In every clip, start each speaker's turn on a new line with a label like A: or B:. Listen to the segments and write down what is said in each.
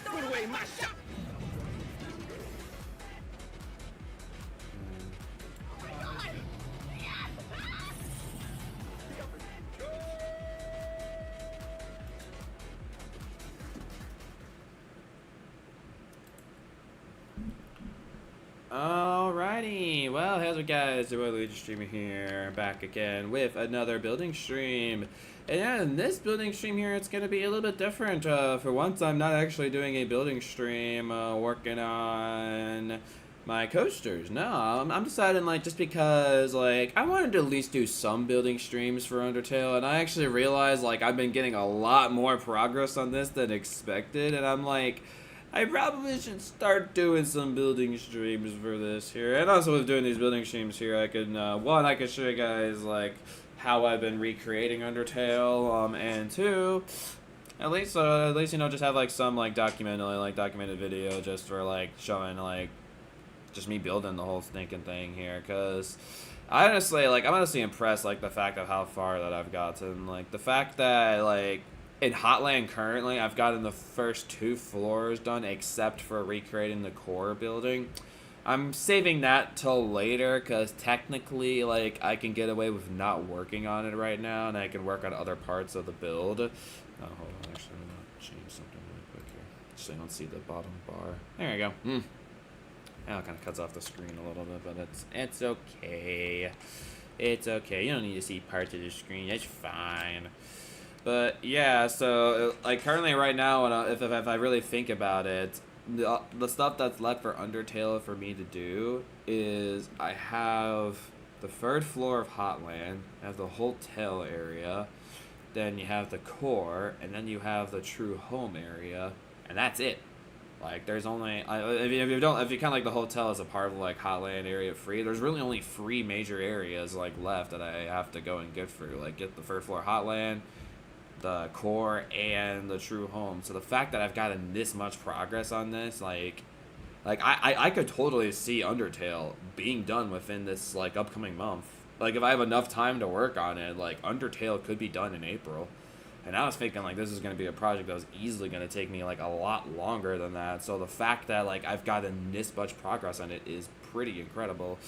A: Put away my shot.
B: Alrighty, well, how's it guys? The Luigi streamer here, back again with another building stream. And yeah, in this building stream here, it's gonna be a little bit different. For once, I'm not actually doing a building stream, working on my coasters. No, I'm deciding, like, just because, like, I wanted to at least do some building streams for Undertale, and I actually realized, like, I've been getting a lot more progress on this than expected, and I'm like, I probably should start doing some building streams for this here. And also with doing these building streams here, I could, one, I could show you guys, like, how I've been recreating Undertale, and two, at least, you know, just have, like, some, like, documented video just for, like, showing, like, just me building the whole stinking thing here, because I honestly, like, I'm honestly impressed, like, the fact of how far that I've gotten, like, the fact that, like, in Hotland currently, I've gotten the first 2 floors done, except for recreating the core building. I'm saving that till later, because technically, like, I can get away with not working on it right now, and I can work on other parts of the build. Oh, hold on, actually, I'm going to change something really quick here, so you don't see the bottom bar. There you go. Now it kind of cuts off the screen a little bit, but it's okay. It's okay. You don't need to see parts of the screen. It's fine. But yeah, so like currently right now, if I really think about it, the stuff that's left for Undertale for me to do is I have the 3rd floor of Hotland, I have the hotel area, then you have the core, and then you have the true home area, and that's it. Like, there's only, if you count, like, the hotel as a part of, like, Hotland Area Free, there's really only 3 major areas, like, left that I have to go and get through. Like, get the 3rd floor Hotland, the core, and the true home. So the fact that I've gotten this much progress on this, like I could totally see Undertale being done within this, like, upcoming month. Like, if I have enough time to work on it, like, Undertale could be done in April. And I was thinking, like, this is going to be a project that was easily going to take me, like, a lot longer than that. So the fact that, like, I've gotten this much progress on it is pretty incredible.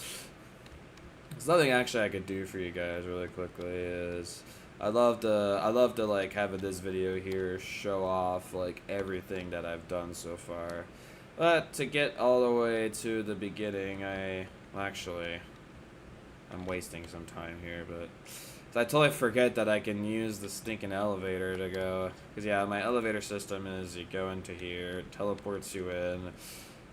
B: Something actually I could do for you guys really quickly is I love to like have this video here show off, like, everything that I've done so far. But to get all the way to the beginning, I'm wasting some time here, but I totally forget that I can use the stinking elevator to go. Because, yeah, my elevator system is you go into here, it teleports you in,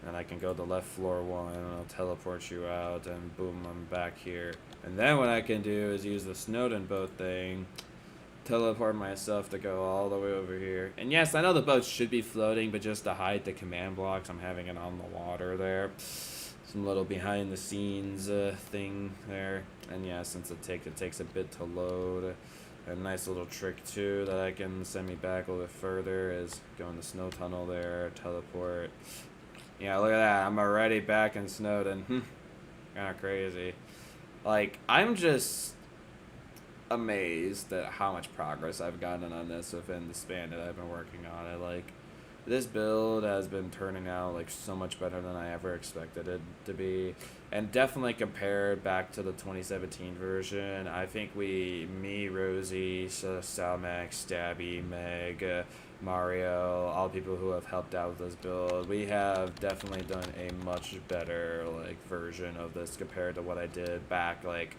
B: and I can go to left floor 1, and it'll teleport you out, and boom, I'm back here. And then what I can do is use the Snowden boat thing, teleport myself to go all the way over here. And yes, I know the boat should be floating, but just to hide the command blocks, I'm having it on the water there. Some little behind the scenes thing there. And yeah, since it takes a bit to load. A nice little trick too that I can send me back a little bit further is go in the snow tunnel there, teleport. Yeah, look at that, I'm already back in Snowden. Kinda crazy. Like, I'm just amazed at how much progress I've gotten on this within the span that I've been working on it. Like, this build has been turning out, like, so much better than I ever expected it to be. And definitely compared back to the 2017 version, I think me, Rosie, Salmax, Stabby, Meg, Mario, all the people who have helped out with this build, we have definitely done a much better, like, version of this compared to what I did back, like,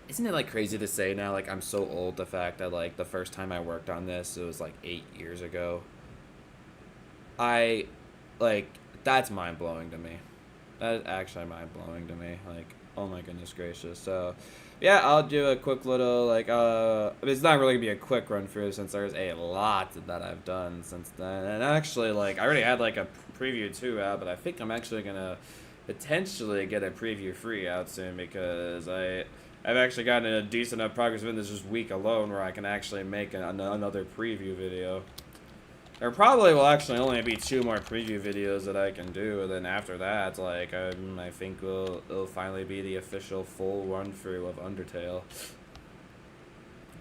B: isn't it, like, crazy to say now, like, I'm so old, the fact that, like, the first time I worked on this, it was, like, 8 years ago. Like, that's mind-blowing to me. That is actually mind-blowing to me. Like, oh my goodness gracious. So, yeah, I'll do a quick little, like, it's not really gonna be a quick run through since there's a lot that I've done since then. And actually, like, I already had, like, a preview 2 out, but I think I'm actually gonna potentially get a preview 3 out soon because I've actually gotten a decent enough progress within this week alone where I can actually make another preview video. There probably will actually only be 2 more preview videos that I can do, and then after that, like, I think it'll finally be the official full run-through of Undertale.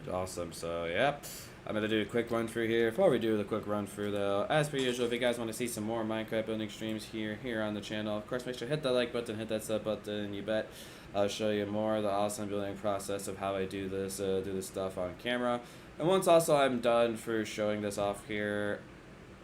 B: Awesome, so, yep. I'm gonna do a quick run through here. Before we do the quick run through though, as per usual, if you guys want to see some more Minecraft building streams here on the channel, of course make sure to hit that like button, hit that sub button, you bet. I'll show you more of the awesome building process of how I do this stuff on camera. And once also I'm done for showing this off here,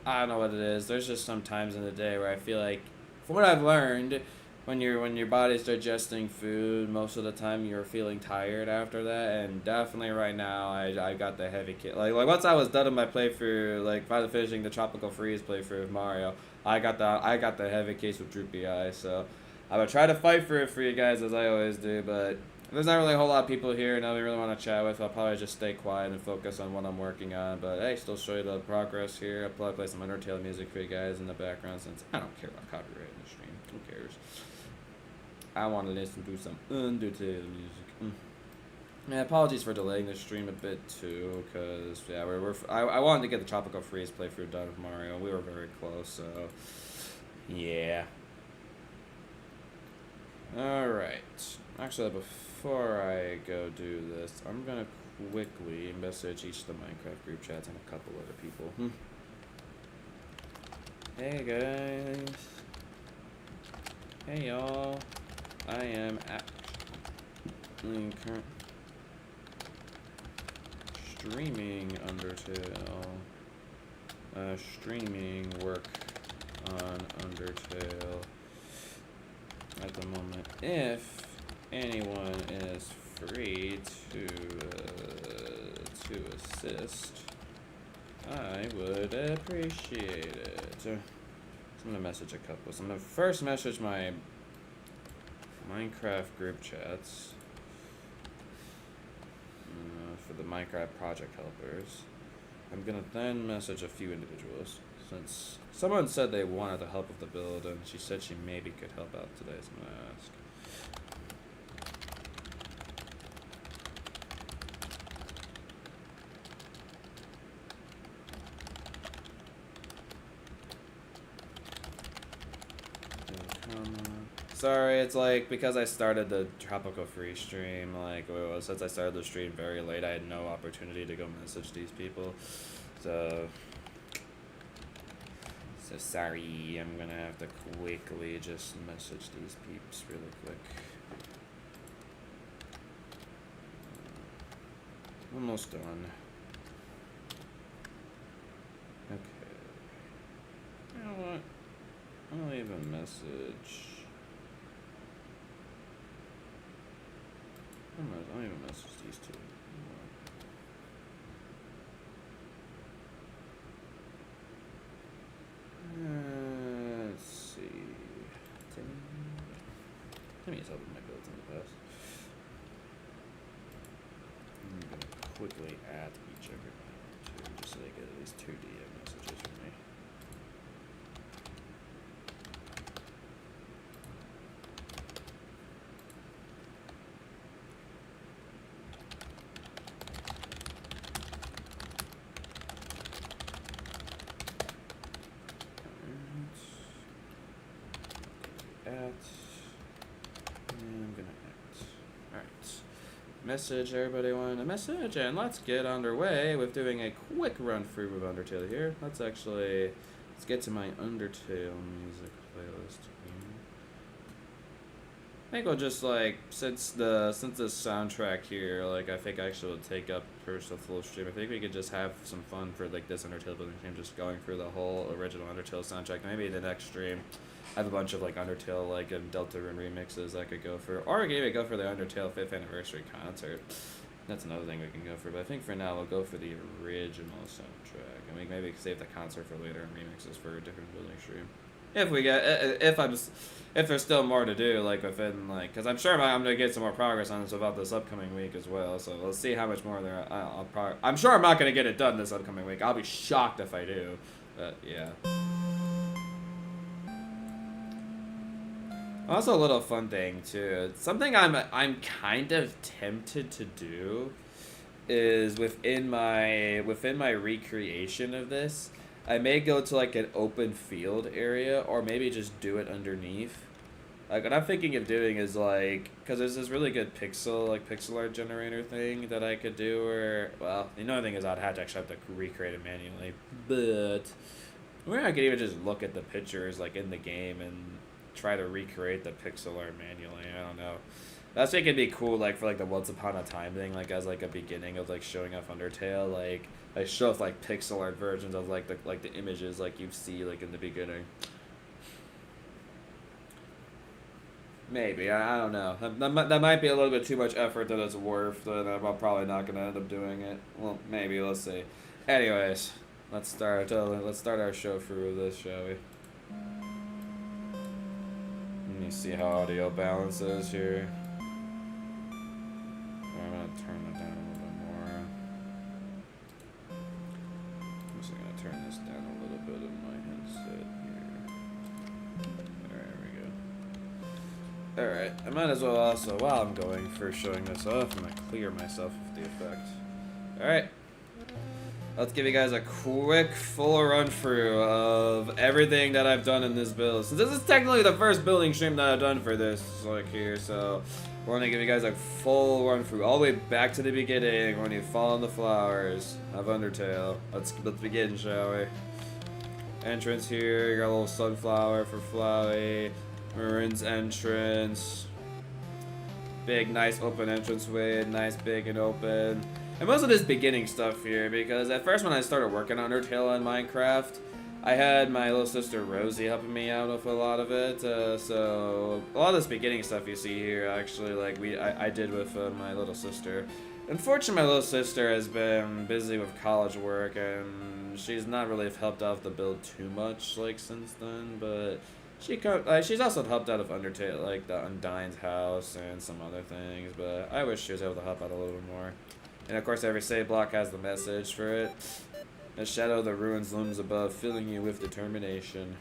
B: I don't know what it is. There's just some times in the day where I feel like, from what I've learned, when your body's digesting food, most of the time you're feeling tired after that. And definitely right now, I got the heavy kit. Like once I was done with my playthrough, like finally finishing the Tropical Freeze playthrough of Mario, I got the heavy case with droopy eyes. So I'm gonna try to fight for it for you guys as I always do, but there's not really a whole lot of people here, and I don't really want to chat with. I'll probably just stay quiet and focus on what I'm working on. But hey, still show you the progress here. I'll probably play some Undertale music for you guys in the background since I don't care about copyright in the stream. Who cares? I want to listen to some Undertale music. Yeah, apologies for delaying the stream a bit too, cause yeah, I wanted to get the Tropical Freeze playthrough done with Mario. We were very close, so yeah. All right. Actually, before I go do this, I'm gonna quickly message each of the Minecraft group chats and a couple other people. Hey guys. Hey y'all. I am streaming Undertale. Streaming work on Undertale at the moment. If anyone is free to assist, I would appreciate it. So I'm gonna message a couple. So I'm gonna first message my Minecraft group chats for the Minecraft project helpers. I'm gonna then message a few individuals since someone said they wanted the help with the build, and she said she maybe could help out today, so I'm gonna ask. Sorry, it's like because I started the Tropical Free stream, like since I started the stream very late, I had no opportunity to go message these people. So sorry, I'm gonna have to quickly just message these peeps really quick. Almost done. Okay. You know what? I'll leave a message. I'll even message these two. Let's see. Timmy's helped with my builds in the past. I'm gonna quickly add each everybody too, just so they get at least 2 DM messages from me. I'm gonna act. Alright. Message everybody wanted a message, and let's get underway with doing a quick run through of Undertale here. Let's get to my Undertale music playlist here. I think we'll just since this soundtrack here, I think actually will take up first the full stream. I think we could just have some fun for this Undertale building stream, just going through the whole original Undertale soundtrack. Maybe the next stream I have a bunch of Undertale and Deltarune remixes I could go for, or maybe go for the Undertale 5th anniversary concert. That's another thing we can go for, but I think for now we'll go for the original soundtrack, and we maybe save the concert for later and remixes for a different building stream. If there's still more to do, within, because I'm sure I'm gonna get some more progress on this about this upcoming week as well. So we'll see how much more there. I'm sure I'm not gonna get it done this upcoming week. I'll be shocked if I do, but yeah. Also, a little fun thing too. Something I'm kind of tempted to do is within my recreation of this, I may go to an open field area, or maybe just do it underneath. Like, what I'm thinking of doing is, like, because there's this really good pixel art generator thing that I could do, or, well, the only thing is I'd have to actually have to recreate it manually, but, where I could even just look at the pictures, like, in the game and try to recreate the pixel art manually, I don't know. That's think it'd be cool, like, for, like, the Once Upon a Time thing, like, as, like, a beginning of, like, showing off Undertale, like, I show off, like, pixel art versions of, like, the images, like, you see, like, in the beginning. Maybe, I don't know. That might be a little bit too much effort that it's worth, and I'm probably not going to end up doing it. Well, maybe, let's see. Anyways, let's start our show through with this, shall we? Let me see how audio balance is here. I'm going to turn it down a little bit more. I'm just going to turn this down a little bit in my headset here. There we go. Alright, I might as well also, while I'm going for showing this off, I'm going to clear myself of the effect. Alright. Let's give you guys a quick full run through of everything that I've done in this build. So this is technically the first building stream that I've done for this, like here, so we're going to give you guys a full run through all the way back to the beginning when you fall in the flowers of Undertale. Let's begin, shall we? Entrance here, you got a little sunflower for Flowey. Marin's entrance. Big, nice open entranceway, nice, big, and open. And most of this beginning stuff here, because at first when I started working on Undertale on Minecraft, I had my little sister Rosie helping me out with a lot of it. So a lot of this beginning stuff you see here, actually, like I did with my little sister. Unfortunately, my little sister has been busy with college work, and she's not really helped out with the build too much, like, since then, but she's also helped out of Undertale, like the Undyne's house and some other things, but I wish she was able to help out a little bit more. And of course, every save block has the message for it. The shadow of the ruins looms above, filling you with determination.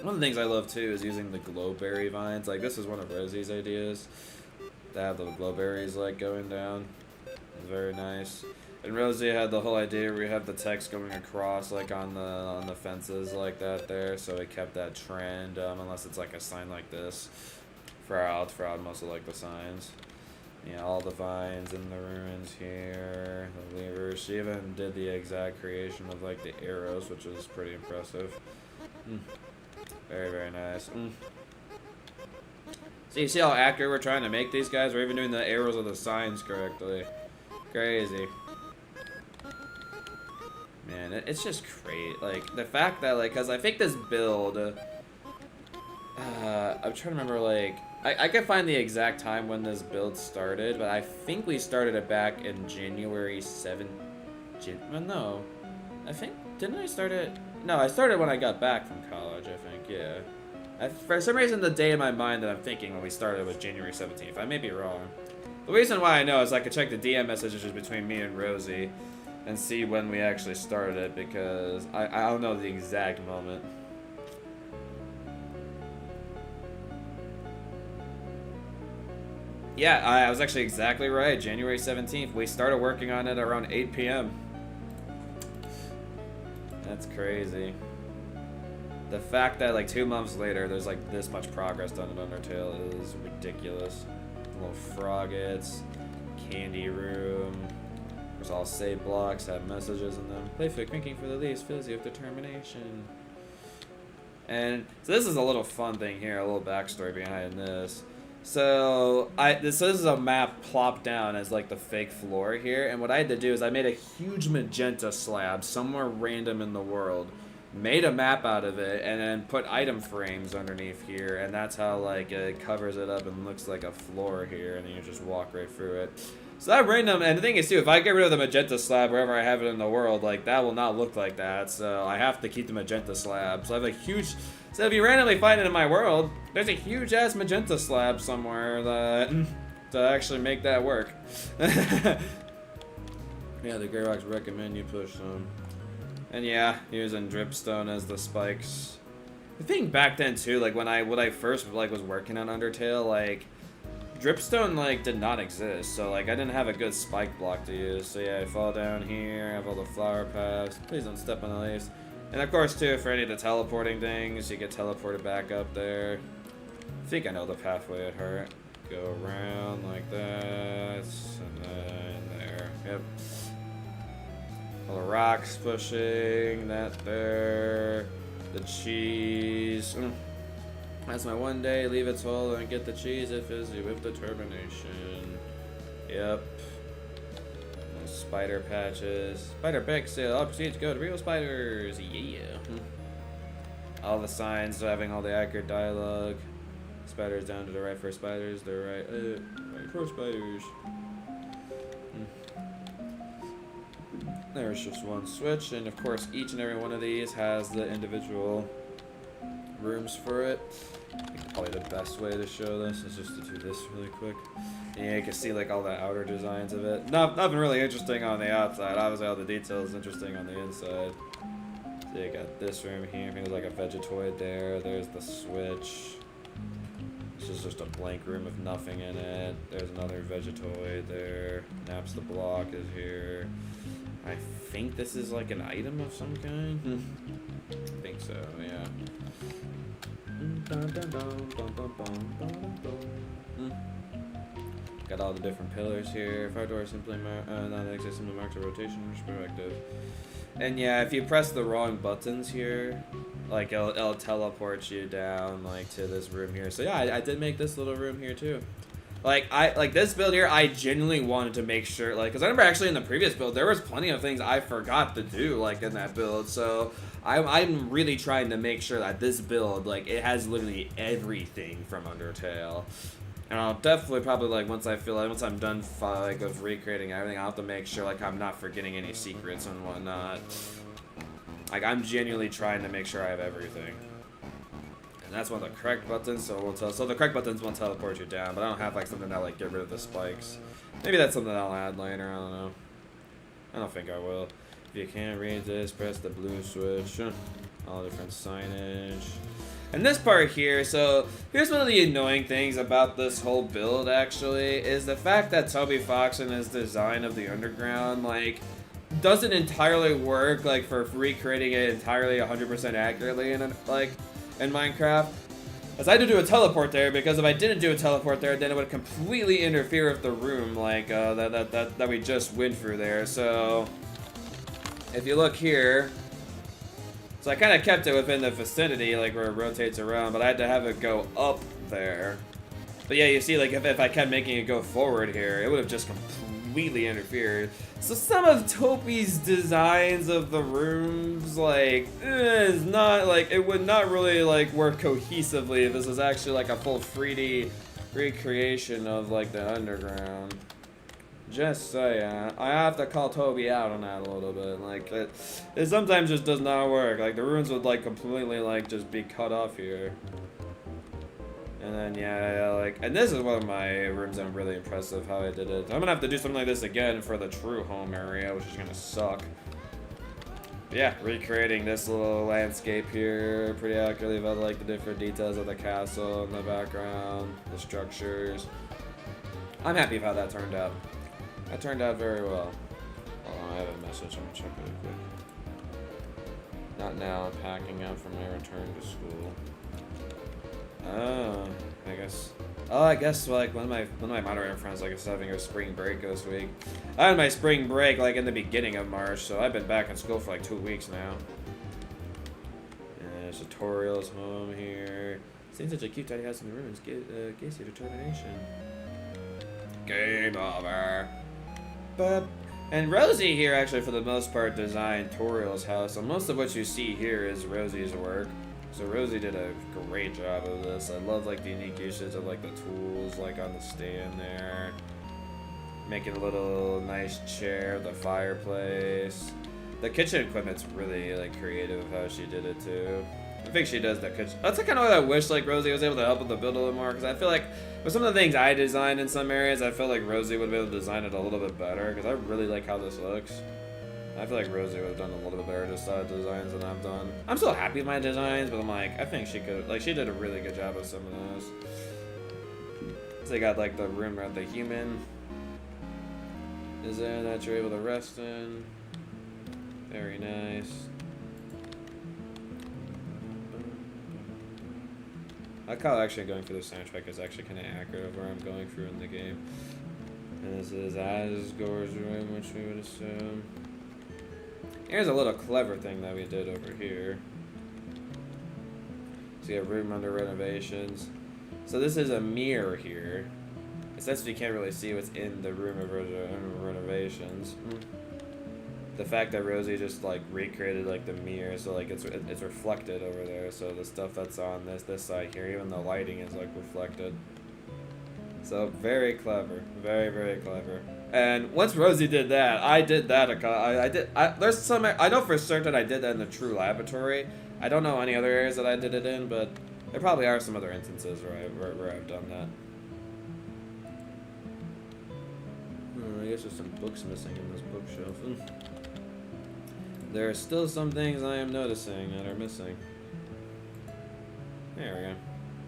B: One of the things I love too is using the glowberry vines. Like, this is one of Rosie's ideas. To have the glowberries, like, going down. It's very nice. And Rosie had the whole idea where you have the text going across, like, on the fences like that there, so it kept that trend, unless it's like a sign like this. Throughout most of, like, the signs. Yeah, all the vines in the ruins here, the levers. She even did the exact creation of, like, the arrows, which was pretty impressive. Very, very nice. So you see how accurate we're trying to make these guys? We're even doing the arrows of the signs correctly. Crazy. Man, it's just great. Like, the fact that, like, because I think this build, I'm trying to remember, like, I can find the exact time when this build started, but I think we started it back in January 7th. Well, no. I think, didn't I start it? No, I started when I got back from college, I think, yeah. For some reason, the day in my mind that I'm thinking when we started was January 17th. I may be wrong. The reason why I know is I could check the DM messages between me and Rosie and see when we actually started it, because I don't know the exact moment. Yeah, I was actually exactly right. January 17th. We started working on it around 8 p.m. That's crazy. The fact that, like, 2 months later, there's, like, this much progress done in Undertale is ridiculous. Little froggets, candy room. There's all save blocks, have messages in them. Play for cranking for the least, fills you with determination. And so this is a little fun thing here, a little backstory behind this. So this is a map plopped down as, like, the fake floor here, and what I had to do is I made a huge magenta slab somewhere random in the world, made a map out of it, and then put item frames underneath here, and that's how, like, it covers it up and looks like a floor here, and then you just walk right through it. So that random, and the thing is too, if I get rid of the magenta slab wherever I have it in the world, like, that will not look like that, so I have to keep the magenta slab. So I have a huge, so if you randomly find it in my world, there's a huge ass magenta slab somewhere that, to actually make that work. Yeah, the Grey Rocks recommend you push them. And yeah, using dripstone as the spikes. The thing back then too, like when I first, like, was working on Undertale, like, dripstone, like, did not exist, so, like, I didn't have a good spike block to use. So yeah, I fall down here, I have all the flower paths. Please don't step on the leaves. And of course too, for any of the teleporting things, you get teleported back up there. think I know the pathway at heart. Go around like that, and then there. Yep. All the rocks pushing, that there. The cheese. That's my one day. Leave it full and get the cheese if fizzy with determination. Yep. Those spider patches. Spider pick sale. All proceeds go to real spiders. Yeah. All the signs having all the accurate dialogue. Spiders down to the right for spiders. The right for spiders. There's just one switch, and of course each and every one of these has the individual rooms for it. I think probably the best way to show this is just to do this really quick. Yeah, you can see like all the outer designs of it. Nothing really interesting on the outside. Obviously all the details interesting on the inside. So you got this room here. There's like a Vegetoid there. There's the switch. This is just a blank room with nothing in it. There's another Vegetoid there. Naps the block is here. I think this is like an item of some kind. I think so, yeah. Got all the different pillars here. Fire door simply non-existent marks a rotation perspective. And yeah, if you press the wrong buttons here, like it'll teleport you down like to this room here. So yeah, I did make this little room here too. Like this build here, I genuinely wanted to make sure, like, because I remember actually in the previous build there was plenty of things I forgot to do like in that build. So I'm really trying to make sure that this build, like, it has literally everything from Undertale. And I'll definitely probably, like, once I'm done like of recreating everything, I'll have to make sure like I'm not forgetting any secrets and whatnot. Like, I'm genuinely trying to make sure I have everything. And that's one of the correct buttons, so the correct buttons won't teleport you down, but I don't have like something that like get rid of the spikes. Maybe that's something I'll add later, I don't know. I don't think I will. If you can't read this, press the blue switch. All different signage. And this part here, so here's one of the annoying things about this whole build actually, is the fact that Toby Fox and his design of the underground, like, doesn't entirely work like for recreating it entirely 100% accurately in Minecraft. As I had to do a teleport there, because if I didn't do a teleport there, then it would completely interfere with the room like that we just went through there. So if you look here, so I kind of kept it within the vicinity, like where it rotates around, but I had to have it go up there. But yeah, you see, like if I kept making it go forward here, it would have just completely interfered. So some of Topi's designs of the rooms, like, is not, like, it would not really, like, work cohesively if this was actually, like, a full 3D recreation of, like, the underground. Just saying. I have to call Toby out on that a little bit. Like, it sometimes just does not work. Like, the rooms would, like, completely, like, just be cut off here. And then, yeah, like, and this is one of my rooms I'm really impressed with how I did it. I'm gonna have to do something like this again for the true home area, which is gonna suck. But yeah, recreating this little landscape here pretty accurately about, like, the different details of the castle in the background, the structures. I'm happy with how that turned out. That turned out very well. Hold on, I have a message. I'm gonna check really quick. Not now, I'm packing up for my return to school. Oh, I guess. Oh, I guess like one of my moderator friends like is having a spring break this week. I had my spring break like in the beginning of March, so I've been back in school for like 2 weeks now. Yeah, there's tutorials home here. Seems such a cute tiny house in the ruins. Gives you determination. Game over. But and Rosie here actually for the most part designed Toriel's house, so most of what you see here is Rosie's work. So Rosie did a great job of this. I love like the unique usage of like the tools like on the stand there. Making a little nice chair, the fireplace. The kitchen equipment's really like creative how she did it too. I think she does the kitchen. That's kind of what I wish like Rosie was able to help with the build a little more, because I feel like with some of the things I designed in some areas, I feel like Rosie would be able to design it a little bit better, because I really like how this looks. I feel like Rosie would have done a little bit better designs than I've done. I'm still happy with my designs, but I'm like, I think she could, like, she did a really good job with some of those. So they got like the room where the human is in that you're able to rest in. Very nice. I call actually going through the soundtrack is actually kind of accurate of where I'm going through in the game. And this is Asgore's room, which we would assume. Here's a little clever thing that we did over here. So you have room under renovations. So this is a mirror here. Essentially, you can't really see what's in the room of renovations. The fact that Rosie just like recreated like the mirror, so like it's reflected over there. So the stuff that's on this side here, even the lighting is like reflected. So very clever, very clever. And once Rosie did that, I did that. There's some I know for certain I did that in the true laboratory. I don't know any other areas that I did it in, but there probably are some other instances where I've done that. I guess there's some books missing in this bookshelf. There are still some things I am noticing that are missing. There we go.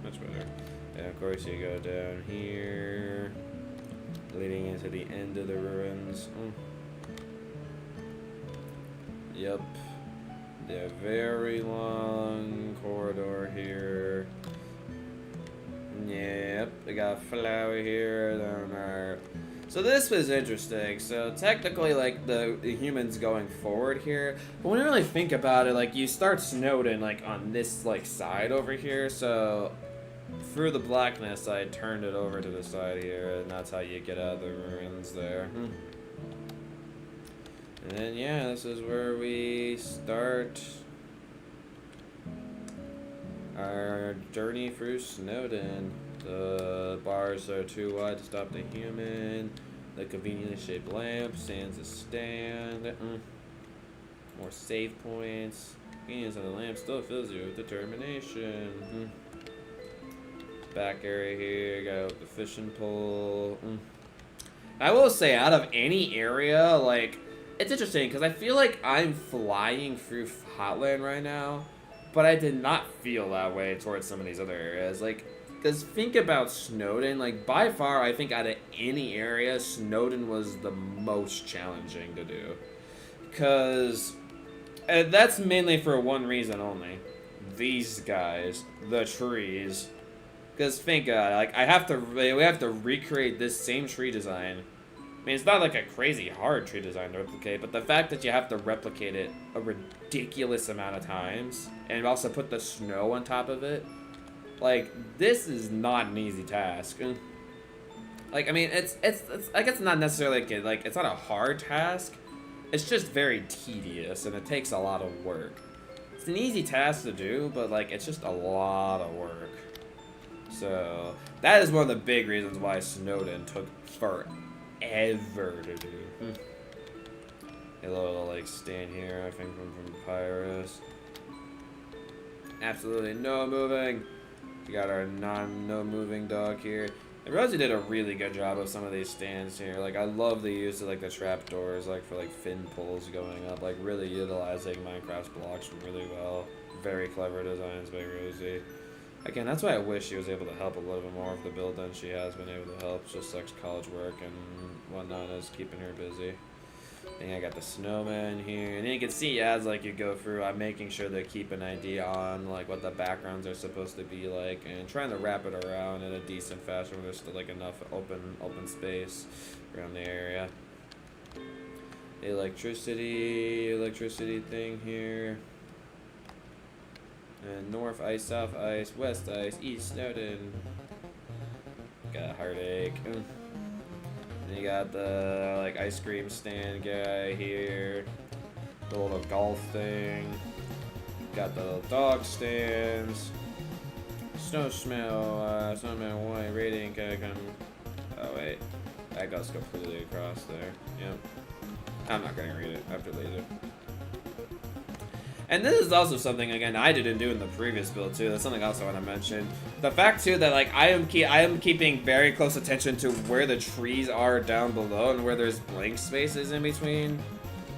B: Much better. And of course you go down here, leading into the end of the ruins. Yep. The very long corridor here. Yep. They got a flower here, down there. So this was interesting. So technically, like, the humans going forward here, but when you really think about it, like, you start Snowden, like, on this, like, side over here, so through the blackness, I turned it over to the side here, and that's how you get out of the ruins there. And then, yeah, this is where we start our journey through Snowden. The bars are too wide to stop the human. The conveniently shaped lamp stands a stand. More save points. Convenience of the lamp still fills you with determination. Back area here, got the fishing pole. I will say, out of any area, like, it's interesting because I feel like I'm flying through Hotland right now, but I did not feel that way towards some of these other areas. Like, because think about Snowden, like, by far, I think out of any area, Snowden was the most challenging to do. Because that's mainly for one reason only. These guys, the trees. Because think, like, we have to recreate this same tree design. I mean, it's not like a crazy hard tree design to replicate, but the fact that you have to replicate it a ridiculous amount of times, and also put the snow on top of it, like, this is not an easy task. Like, I mean, it's I guess not necessarily like it's not a hard task. It's just very tedious, and it takes a lot of work. It's an easy task to do, but like, it's just a lot of work. So that is one of the big reasons why Snowden took forever to do. A little like stand here, I think from Papyrus. Absolutely no moving. We got our no moving dog here. And Rosie did a really good job of some of these stands here. Like, I love the use of like the trap doors, like for like fin pulls going up, like really utilizing Minecraft's blocks really well. Very clever designs by Rosie. Again, that's why I wish she was able to help a little bit more of the build than she has been able to help. Just like college work and whatnot is keeping her busy. And I got the snowman here, and then you can see as like you go through, I'm making sure to keep an idea on like what the backgrounds are supposed to be like, and trying to wrap it around in a decent fashion where there's still like enough open space around the area. Electricity thing here. And north ice, south ice, west ice, east Snowden. Got a heartache. And you got the like ice cream stand guy here. The little golf thing. Got the little dog stands. Snow smell, snowman white rating oh wait. That goes completely across there. Yep. I'm not gonna read it after later. And this is also something, again, I didn't do in the previous build, too. That's something else I want to mention. The fact, too, that, like, I am keeping very close attention to where the trees are down below and where there's blank spaces in between.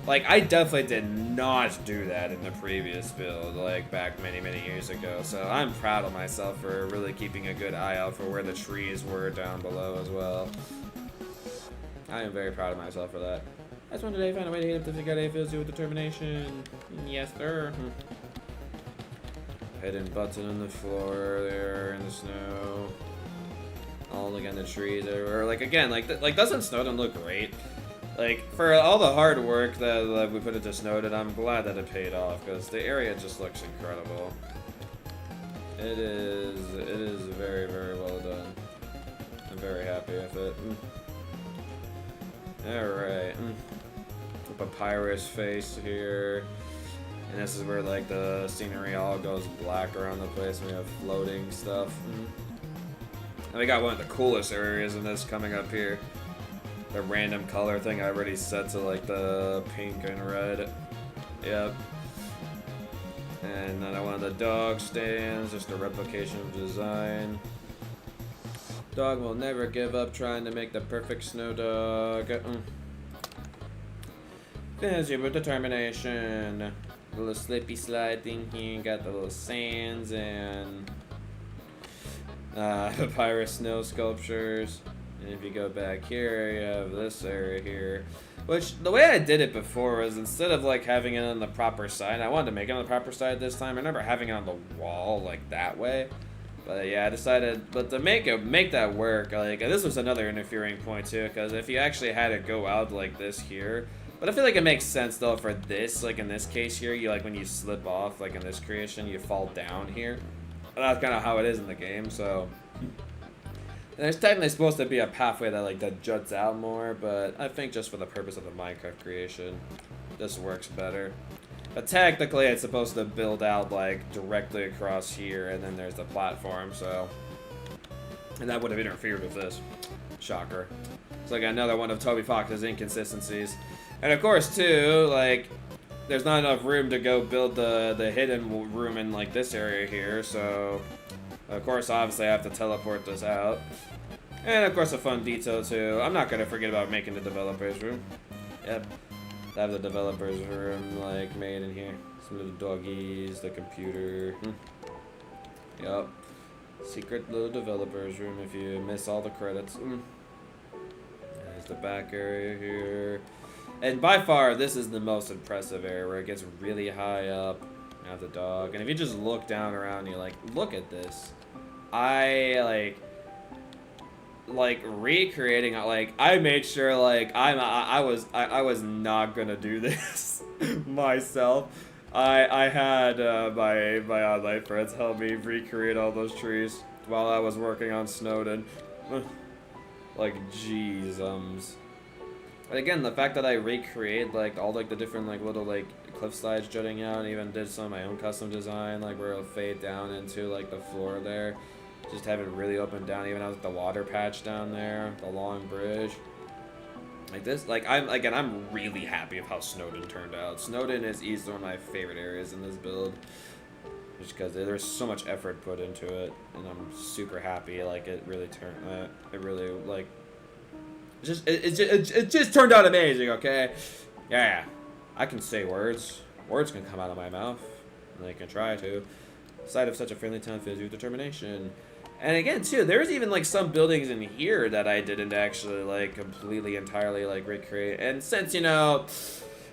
B: Like, I definitely did not do that in the previous build, like, back many, many years ago. So I'm proud of myself for really keeping a good eye out for where the trees were down below as well. I am very proud of myself for that. That's one today, found a way to hit him to figure out how he feels with determination. Yes, sir. hidden button on the floor there in the snow. All again the trees everywhere. Like again, like doesn't Snowden look great? Like for all the hard work that we put into Snowden, I'm glad that it paid off because the area just looks incredible. It is very, very well done. I'm very happy with it. Alright. Papyrus face here. And this is where like the scenery all goes black around the place and we have floating stuff. And we got one of the coolest areas in this coming up here. The random color thing I already set to like the pink and red. Yep. And then one of the dog stands, just a replication of design. Dog will never give up trying to make the perfect snow dog. Busy with determination. A little slippy slide thing here. Got the little sands and papyrus snow sculptures. And if you go back here, you have this area here. Which, the way I did it before was instead of like having it on the proper side, I wanted to make it on the proper side this time. I remember having it on the wall like that way. But yeah, I decided, but to make that work, like this was another interfering point too, because if you actually had it go out like this here, but I feel like it makes sense though for this, like in this case here, you like when you slip off, like in this creation, you fall down here. And that's kind of how it is in the game, so. And there's technically supposed to be a pathway that juts out more, but I think just for the purpose of the Minecraft creation, this works better. But technically, it's supposed to build out like directly across here, and then there's the platform. So, and that would have interfered with this. Shocker. It's like another one of Toby Fox's inconsistencies. And of course, too, like there's not enough room to go build the hidden room in like this area here. So, of course, obviously, I have to teleport this out. And of course, a fun detail too. I'm not gonna forget about making the developers room. Yep. I have the developers room like made in here. Some little doggies, the computer. Yup. Secret little developers room if you miss all the credits. There's the back area here. And by far, this is the most impressive area where it gets really high up. You have the dog. And if you just look down around you, like, look at this. I recreating, like I made sure like I was not gonna do this myself. I had my online friends help me recreate all those trees while I was working on Snowden. Like jeez. But again, the fact that I recreate like all like the different like little like cliff slides jutting out, and even did some of my own custom design like where it'll fade down into like the floor there. Just have it really open down, even out with the water patch down there, the long bridge. Like this, like I'm really happy of how Snowden turned out. Snowden is easily one of my favorite areas in this build, just because there's so much effort put into it, and I'm super happy. Like it really turned, it really like, it just turned out amazing. Okay, yeah, I can say words. Words can come out of my mouth, and they can try to. Sight of such a friendly town fills you with determination. And again, too, there's even, like, some buildings in here that I didn't actually, like, completely, entirely, like, recreate. And since, you know,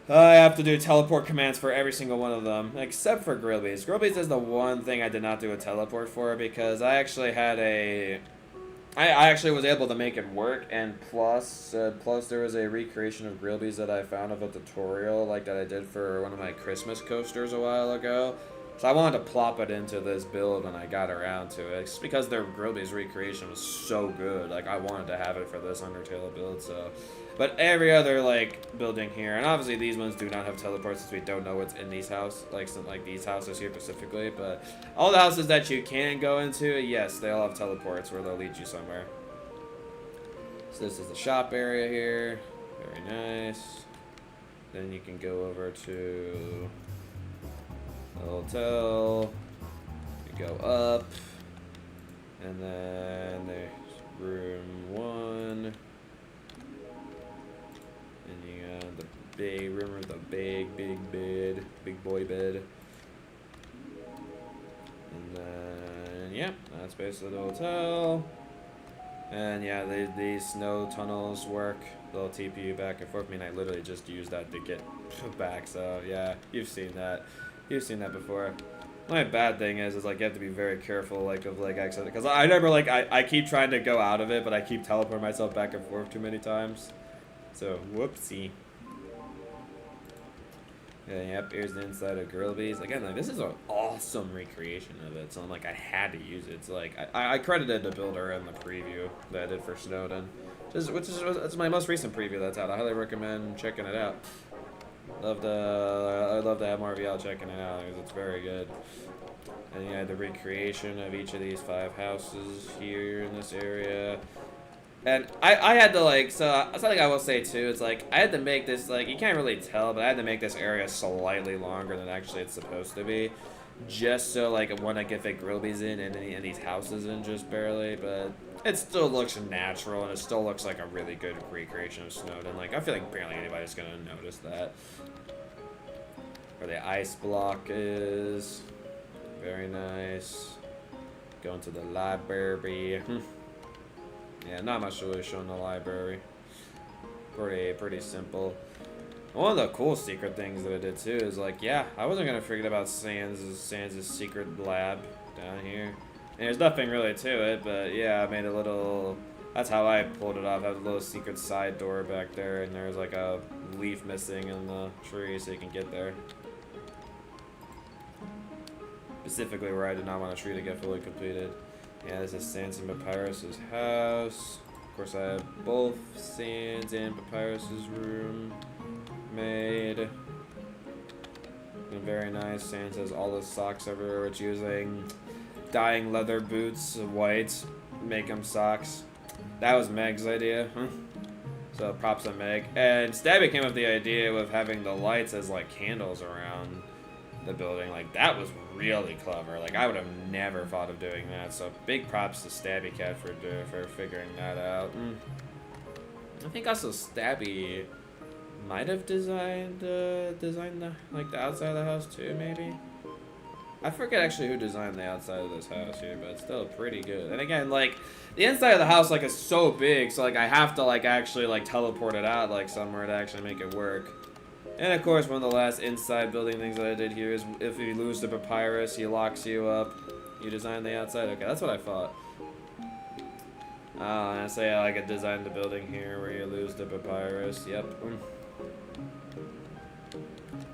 B: I have to do teleport commands for every single one of them, except for Grillbees. Grillbees is the one thing I did not do a teleport for, because I actually had a... I actually was able to make it work, and plus there was a recreation of Grillbees that I found of a tutorial, like, that I did for one of my Christmas coasters a while ago. So I wanted to plop it into this build when I got around to it. It's because their Grillbees recreation was so good. Like, I wanted to have it for this Undertale build, so... But every other, like, building here, and obviously these ones do not have teleports since we don't know what's in these houses, like these houses here specifically, but all the houses that you can go into, yes, they all have teleports where they'll lead you somewhere. So this is the shop area here. Very nice. Then you can go over to... the hotel, you go up, and then there's room 1, and you got the big room with the big bed, big boy bed, and then, yeah, that's basically the hotel, and yeah, these snow tunnels work, they'll TP you back and forth. I mean, I literally just used that to get back, so yeah, you've seen that. You've seen that before. My bad thing is like you have to be very careful like of like access, because I never like I keep trying to go out of it, but I keep teleporting myself back and forth too many times. So whoopsie. Yeah, yep, here's the inside of Grillby's. Again, like this is an awesome recreation of it, so I'm like I had to use it. It's like I credited the builder in the preview that I did for Snowden. It's my most recent preview that's out. I highly recommend checking it out. I'd love to have more of y'all checking it out because it's very good. And yeah, the recreation of each of these 5 houses here in this area. And I had to like, so something I will say too, it's like I had to make this, like, you can't really tell, but I had to make this area slightly longer than actually it's supposed to be. Just so like when I get the Grillby's in and these houses in just barely, but it still looks natural and it still looks like a really good recreation of Snowden. Like I feel like barely anybody's gonna notice that. Where the ice block is. Very nice. Going to the library. Yeah, not much really showing the library. Pretty simple. One of the cool secret things that I did too is like, yeah, I wasn't gonna forget about Sans' secret lab down here. And there's nothing really to it, but yeah, I made a little. That's how I pulled it off. I had a little secret side door back there, and there's like a leaf missing in the tree, so you can get there. Specifically where I did not want a tree to get fully completed. Yeah, this is Sans and Papyrus's house. Of course, I have both Sans and Papyrus's room made. And very nice. Sans has all the socks everywhere. It's using dyeing leather boots white, make them socks. That was Meg's idea. So props on Meg. And Stabby came up with the idea of having the lights as like candles around the building. Like that was really clever. Like I would have never thought of doing that. So big props to Stabby Cat for figuring that out. I think also Stabby might have designed the like the outside of the house too, maybe. I forget actually who designed the outside of this house here, but it's still pretty good. And again, like the inside of the house like is so big, so like I have to like actually like teleport it out like somewhere to actually make it work. And of course, one of the last inside building things that I did here is if you lose the papyrus, he locks you up. You design the outside. Okay, that's what I thought. And I say I like designed the building here where you lose the papyrus. Yep.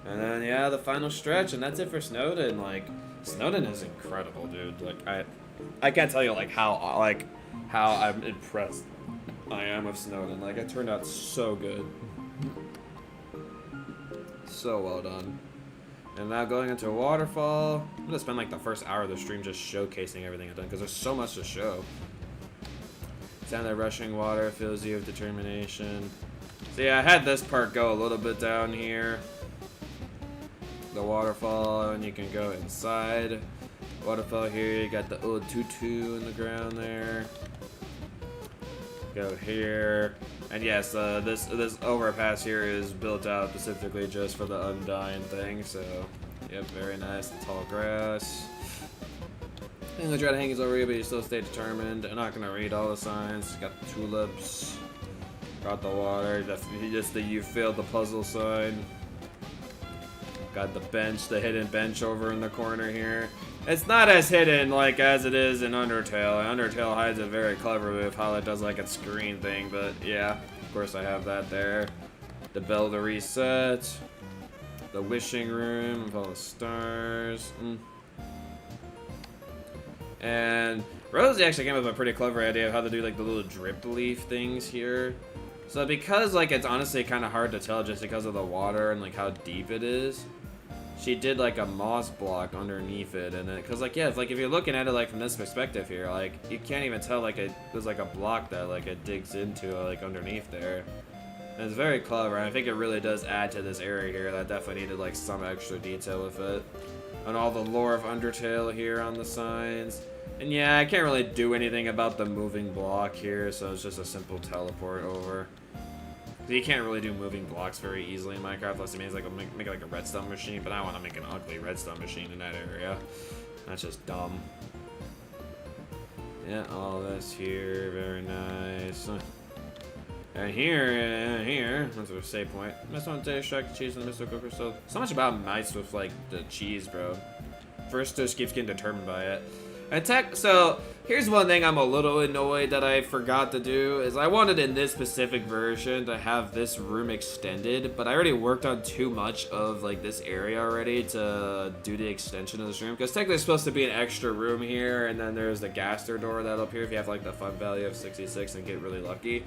B: And then yeah, the final stretch, and that's it for Snowden. Like Snowden is incredible, dude. Like I can't tell you like how I'm impressed I am with Snowden. Like it turned out so good. So well done. And now going into a waterfall. I'm gonna spend like the first hour of the stream just showcasing everything I've done because there's so much to show. Sound of rushing water fills you with determination. So yeah, I had this part go a little bit down here. The waterfall, and you can go inside. Waterfall here, you got the old tutu in the ground there. Go here. And yes, this overpass here is built out specifically just for the Undying thing, so yep, very nice. The tall grass. And the dread hangs over you, but you still stay determined. I'm not gonna read all the signs. Got the tulips. Got the water. Just the you failed the puzzle sign. Got the bench, the hidden bench over in the corner here. It's not as hidden like as it is in Undertale. Undertale hides it very cleverly with how it does like its screen thing, but yeah, of course I have that there. The bell to reset. The wishing room with all the stars. And Rosie actually came up with a pretty clever idea of how to do like the little drip leaf things here. So because like it's honestly kind of hard to tell just because of the water and like how deep it is, she did like a moss block underneath it, and then because like yeah, it's like if you're looking at it like from this perspective here, like you can't even tell like there's like a block that like it digs into like underneath there. And it's very clever, and I think it really does add to this area here. That definitely needed like some extra detail with it, and all the lore of Undertale here on the signs. And yeah, I can't really do anything about the moving block here, so it's just a simple teleport over. You can't really do moving blocks very easily in Minecraft, unless it means like make like a redstone machine, but I want to make an ugly redstone machine in that area. That's just dumb. Yeah, all this here, very nice. And here, that's a save point. I just want to extract the cheese and the mystical crystal. So much about mice with like the cheese, bro. first just keeps getting determined by it. And so here's one thing I'm a little annoyed that I forgot to do is I wanted in this specific version to have this room extended, but I already worked on too much of like this area already to do the extension of this room, because technically there's supposed to be an extra room here, and then there's the gaster door that'll appear if you have like the fun value of 66 and get really lucky.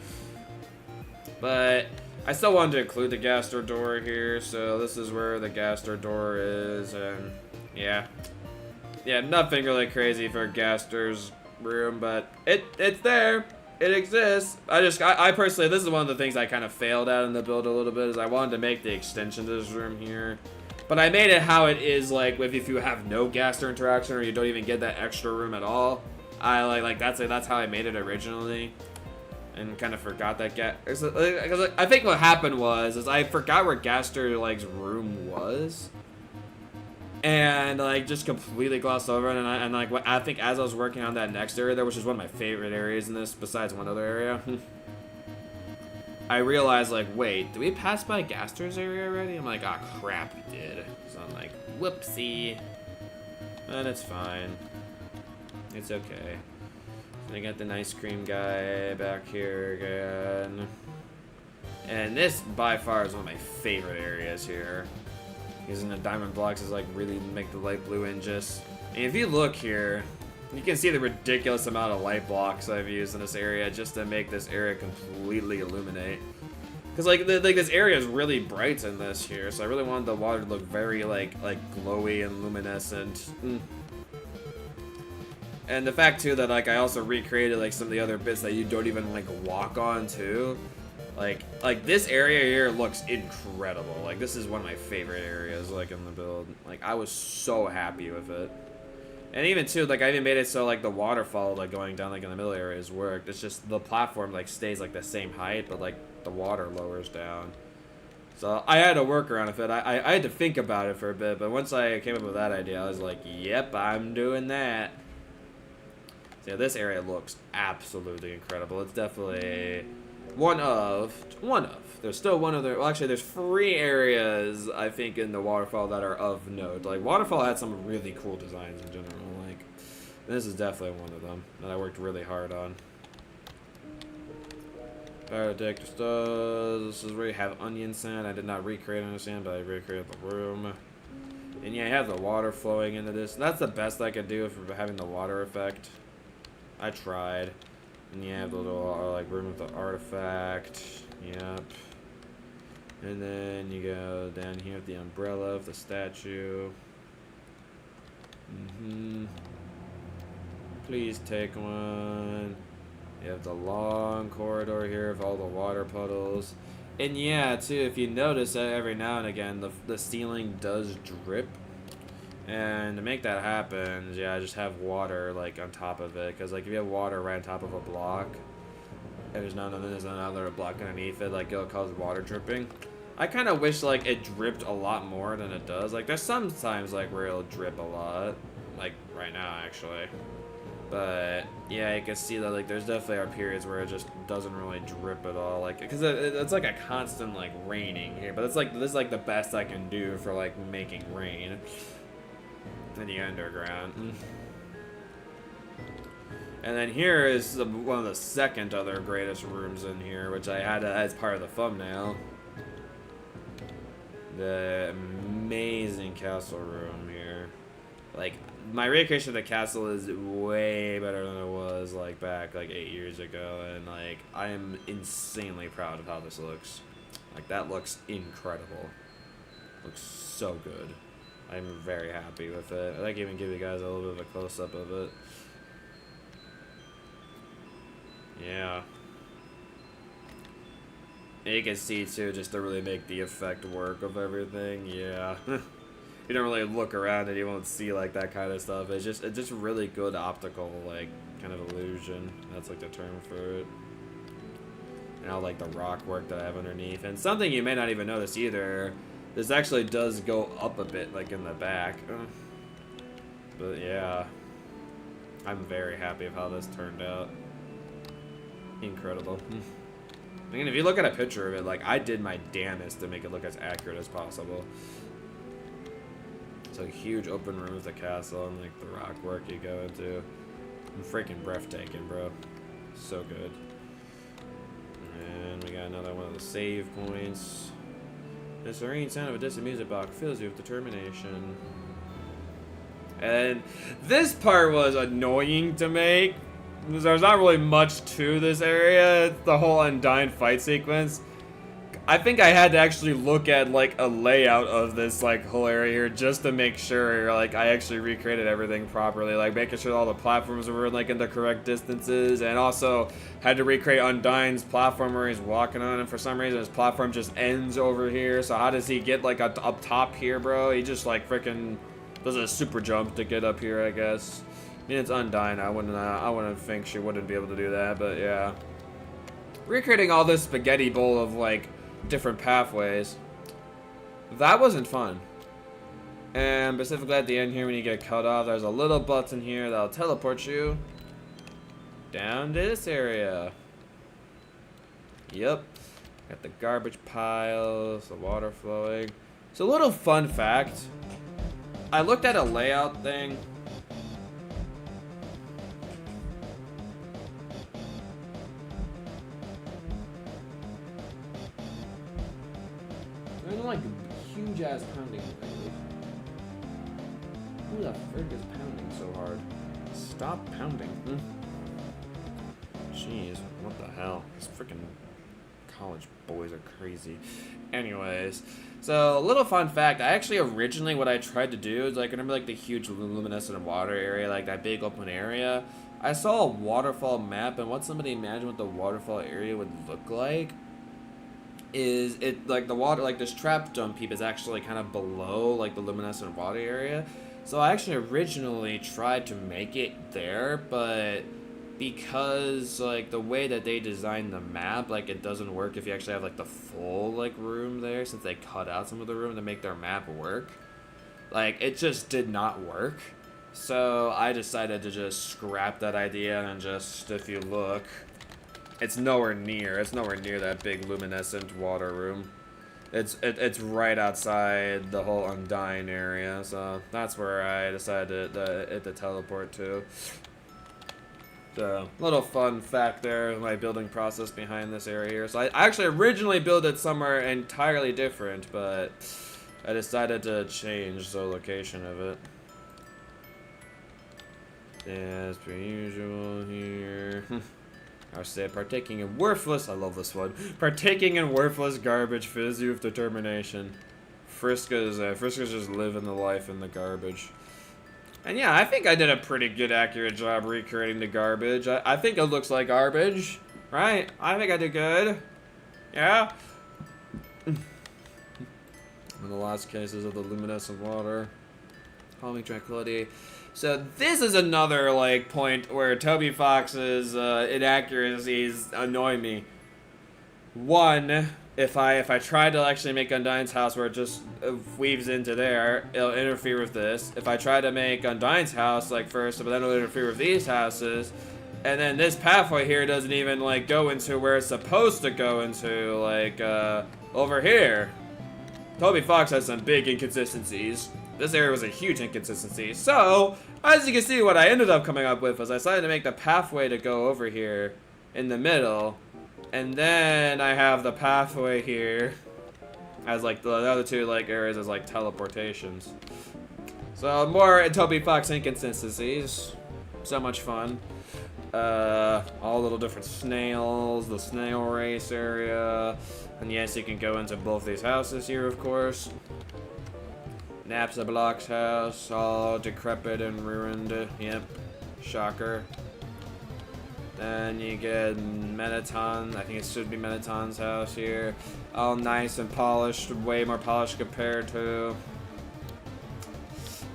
B: But I still wanted to include the gaster door here, so this is where the gaster door is, and yeah. Yeah, nothing really crazy for Gaster's room, but it's there. It exists. I personally, this is one of the things I kind of failed at in the build a little bit, is I wanted to make the extension to this room here. But I made it how it is, like, if you have no Gaster interaction or you don't even get that extra room at all. That's how I made it originally. And kind of forgot that because I think what happened was I forgot where Gaster, like, room was. And like just completely glossed over it, and I think as I was working on that next area there, which is one of my favorite areas in this besides one other area, I realized like, wait, did we pass by Gaster's area already? I'm like, ah, oh, crap, we did. So I'm like, whoopsie. And it's fine. It's okay. I got the ice cream guy back here again. And this by far is one of my favorite areas here. Using the diamond blocks is like really make the light blue in just. And if you look here, you can see the ridiculous amount of light blocks I've used in this area just to make this area completely illuminate. Because like this area is really bright in this here, so I really wanted the water to look very like glowy and luminescent. And the fact too that like I also recreated like some of the other bits that you don't even like walk on too. Like this area here looks incredible. Like this is one of my favorite areas like in the build. Like I was so happy with it. And even too, like I even made it so like the waterfall like going down like in the middle areas worked. It's just the platform like stays like the same height, but like the water lowers down. So I had to work around with it. I had to think about it for a bit, but once I came up with that idea, I was like, yep, I'm doing that. So yeah, this area looks absolutely incredible. It's definitely one of. There's still one other. Well, actually, there's 3 areas I think in the waterfall that are of note. Like waterfall had some really cool designs in general. Like this is definitely one of them that I worked really hard on. Fire detector stars. This is where you have onion sand. I did not recreate onion sand, but I recreated the room. And yeah, you have the water flowing into this. That's the best I could do for having the water effect. I tried. And you have the little like room with the artifact. Yep. And then you go down here with the umbrella of the statue. Please take one. You have the long corridor here of all the water puddles. And yeah, too, if you notice that every now and again, the ceiling does drip. And to make that happen, yeah, just have water like on top of it. Because like if you have water right on top of a block, and there's another block underneath it, like it'll cause water dripping. I kind of wish like it dripped a lot more than it does. Like there's some times like where it'll drip a lot, like right now actually. But yeah, you can see that like there's definitely are periods where it just doesn't really drip at all, like because it's like a constant like raining here. But it's like this is like the best I can do for like making rain in the underground. And then here is one of the second other greatest rooms in here, which I had as part of the thumbnail. The amazing castle room here. Like, my recreation of the castle is way better than it was, like, back, like, 8 years ago. And, like, I am insanely proud of how this looks. Like, that looks incredible. Looks so good. I'm very happy with it. I'd like to even give you guys a little bit of a close-up of it. Yeah. And you can see too, just to really make the effect work of everything. Yeah. You don't really look around and you won't see like that kind of stuff. It's just really good optical like kind of illusion. That's like the term for it. And I like the rock work that I have underneath. And something you may not even notice either, this actually does go up a bit like in the back. But yeah. I'm very happy with how this turned out. Incredible. I mean, if you look at a picture of it, like, I did my damnest to make it look as accurate as possible. So huge open room with the castle and like the rock work you go into. I'm freaking breathtaking, bro. So good. And we got another one of the save points. The serene sound of a distant music box fills you with determination. And this part was annoying to make. There's not really much to this area. It's the whole Undyne fight sequence. I think I had to actually look at like a layout of this like whole area here just to make sure like I actually recreated everything properly, like making sure all the platforms were like in the correct distances, and also had to recreate Undyne's platform where he's walking on, and for some reason his platform just ends over here. So how does he get like up top here, bro? He just like freaking does a super jump to get up here, I guess. I mean, it's Undyne. I wouldn't think she wouldn't be able to do that, but yeah. Recreating all this spaghetti bowl of like different pathways, that wasn't fun. And specifically at the end here, when you get cut off, there's a little button here that'll teleport you down to this area. Yep. Got the garbage piles, the water flowing. So a little fun fact, I looked at a layout thing. There's like huge ass pounding lately. Who the frick is pounding so hard? Stop pounding. Jeez, what the hell? These freaking college boys are crazy. Anyways, so a little fun fact, I actually originally what I tried to do is like, remember like the huge luminescent water area, like that big open area? I saw a waterfall map, and what somebody imagined what the waterfall area would look like is it like the water, like this trap dump heap is actually kind of below like the luminescent water area. So I actually originally tried to make it there, but because like the way that they designed the map, like it doesn't work if you actually have like the full like room there, since they cut out some of the room to make their map work. Like it just did not work. So I decided to just scrap that idea, and just, if you look, it's nowhere near that big luminescent water room. It's right outside the whole Undyne area, so that's where I decided to teleport to. So, little fun fact there, my building process behind this area here. So I actually originally built it somewhere entirely different, but I decided to change the location of it. As per usual here. I said, partaking in worthless, I love this one. Partaking in worthless garbage fills you with determination. Friska's just living the life in the garbage. And yeah, I think I did a pretty good, accurate job recreating the garbage. I think it looks like garbage, right? I think I did good. Yeah? In the last cases of the luminescent water. Calming tranquility. So this is another like point where Toby Fox's inaccuracies annoy me. One, if I try to actually make Undyne's house where it just weaves into there, it'll interfere with this. If I try to make Undyne's house like first, but then it'll interfere with these houses. And then this pathway here doesn't even like go into where it's supposed to go into, like over here. Toby Fox has some big inconsistencies. This area was a huge inconsistency. So, as you can see, what I ended up coming up with was I decided to make the pathway to go over here in the middle. And then I have the pathway here as like the other two like areas as like teleportations. So more Toby Fox inconsistencies. So much fun. All little different snails, the snail race area. And yes, you can go into both these houses here, of course. Napsa Block's house, all decrepit and ruined. Yep, shocker. Then you get Metaton, I think it should be Metaton's house here. All nice and polished, way more polished compared to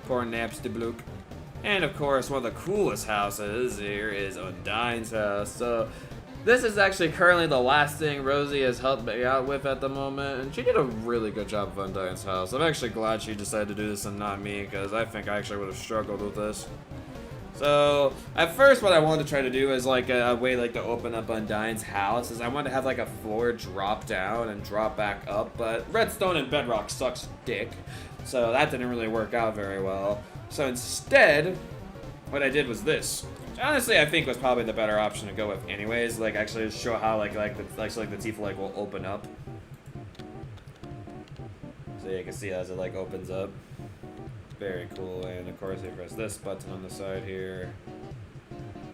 B: poor Napsa Block. And of course, one of the coolest houses here is Undyne's house. So this is actually currently the last thing Rosie has helped me out with at the moment, and she did a really good job of Undyne's house. I'm actually glad she decided to do this and not me, because I think I actually would have struggled with this. So, at first what I wanted to try to do is like a way like to open up Undyne's house is I wanted to have like a floor drop down and drop back up, but redstone and bedrock sucks dick. So that didn't really work out very well. So instead, what I did was this. Which honestly, I think was probably the better option to go with anyways. Like, actually show how, like the Tifa, like, will open up. So you can see as it, like, opens up. Very cool. And, of course, you press this button on the side here.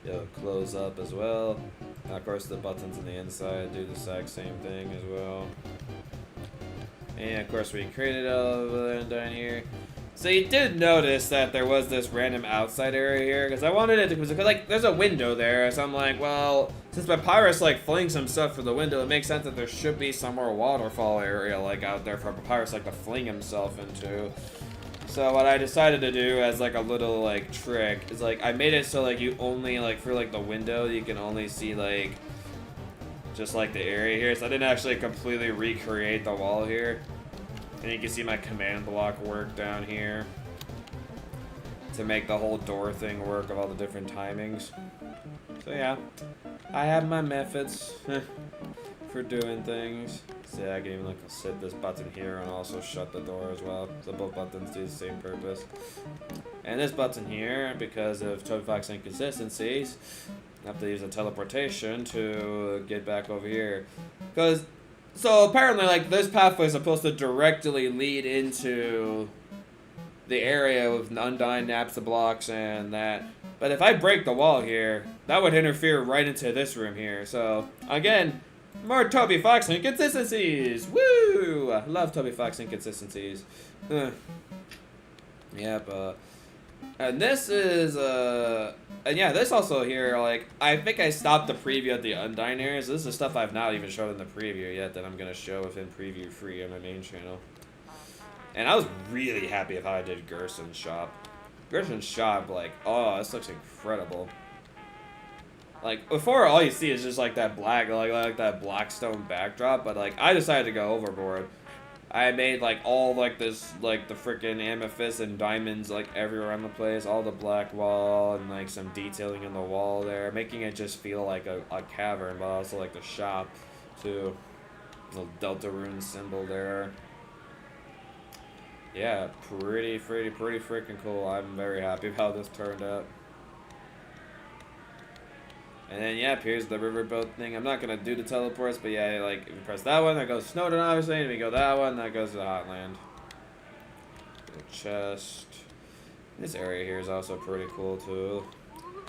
B: It'll close up as well. And, of course, the buttons on the inside do the exact same thing as well. And, of course, we created all down here. So you did notice that there was this random outside area here, because I wanted it to, because like, there's a window there, so I'm like, well, since Papyrus like flings some stuff through the window, it makes sense that there should be some more waterfall area like out there for Papyrus like to fling himself into. So what I decided to do as like a little like trick is like I made it so like you only like for like the window you can only see like just like the area here. So I didn't actually completely recreate the wall here. And you can see my command block work down here to make the whole door thing work of all the different timings. So yeah, I have my methods for doing things. So I can even like set this button here and also shut the door as well. So both buttons do the same purpose. And this button here, because of Toby Fox inconsistencies, I have to use a teleportation to get back over here. So apparently, like, this pathway is supposed to directly lead into the area with Undyne, Napsa blocks, and that. But if I break the wall here, that would interfere right into this room here. So, again, more Toby Fox inconsistencies! Woo! I love Toby Fox inconsistencies. Yep, and this is, and yeah, this also here, like, I think I stopped the preview at the Undyne area, so this is stuff I've not even shown in the preview yet that I'm going to show within preview free on my main channel. And I was really happy with how I did Gerson's shop. Gerson's shop, like, oh, this looks incredible. Like, before, all you see is just, like, that black, like that black stone backdrop, but, like, I decided to go overboard. I made, like, all, like, this, like, the freaking amethyst and diamonds, like, everywhere on the place. All the black wall and, like, some detailing in the wall there. Making it just feel like a cavern, but also, like, the shop, too. Little Delta rune symbol there. Yeah, pretty freaking cool. I'm very happy with how this turned out. And then, yeah, here's the riverboat thing. I'm not going to do the teleports, but yeah, like, if you press that one, that goes to Snowdon, obviously. And if you go that one, that goes to Hotland. Little chest. This area here is also pretty cool, too.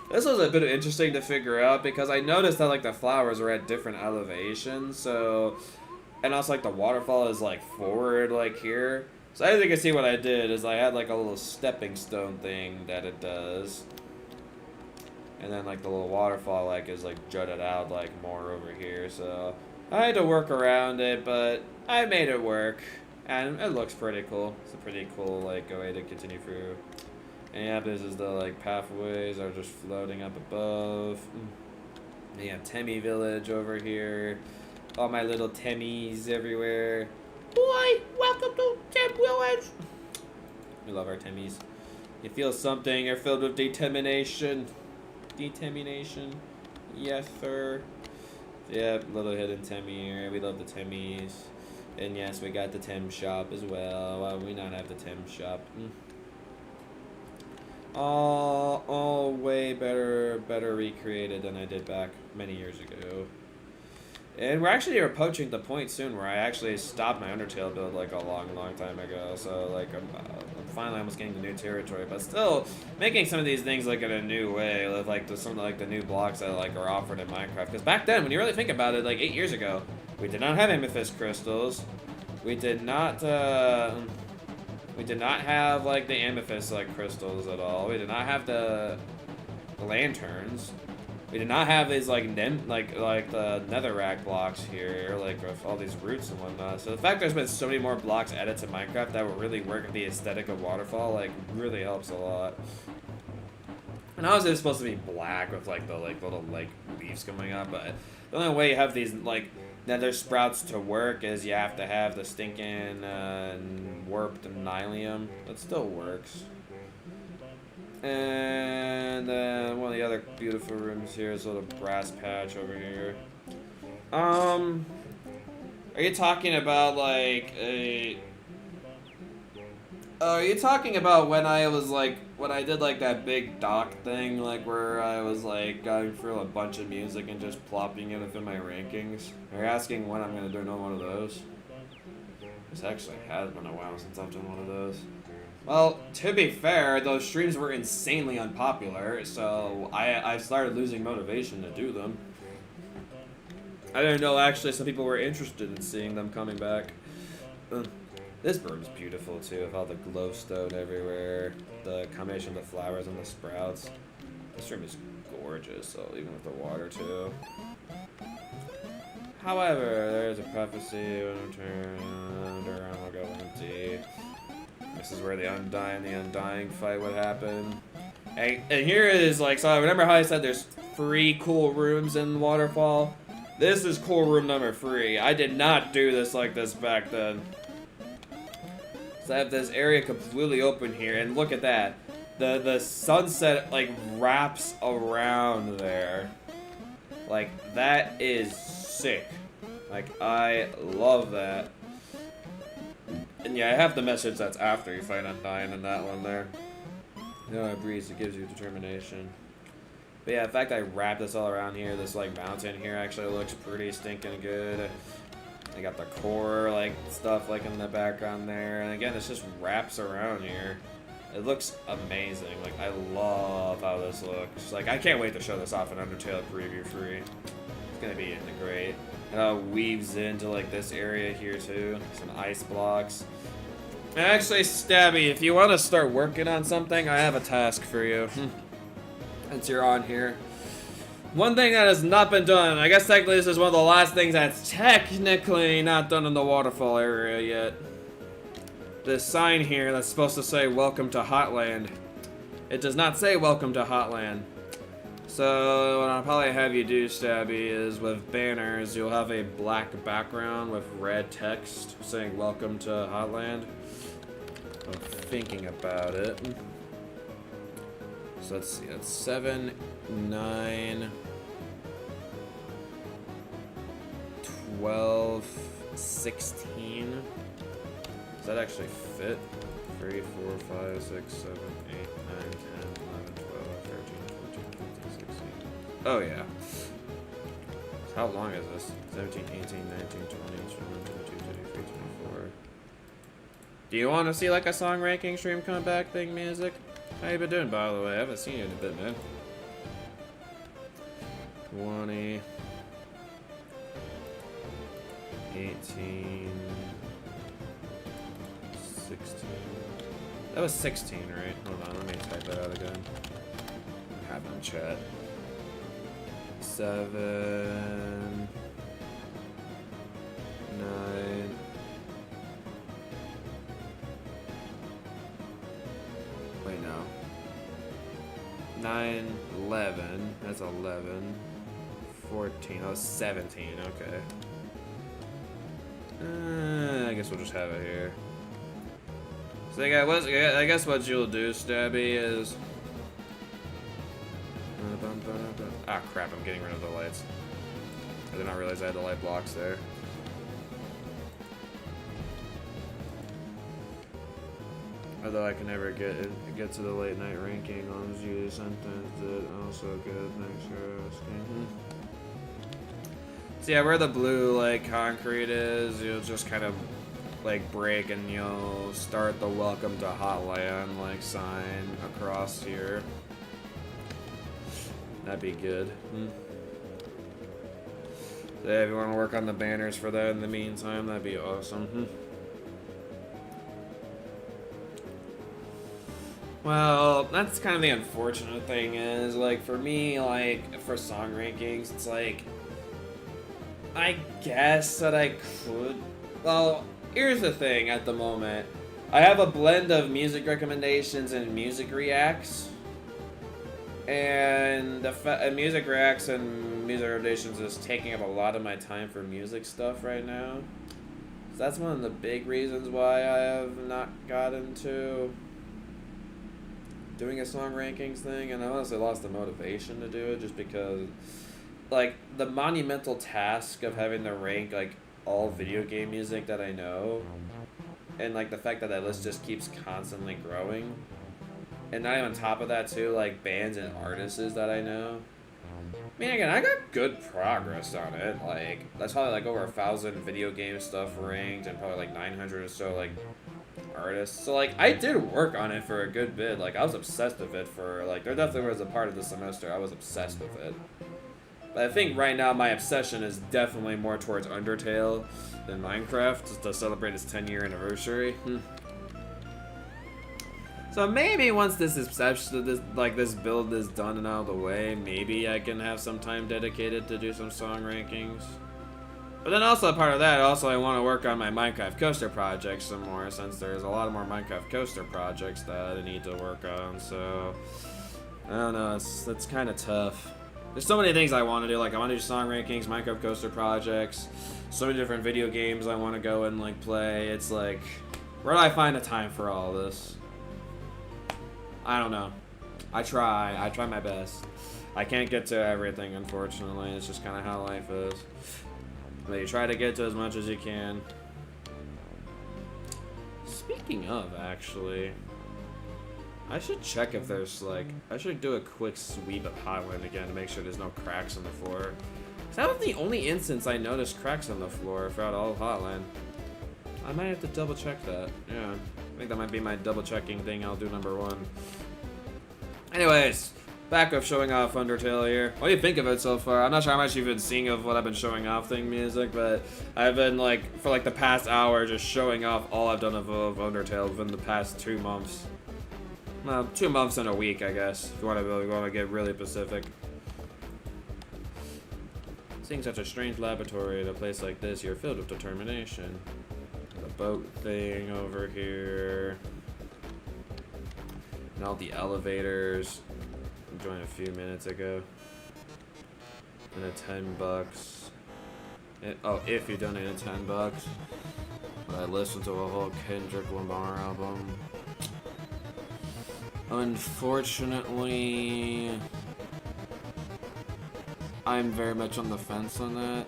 B: This was a bit interesting to figure out, because I noticed that, like, the flowers are at different elevations, so... And also, like, the waterfall is, like, forward, like, here. So as you can see, what I did is I had, like, a little stepping stone thing that it does. And then, like, the little waterfall, like, is, like, jutted out, like, more over here. So, I had to work around it, but I made it work. And it looks pretty cool. It's a pretty cool, like, way to continue through. And, yeah, this is the, like, pathways are just floating up above. And you have Temmie Village over here. All my little Temmies everywhere. Boy, welcome to Tem Village. We love our Temmies. You feel something, you're filled with determination. Determination. Yes, sir. Yep, little hidden Temmie here. We love the Temmies. And yes, we got the Tem shop as well. Why would we not have the Tem shop? All way better recreated than I did back many years ago. And we're actually approaching the point soon where I actually stopped my Undertale build like a long time ago. So like I'm finally almost getting to new territory, but still making some of these things like in a new way with like some of like the new blocks that like are offered in Minecraft. Because back then, when you really think about it, like 8 years ago, we did not have amethyst crystals. We did not have like the amethyst like crystals at all. We did not have the lanterns. We did not have these like the netherrack blocks here, like with all these roots and whatnot. So the fact there's been so many more blocks added to Minecraft that would really work with the aesthetic of Waterfall, like really helps a lot. And obviously it's supposed to be black with like the little like leaves coming up, but the only way you have these like nether sprouts to work is you have to have the stinking warped nylium. That still works. And one of the other beautiful rooms here is a little grass patch over here. Are you talking about like a Are you talking about when I was like, when I did like that big doc thing, like where I was like going through a bunch of music and just plopping it within my rankings? Are you asking when I'm gonna do one of those? This actually has been a while since I've done one of those. Well, to be fair, those streams were insanely unpopular, so I started losing motivation to do them. I didn't know actually some people were interested in seeing them coming back. This room's beautiful too, with all the glowstone everywhere, the combination of the flowers and the sprouts. This room is gorgeous, so even with the water too. However, there's a prophecy when Undertale will go empty. This is where the Undying fight would happen. And here is like, so I remember how I said there's 3 cool rooms in Waterfall? This is cool room number 3. I did not do this like this back then. So I have this area completely open here, and look at that. The sunset like wraps around there. Like, that is sick. Like, I love that. And yeah, I have the message that's after you fight Undying in that one there. You know, it breeze, it gives you determination. But yeah, the fact I wrapped this all around here, this like mountain here actually looks pretty stinking good. I got the core like stuff like in the background there, and again, this just wraps around here. It looks amazing. Like, I love how this looks. Like, I can't wait to show this off in Undertale preview free. It's gonna be great. And how it weaves into like this area here too. Some ice blocks. Actually, Stabby, if you want to start working on something, I have a task for you. Since you're on here. One thing that has not been done, I guess technically this is one of the last things that's technically not done in the waterfall area yet. This sign here that's supposed to say welcome to Hotland. It does not say welcome to Hotland. So what I'll probably have you do, Stabby, is with banners, you'll have a black background with red text saying welcome to Hotland. I'm thinking about it. So let's see, that's 7, 9, 12, 16. Does that actually fit? 3, 4, 5, 6, 7, 8, 9, 10, 11, 12, 13, 14, 15, 16. Oh yeah. So how long is this? 17, 18, 19, 20, 21, 22, 23, 24. Do you want to see like a song ranking stream come back thing, music? How you been doing, by the way? I haven't seen you in a bit, man. 20, 18, 16. That was 16, right? Hold on, let me type that out again. Have it in chat. 7, 9. Wait, no. 9, 11. That's 11. 14. Oh, 17. Okay. I guess we'll just have it here. So I guess what you'll do, Stabby, is... Ah, crap, I'm getting rid of the lights. I did not realize I had the light blocks there. Although I can never get to the late night ranking on you sentence it also good, thanks for asking. So yeah, where the blue like concrete is, you'll just kind of like break and you'll start the welcome to Hotland like sign across here. That'd be good. So yeah, if you want to work on the banners for that in the meantime, that'd be awesome. Well, that's kind of the unfortunate thing is, like, for me, like, for song rankings, it's like, I guess that I could, well, here's the thing at the moment. I have a blend of music recommendations and music reacts. And music reacts and music recommendations is taking up a lot of my time for music stuff right now. So that's one of the big reasons why I have not gotten to doing a song rankings thing, and I honestly lost the motivation to do it just because, like, the monumental task of having to rank, like, all video game music that I know and like the fact that list just keeps constantly growing, and not even on top of that too, like bands and artists that I know. I mean, again, I got good progress on it. Like, that's probably like over 1,000 video game stuff ranked, and probably like 900 or so like artists. So like, I did work on it for a good bit. Like, I was obsessed with it for like, there definitely was a part of the semester I was obsessed with it. But I think right now my obsession is definitely more towards Undertale than Minecraft, just to celebrate its 10-year anniversary. So maybe once this build is done and out of the way, maybe I can have some time dedicated to do some song rankings. But then also part of that, I want to work on my Minecraft coaster project some more, since there's a lot more Minecraft coaster projects that I need to work on. So I don't know, it's kind of tough. There's so many things I want to do. Like, I want to do song rankings, Minecraft coaster projects, so many different video games I want to go and like play. It's like, where do I find the time for all this? I don't know. I try my best. I can't get to everything, unfortunately. It's just kind of how life is. But you try to get to as much as you can. Speaking of, actually, I should check if there's like, I should do a quick sweep of Hotland again to make sure there's no cracks on the floor. That was the only instance I noticed cracks on the floor throughout all of Hotland. I might have to double check that. Yeah, I think that might be my double checking thing I'll do #1. Anyways, back of showing off Undertale here. What do you think of it so far? I'm not sure how much you've been seeing of what I've been showing off thing music, but I've been like, for like the past hour, just showing off all I've done of Undertale within the past 2 months. Well, 2 months and a week, I guess, if you want to get really specific. Seeing such a strange laboratory at a place like this, you're filled with determination. The boat thing over here. And all the elevators. I joined a few minutes ago. And a $10. Oh, if you donated $10. But I listened to a whole Kendrick Lamar album. Unfortunately, I'm very much on the fence on that.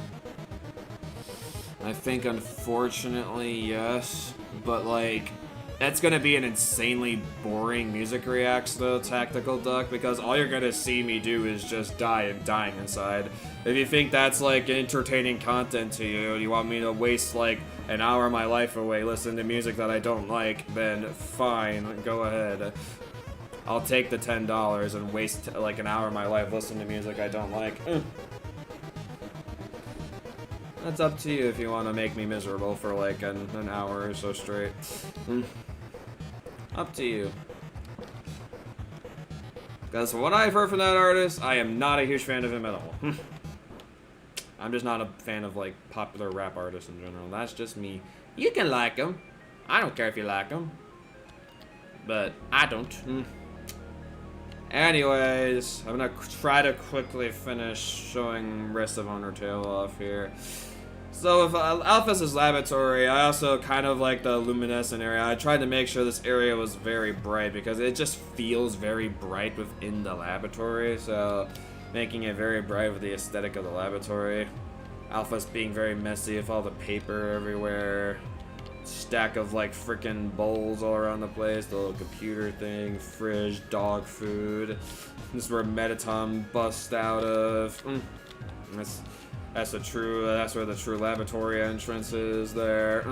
B: I think, unfortunately, yes, but like, that's gonna be an insanely boring music reacts though, Tactical Duck, because all you're gonna see me do is just dying inside. If you think that's like entertaining content to you, and you want me to waste like an hour of my life away listening to music that I don't like, then fine, go ahead. I'll take the $10 and waste like an hour of my life listening to music I don't like. That's up to you if you want to make me miserable for like an hour or so straight. Up to you. Because from what I've heard from that artist, I am not a huge fan of him at all. I'm just not a fan of like popular rap artists in general. That's just me. You can like him. I don't care if you like him. But I don't. Anyways, I'm gonna try to quickly finish showing rest of Undertale off here. So with Alphys' laboratory, I also kind of like the luminescent area. I tried to make sure this area was very bright because it just feels very bright within the laboratory. So making it very bright with the aesthetic of the laboratory. Alphys being very messy with all the paper everywhere. Stack of like freaking bowls all around the place, the little computer thing, fridge, dog food. This is where Metatom busts out of. That's where the true laboratory entrance is there.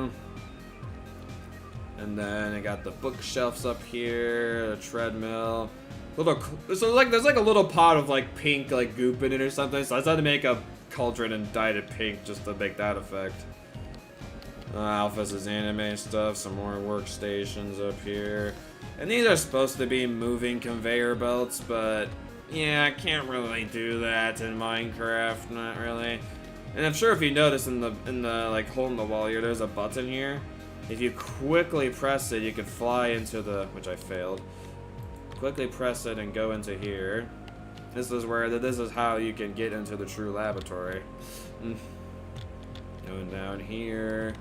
B: And then I got the bookshelves up here, a treadmill. There's like a little pot of like pink like goop in it or something. So I decided to make a cauldron and dyed it pink just to make that effect. Alphys' anime stuff, some more workstations up here. And these are supposed to be moving conveyor belts, but yeah, I can't really do that in Minecraft, not really. And I'm sure if you notice in the like hole in the wall here, there's a button here. If you quickly press it, you can fly into the, which I failed. Quickly press it and go into here. This is how you can get into the true laboratory. Going down here.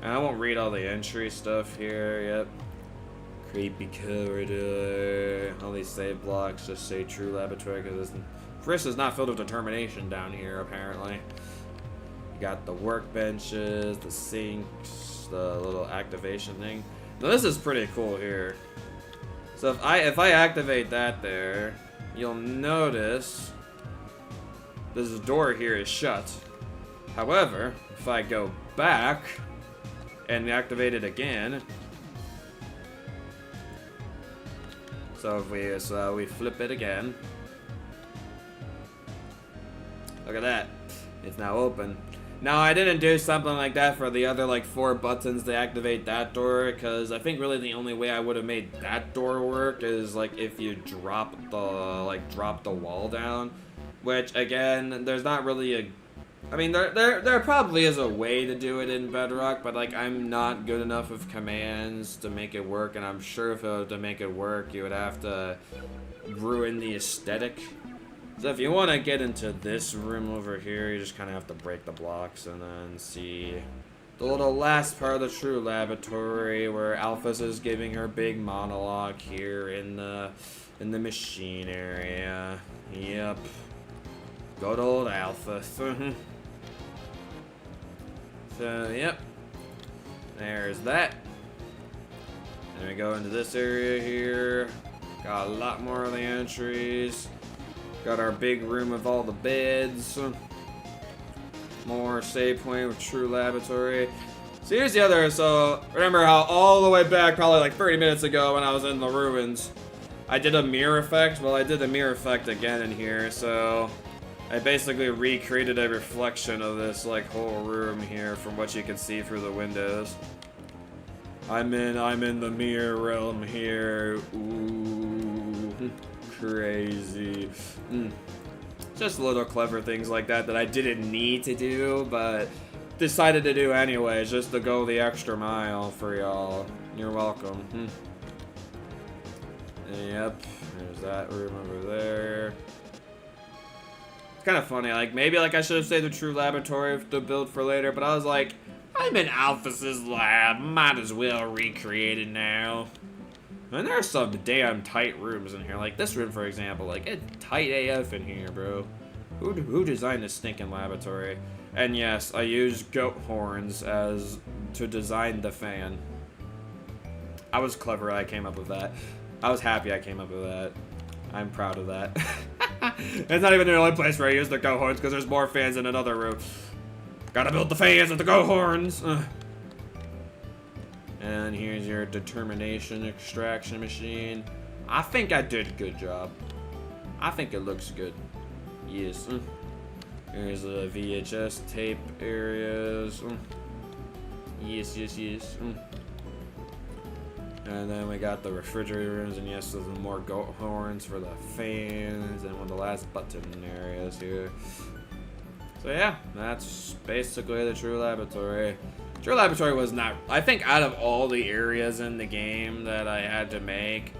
B: And I won't read all the entry stuff here, yep. Creepy corridor. All these save blocks just say true laboratory because Chris is not filled with determination down here, apparently. You got the workbenches, the sinks, the little activation thing. Now this is pretty cool here. So if I activate that there, you'll notice this door here is shut. However, if I go back and activate it again, so if we flip it again, look at that, it's now open. Now I didn't do something like that for the other like 4 buttons to activate that door, because I think really the only way I would have made that door work is like if you drop the wall down, which again, there's not really a, I mean there probably is a way to do it in Bedrock, but like I'm not good enough with commands to make it work, and I'm sure if to make it work you would have to ruin the aesthetic. So if you want to get into this room over here, you just kind of have to break the blocks and then see the little last part of the true laboratory where Alphys is giving her big monologue here in the machine area. Yep. Good old Alphys. So, yep. There's that. Then we go into this area here. Got a lot more of the entries. Got our big room with all the beds. More save point with true laboratory. So here's the other, so remember how all the way back, probably like 30 minutes ago when I was in the ruins, I did a mirror effect? Well, I did a mirror effect again in here, so I basically recreated a reflection of this like whole room here from what you can see through the windows. I'm in the mirror realm here. Ooh. Crazy. Just little clever things like that I didn't need to do, but decided to do anyways, just to go the extra mile for y'all. You're welcome. Yep, there's that room over there. It's kind of funny, like maybe like I should have saved the true laboratory to build for later, but I was like, I'm in Alphys' lab, might as well recreate it now. And there are some damn tight rooms in here. Like this room, for example. Like, it's tight AF in here, bro. Who designed this stinking laboratory? And yes, I used goat horns to design the fan. I was clever. I came up with that. I was happy I came up with that. I'm proud of that. It's not even the only place where I use the goat horns, because there's more fans in another room. Gotta build the fans with the goat horns. And here's your determination extraction machine. I think I did a good job. I think it looks good. Yes. Here's the VHS tape areas. Yes. And then we got the refrigerator rooms, and yes, there's more goat horns for the fans, and one of the last button areas here. So yeah, that's basically the true laboratory. True laboratory was not, I think out of all the areas in the game that I had to make,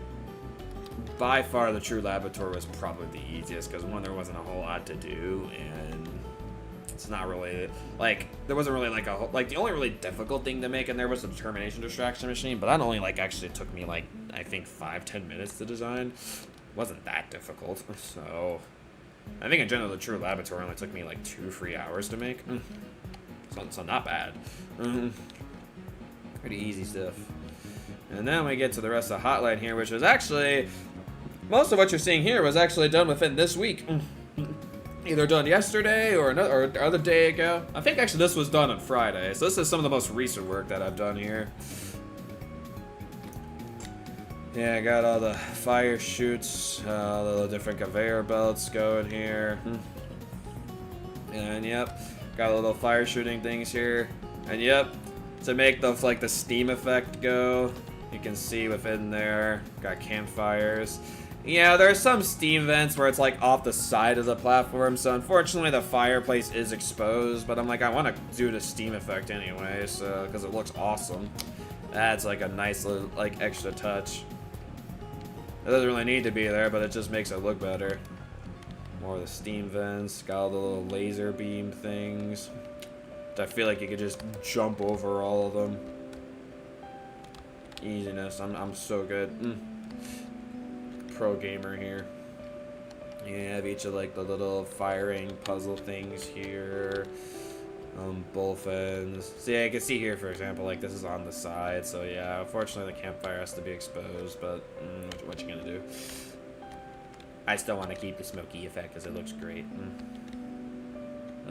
B: by far the true laboratory was probably the easiest, because one, there wasn't a whole lot to do, and it's not really, like, there wasn't really like a whole, like the only really difficult thing to make in there was the determination distraction machine, but that only like actually took me like, I think 5-10 minutes to design. It wasn't that difficult, so I think in general the true laboratory only took me like 2-3 hours to make. So not bad. Pretty easy stuff. And then we get to the rest of Hotland here, which is actually, most of what you're seeing here was actually done within this week. Either done yesterday or other day ago. I think actually this was done on Friday, so this is some of the most recent work that I've done here. Yeah, I got all the fire chutes, all the different conveyor belts going here. And yep. Got a little fire shooting things here, and yep, to make the like the steam effect go, you can see within there, got campfires. Yeah, there are some steam vents where it's like off the side of the platform, so unfortunately the fireplace is exposed, but I'm like, I want to do the steam effect anyway, so, because it looks awesome. That's like a nice little, like, extra touch. It doesn't really need to be there, but it just makes it look better. More of the steam vents, got all the little laser beam things. I feel like you could just jump over all of them. Easiness, I'm so good. Pro gamer here. You have each of like the little firing puzzle things here. Bullfins. See, I can see here, for example, like this is on the side, so yeah, unfortunately the campfire has to be exposed, but what you gonna do? I still want to keep the smoky effect because it looks great.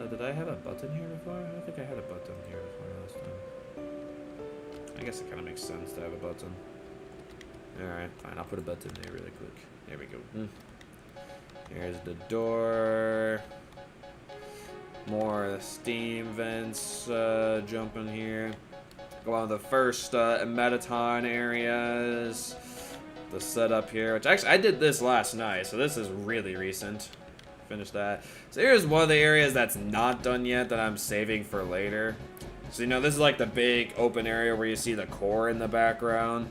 B: Did I have a button here before? I don't think I had a button here before last time. I guess it kind of makes sense to have a button. Alright, fine, I'll put a button there really quick. There we go. Here's the door. More steam vents jumping here. Go on the first Metaton areas. The setup here, which actually I did this last night, so this is really recent. Finished that. So here's one of the areas that's not done yet that I'm saving for later. So you know, this is like the big open area where you see the core in the background.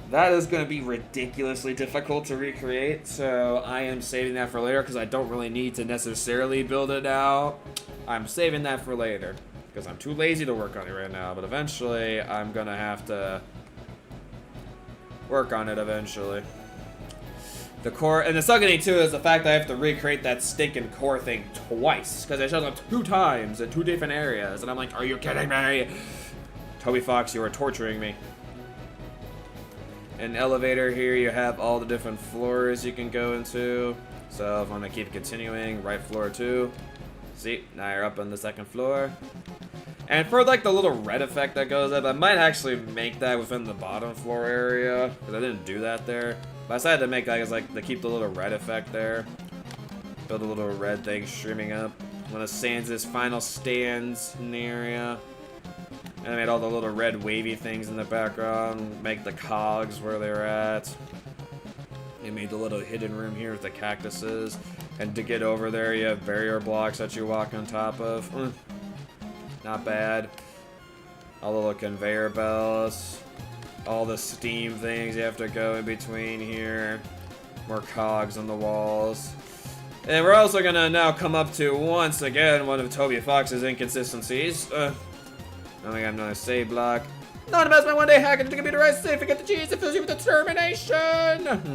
B: That is going to be ridiculously difficult to recreate, so I am saving that for later because I don't really need to necessarily build it now. I'm saving that for later because I'm too lazy to work on it right now, but eventually I'm going to have to work on it eventually. The core, and the sucking thing too is the fact that I have to recreate that stinking core thing twice because I showed up 2 times in 2 different areas, and I'm like, are you kidding me? Toby Fox, you are torturing me. An elevator here, you have all the different floors you can go into. So if I want to keep continuing, right floor 2. See, now you're up on the 2nd floor. And for like the little red effect that goes up, I might actually make that within the bottom floor area because I didn't do that there. But I decided to make that as like to keep the little red effect there. Build a little red thing streaming up. One of Sans' final stands in the area. And I made all the little red wavy things in the background. Make the cogs where they're at. I made the little hidden room here with the cactuses. And to get over there, you have barrier blocks that you walk on top of. Not bad. All the little conveyor belts. All the steam things you have to go in between here. More cogs on the walls. And we're also gonna now come up to, once again, one of Toby Fox's inconsistencies. Now we got another save block. Not about my one-day hack into the computerized safe and get the cheese. It fills you with determination.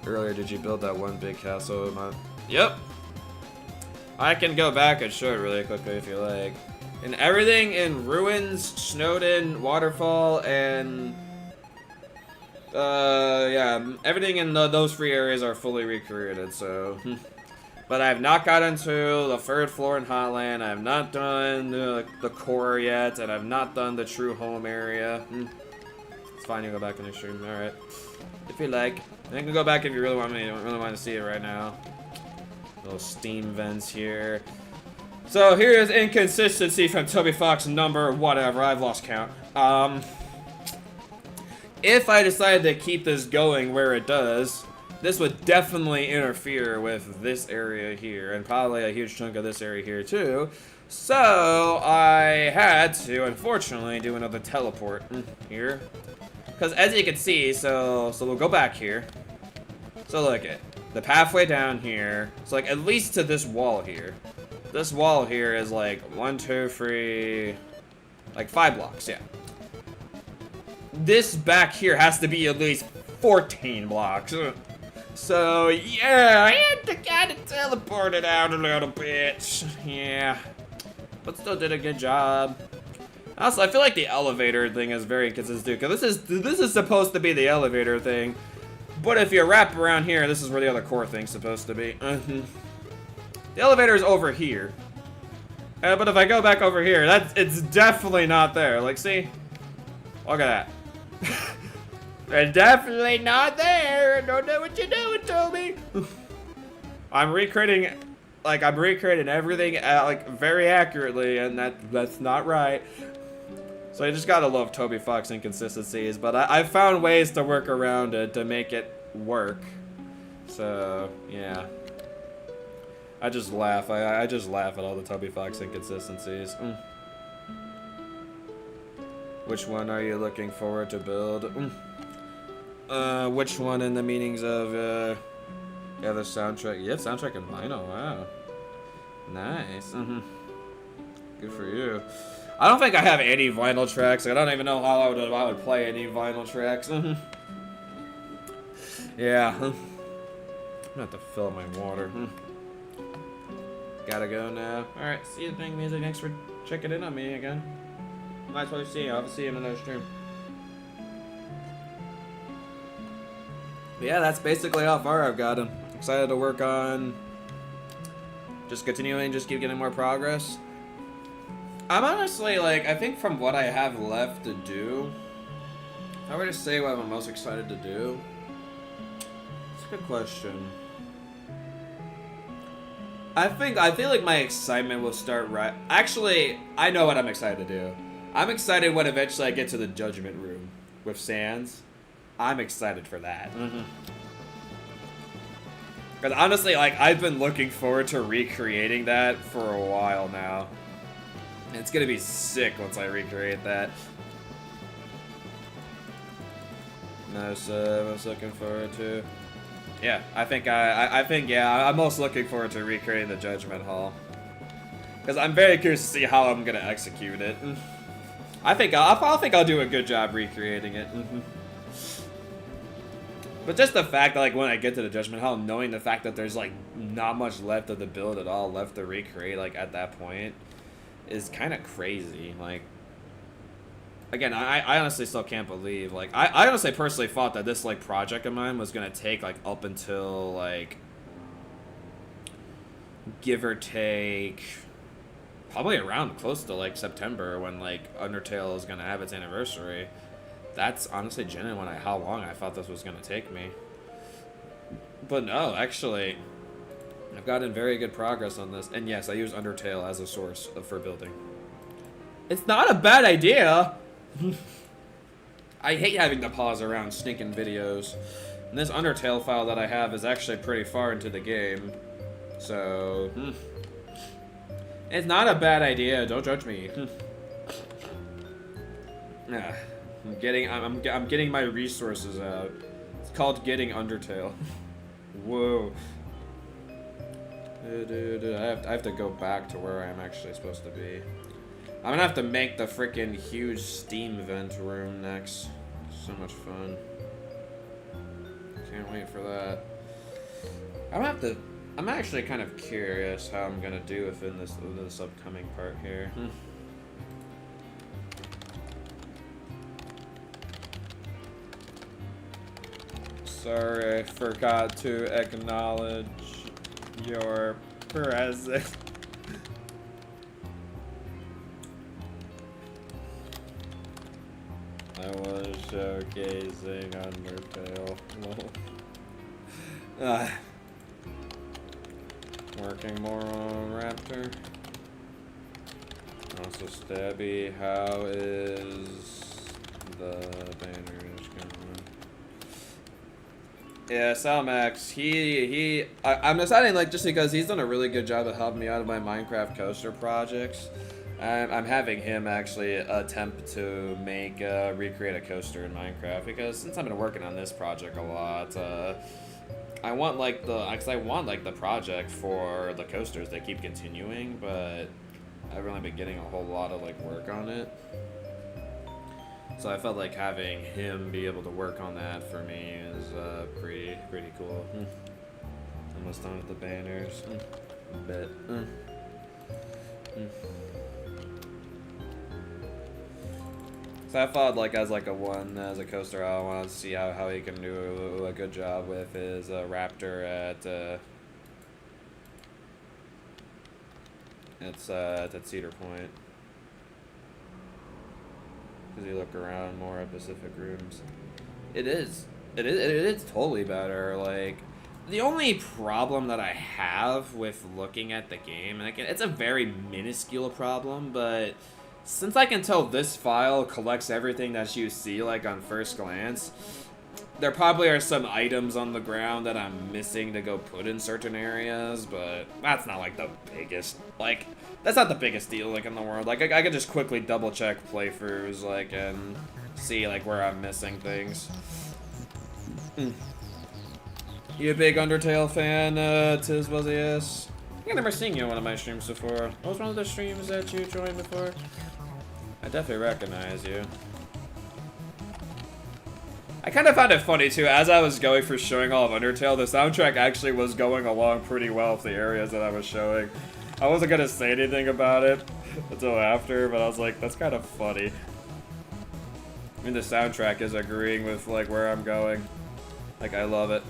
B: Earlier, did you build that one big castle? Yep. I can go back and show it really quickly if you like. And everything in Ruins, Snowden, Waterfall, and yeah, everything in those 3 areas are fully recreated. So, but I have not gotten to the 3rd floor in Hotland. I have not done the core yet, and I've not done the true home area. It's fine, you go back in the stream. All right, if you like. I can go back if you really want me. I don't really want to see it right now. Little steam vents here. So here's inconsistency from Toby Fox number whatever. I've lost count. If I decided to keep this going where it does, this would definitely interfere with this area here, and probably a huge chunk of this area here too. So I had to, unfortunately, do another teleport here. Because as you can see, so we'll go back here. So look at the pathway down here. So like at least to this wall here. This wall here is like 1, 2, 3, like 5 blocks, yeah. This back here has to be at least 14 blocks. So yeah, I had to kind of teleport it out a little bit. Yeah, but still did a good job. Also, I feel like the elevator thing is very inconsistent because this is supposed to be the elevator thing, but if you wrap around here, this is where the other core thing's supposed to be. The elevator is over here, but if I go back over here, it's definitely not there. Like, see, look at that. It's definitely not there. I don't know what you're doing, Toby. I'm recreating everything like very accurately, and that's not right. So I just gotta love Toby Fox inconsistencies, but I've found ways to work around it to make it work. So yeah, I just laugh. I just laugh at all the Toby Fox inconsistencies. Which one are you looking forward to build? Which one in the meanings of yeah, the soundtrack? Yeah, soundtrack and vinyl. Wow, nice. Good for you. I don't think I have any vinyl tracks. I don't even know how I would play any vinyl tracks. Yeah. I'm gonna have to fill up my water. Gotta go now. Alright, see you, Thing Music. Thanks for checking in on me again. Might as well see you. I'll see you in another stream. But yeah, that's basically how far I've gotten. Excited to work on just continuing, just keep getting more progress. I'm honestly, like, I think from what I have left to do, if I were to say what I'm most excited to do, it's a good question. I feel like my excitement will start right. Actually, I know what I'm excited to do. I'm excited when eventually I get to the Judgment Room with Sans. I'm excited for that. Because honestly, like, I've been looking forward to recreating that for a while now. And it's gonna be sick once I recreate that. That's what I was looking forward to. Yeah, I think yeah, I'm most looking forward to recreating the Judgment Hall. Because I'm very curious to see how I'm gonna execute it. I think I'll do a good job recreating it. But just the fact that, like, when I get to the Judgment Hall, knowing the fact that there's, like, not much left of the build at all left to recreate, like, at that point, is kind of crazy. Like, again, I honestly still can't believe, like, I honestly personally thought that this, like, project of mine was gonna take, like, up until, like, give or take, probably around close to, like, September, when, like, Undertale is gonna have its anniversary. That's honestly genuine how long I thought this was gonna take me. But no, actually, I've gotten very good progress on this. And yes, I use Undertale as a source for building. It's not a bad idea! I hate having to pause around stinking videos. And this Undertale file that I have is actually pretty far into the game. So, it's not a bad idea, don't judge me. Yeah. I'm getting my resources out. It's called getting Undertale. Whoa. I have to go back to where I'm actually supposed to be. I'm gonna have to make the freaking huge Steam vent room next. So much fun. Can't wait for that. I'm actually kind of curious how I'm gonna do within this upcoming part here. Sorry, I forgot to acknowledge your presence. I was showcasing Undertale. Working more on Raptor. Also, Stabby, how is the banners going? Yeah, Salmax, I'm deciding, like, just because he's done a really good job of helping me out of my Minecraft coaster projects, I'm having him actually attempt to recreate a coaster in Minecraft, because since I've been working on this project a lot, I want, like, the project for the coasters to keep continuing, but I've really been getting a whole lot of, like, work on it. So I felt like having him be able to work on that for me is pretty cool. Almost done with the banners. Bet. So I thought, like, as a coaster, I wanted to see how he can do a good job with his Raptor at Cedar Point. You look around more at Pacific rooms. It is totally better. Like, the only problem that I have with looking at the game, and again, it's a very minuscule problem, but since I can tell this file collects everything that you see, like, on first glance, there probably are some items on the ground that I'm missing to go put in certain areas, but that's not, like, the biggest, like, that's not the biggest deal, like, in the world. Like, I could just quickly double-check playthroughs, like, and see, like, where I'm missing things. You a big Undertale fan, Tiz Buzzius? I think I've never seen you on one of my streams before. What was one of the streams that you joined before? I definitely recognize you. I kind of found it funny, too. As I was going for showing all of Undertale, the soundtrack actually was going along pretty well with the areas that I was showing. I wasn't gonna say anything about it until after, but I was like, that's kind of funny. I mean, the soundtrack is agreeing with like where I'm going. Like, I love it.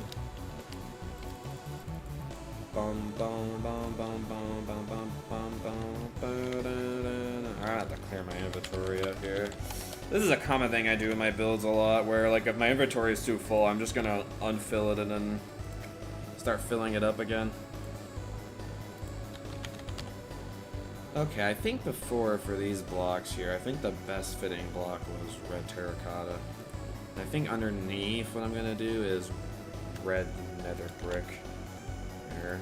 B: I have to clear my inventory up here. This is a common thing I do in my builds a lot, where like if my inventory is too full, I'm just gonna unfill it and then start filling it up again. Okay, I think before for these blocks here, I think the best fitting block was red terracotta. And I think underneath what I'm gonna do is red nether brick. Here.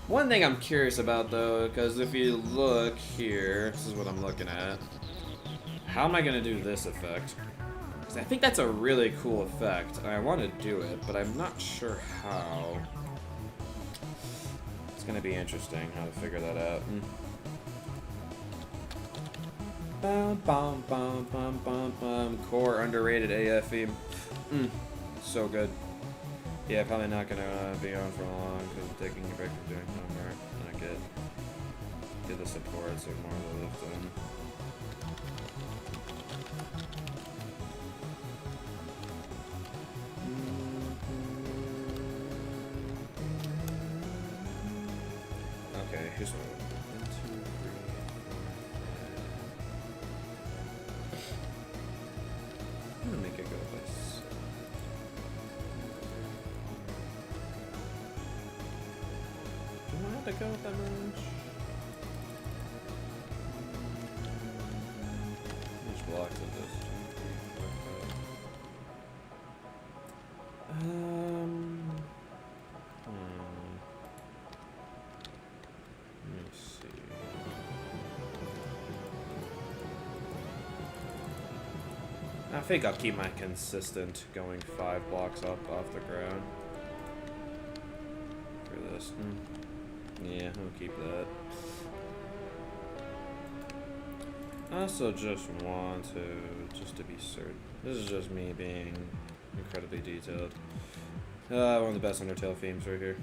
B: One thing I'm curious about though, because if you look here, this is what I'm looking at. How am I gonna do this effect? Because I think that's a really cool effect, and I want to do it, but I'm not sure how. It's gonna be interesting how to figure that out. Core underrated AFE. So good. Yeah, probably not gonna be on for long because I'm taking a break from doing homework. And I get the support, so more of the lift in. Okay, here's what. 1, 2, 3, 4. I'm gonna make it go this. Do I have to go with that much? Which blocks is this? 2, 3, 4, 5. Let me see. I think I'll keep my consistent going 5 blocks up off the ground for this. Yeah, I'll keep that. I also just want to be certain. This is just me being incredibly detailed. One of the best Undertale themes right here.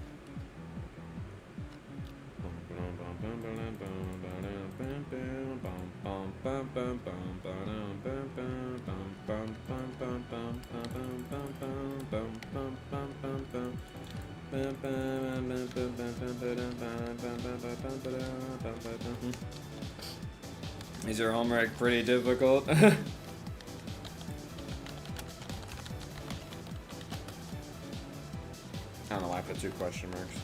B: Is your homework pretty difficult? I don't know why I put 2 question marks.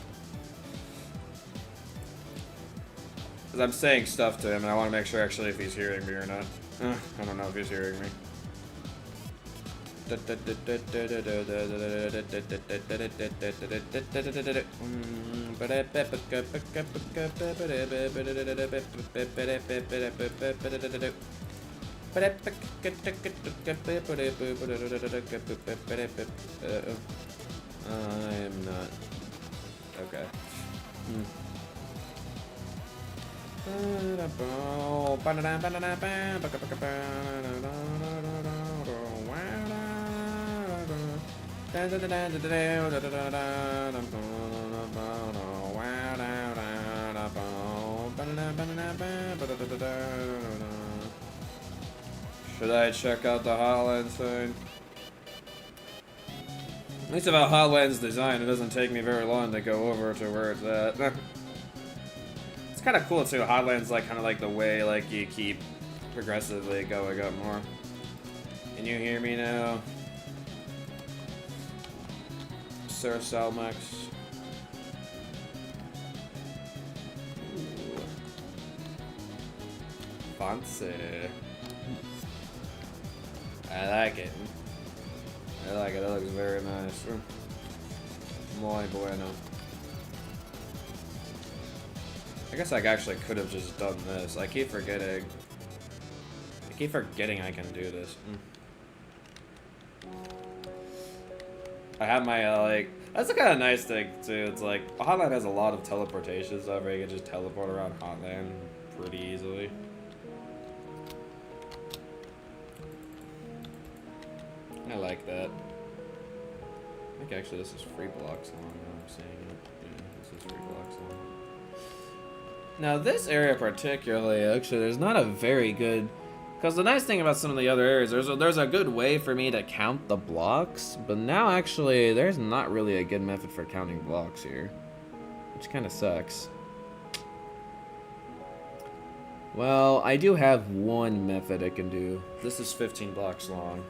B: Because I'm saying stuff to him and I want to make sure actually if he's hearing me or not. I don't know if he's hearing me. I am not. Okay. Should I check out the Hotland thing? At least about Hotland's design, it doesn't take me very long to go over to where it's at. It's kind of cool too. Hotland's like kind of like the way like you keep progressively going up more. Can you hear me now, Sir Salmax? Fancy. I like it. I like it. That looks very nice. Muy bueno. I guess I actually could have just done this. I keep forgetting. I can do this. I have my, like... That's a kind of nice thing, too. It's like, Hotland has a lot of teleportation stuff where you can just teleport around Hotland pretty easily. I like that. I think actually this is 3 blocks long now I'm seeing it. Yeah, this is 3 blocks long. Now this area particularly, actually, there's not a very good... Because the nice thing about some of the other areas, there's a good way for me to count the blocks, but now actually there's not really a good method for counting blocks here, which kind of sucks. Well, I do have one method I can do. This is 15 blocks long.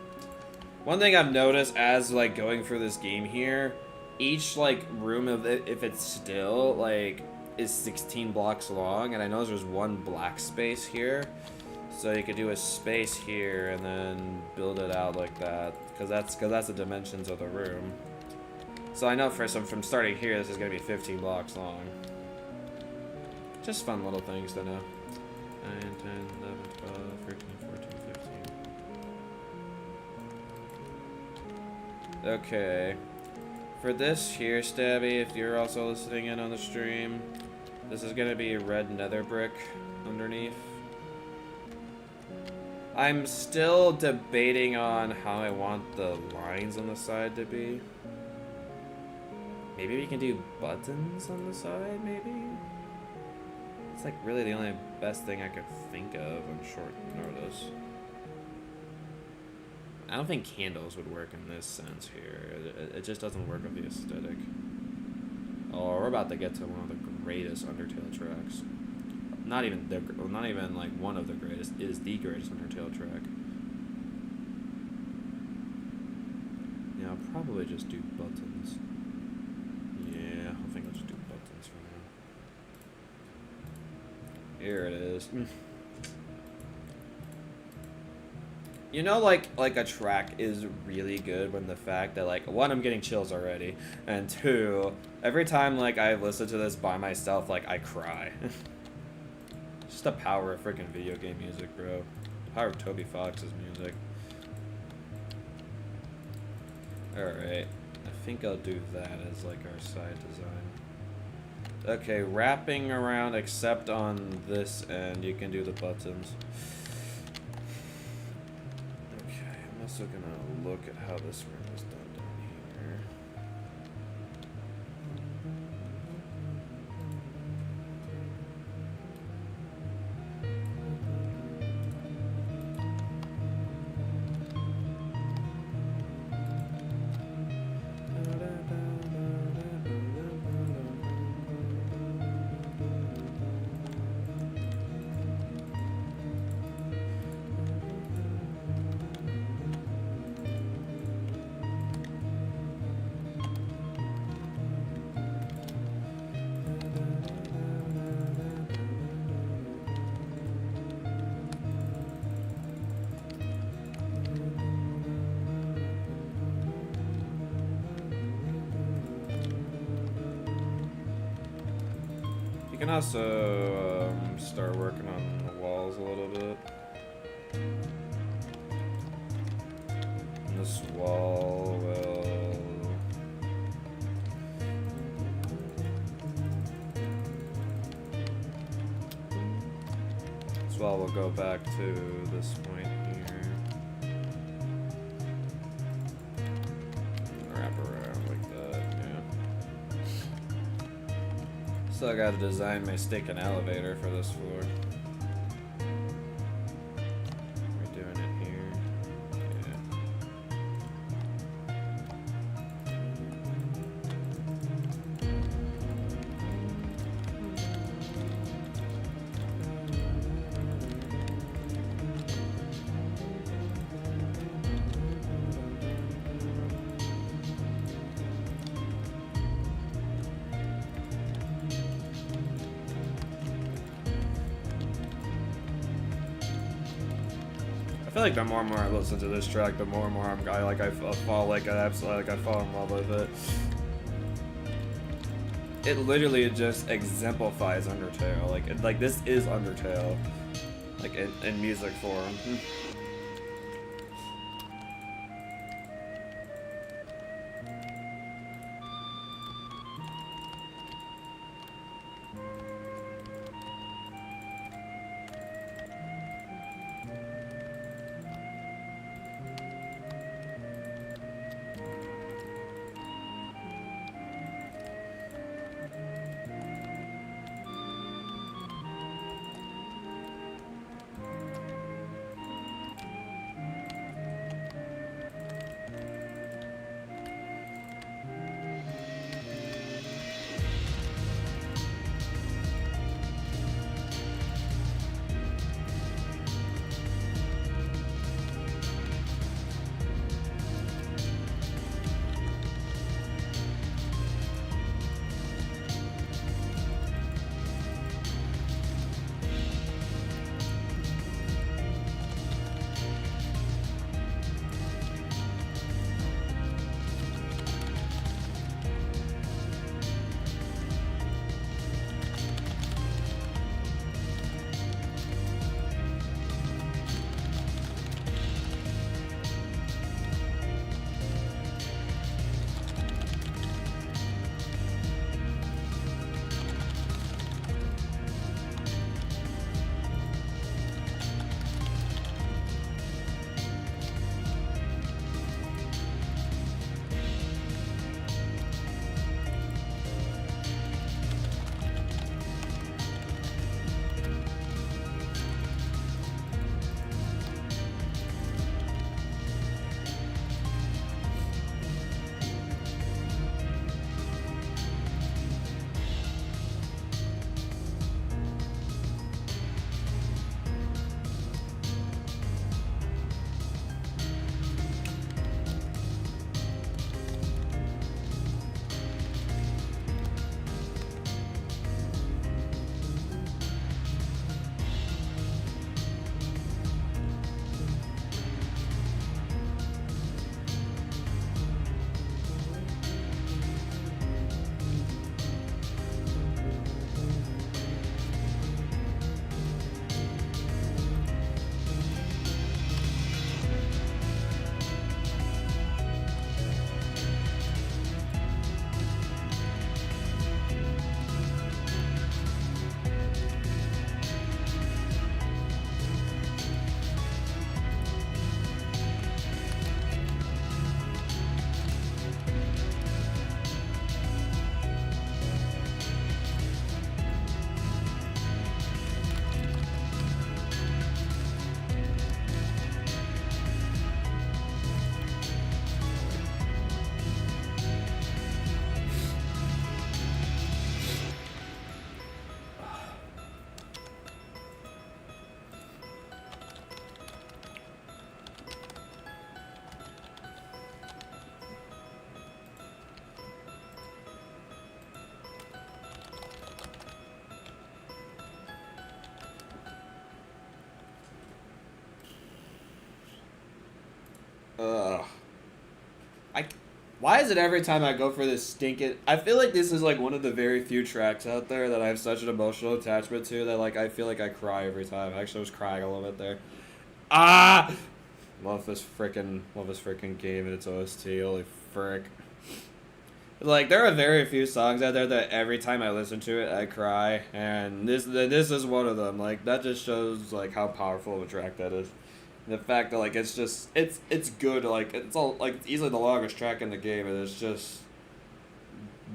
B: One thing I've noticed as like going through this game here, each like room of it, if it's still like is 16 blocks long, and I know there's one black space here, so you could do a space here and then build it out like that, because that's the dimensions of the room. So I know from starting here, this is gonna be 15 blocks long. Just fun little things to know. 9, 10, 11, 12, 13, 14, 15. Okay. For this here, Stabby, if you're also listening in on the stream, this is gonna be a red nether brick underneath. I'm still debating on how I want the lines on the side to be. Maybe we can do buttons on the side, maybe? It's like really the only best thing I could think of on short notice. I don't think candles would work in this sense here. It just doesn't work with the aesthetic. Oh, we're about to get to one of the greatest Undertale tracks. Not even like one of the greatest. It is the greatest Undertale track. Yeah, I'll probably just do buttons. Yeah, I think I'll just do buttons for now. Here it is. You know, like a track is really good when the fact that, like, one, I'm getting chills already, and two, every time, like, I listen to this by myself, like, I cry. Just the power of freaking video game music, bro. The power of Toby Fox's music. Alright, I think I'll do that as, like, our side design. Okay, wrapping around except on this end, you can do the buttons. I'm also gonna look at how this room is done down here. You can also start working on the walls a little bit. And this wall will... This wall will go back to this point here. And wrap around like that, yeah. So I gotta design my stick and elevator for this floor. We're doing it here. Yeah. I feel like the more and more I listen to this track, the more and more I fall in love with it. It literally just exemplifies Undertale. Like this is Undertale, like in music form. I. Why is it every time I go for this stinking... I feel like this is like one of the very few tracks out there that I have such an emotional attachment to that like I feel like I cry every time. I actually was crying a little bit there. Ah! Love this freaking game and its OST. Holy frick. Like, there are very few songs out there that every time I listen to it, I cry. And this is one of them. Like, that just shows, like, how powerful of a track that is. The fact that, like, it's just, it's good. Like, it's all, like, it's easily the longest track in the game. And it's just,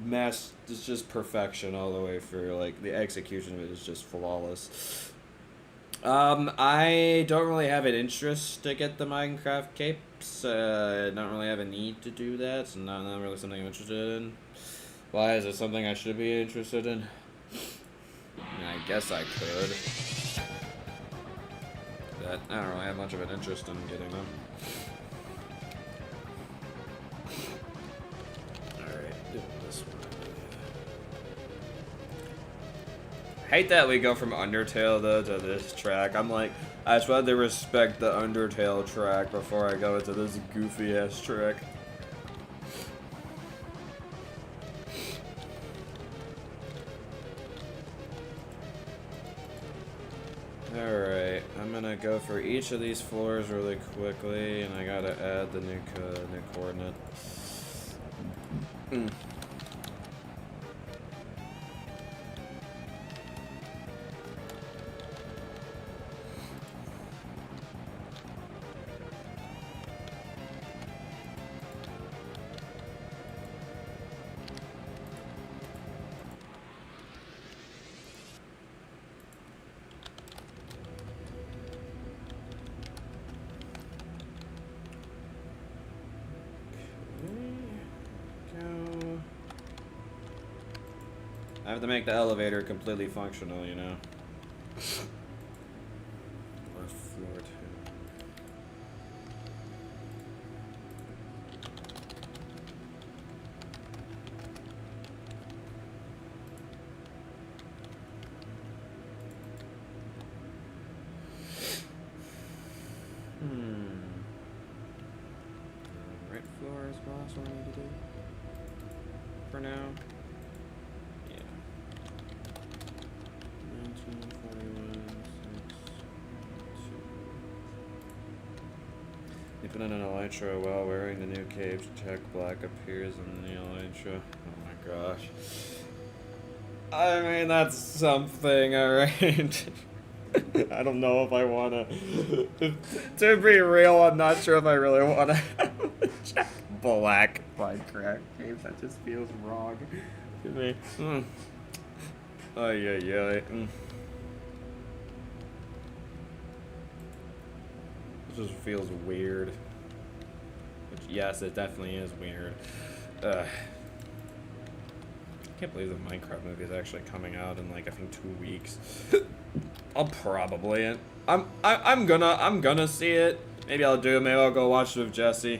B: it's just perfection all the way through. Like, the execution of it is just flawless. I don't really have an interest to get the Minecraft capes. I don't really have a need to do that. It's not really something I'm interested in. Why? Is it something I should be interested in? I mean, I guess I could. But I don't really have much of an interest in getting them. Alright, do this one. Hate that we go from Undertale though to this track. I'm like, I just wanted to respect the Undertale track before I go into this goofy ass track. Alright, I'm gonna go for each of these floors really quickly, and I gotta add the new coordinate. I have to make the elevator completely functional, you know. Or floor 2. Right floor is boss what I need to do. For now. Yeah. 1941, 6, 2. You put in an elytra while wearing the new cape. Jack Black appears in the elytra. Oh my gosh. I mean, that's something, alright. I don't know if I wanna. To be real, I'm not sure if I really wanna have Jack Black Minecraft games. That just feels wrong to me. Oh yeah. It just feels weird. Which, yes, it definitely is weird. I can't believe the Minecraft movie is actually coming out in like I think 2 weeks. I'll probably. I'm gonna see it. Maybe I'll do it. Maybe I'll go watch it with Jesse.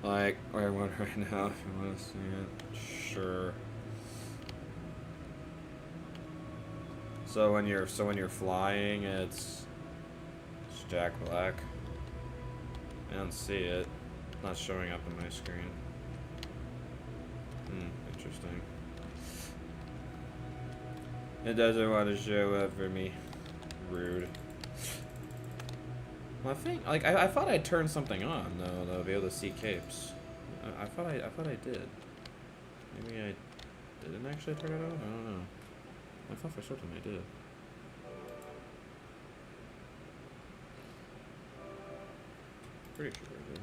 B: Like, where I want right now. If you want to see it, sure. So when you're flying, it's Jack Black. I don't see it. It's not showing up on my screen. Interesting. It doesn't want to show up for me. Rude. Well, I think, like, I thought I turned something on though, to be able to see capes. I thought I did. Maybe I didn't actually turn it on. I don't know. I thought for certain I did. Pretty sure I did.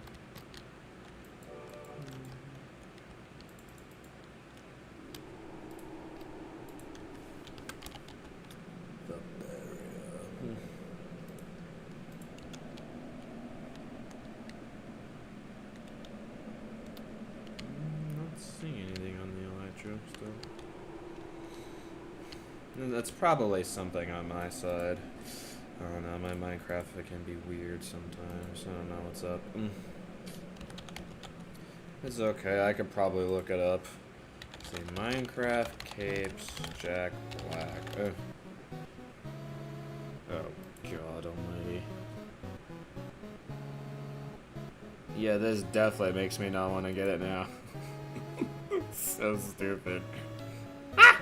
B: That's probably something on my side. I don't know, my Minecraft can be weird sometimes. I don't know what's up. It's okay, I could probably look it up. See, Minecraft capes Jack Black. Oh, God almighty. Yeah, this definitely makes me not want to get it now. So stupid. Ah!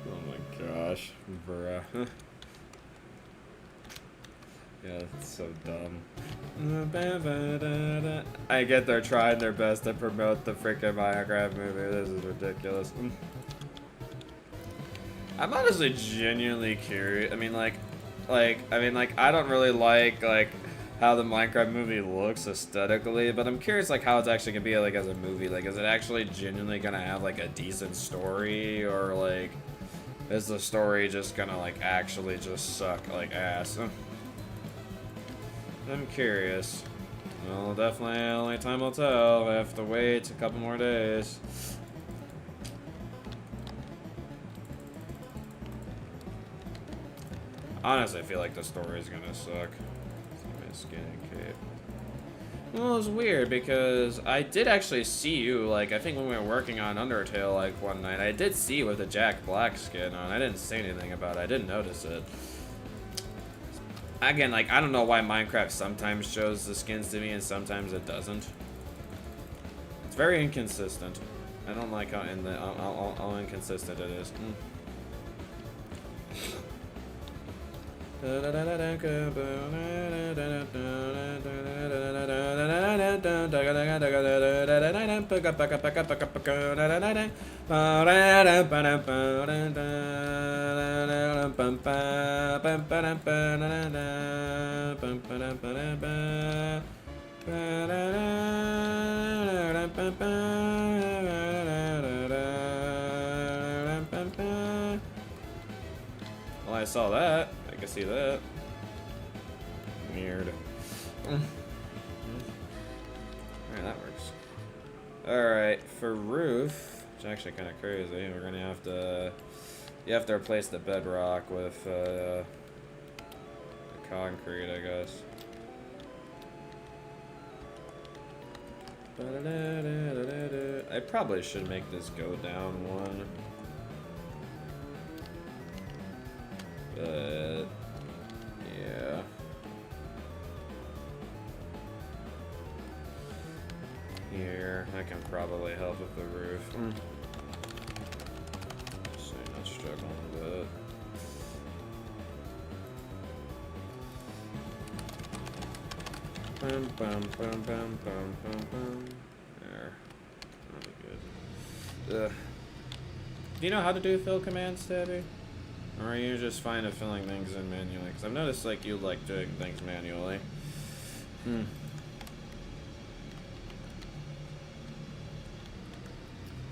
B: Oh my gosh, bruh. Yeah, it's so dumb. I get they're trying their best to promote the freaking Minecraft movie. This is ridiculous. I'm honestly genuinely curious. I mean, I don't really like how the Minecraft movie looks aesthetically, but I'm curious like how it's actually gonna be like as a movie. Like, is it actually genuinely gonna have like a decent story, or like is the story just gonna like actually just suck like ass? I'm curious. Well, definitely only time will tell. I have to wait a couple more days. Honestly, I feel like the story is gonna suck. My skin cape. Well, it's weird because I did actually see you, like, I think when we were working on Undertale, like, one night, I did see you with a Jack Black skin on. I didn't say anything about it. I didn't notice it. Again, like, I don't know why Minecraft sometimes shows the skins to me and sometimes it doesn't. It's very inconsistent. I don't like how how inconsistent it is. Well, I saw that. I can see that. Weird. Alright, that works. Alright, for roof, which is actually kind of crazy, we're gonna have to... You have to replace the bedrock with the concrete, I guess. I probably should make this go down one. But yeah. Here, that can probably help with the roof. So you're not struggling with it. Bum, bum, bum, bum, bum, bum, bum. There. That'll be good. Do you know how to do fill commands, Tabby? Or are you just fine at filling things in manually? Because I've noticed like you like doing things manually.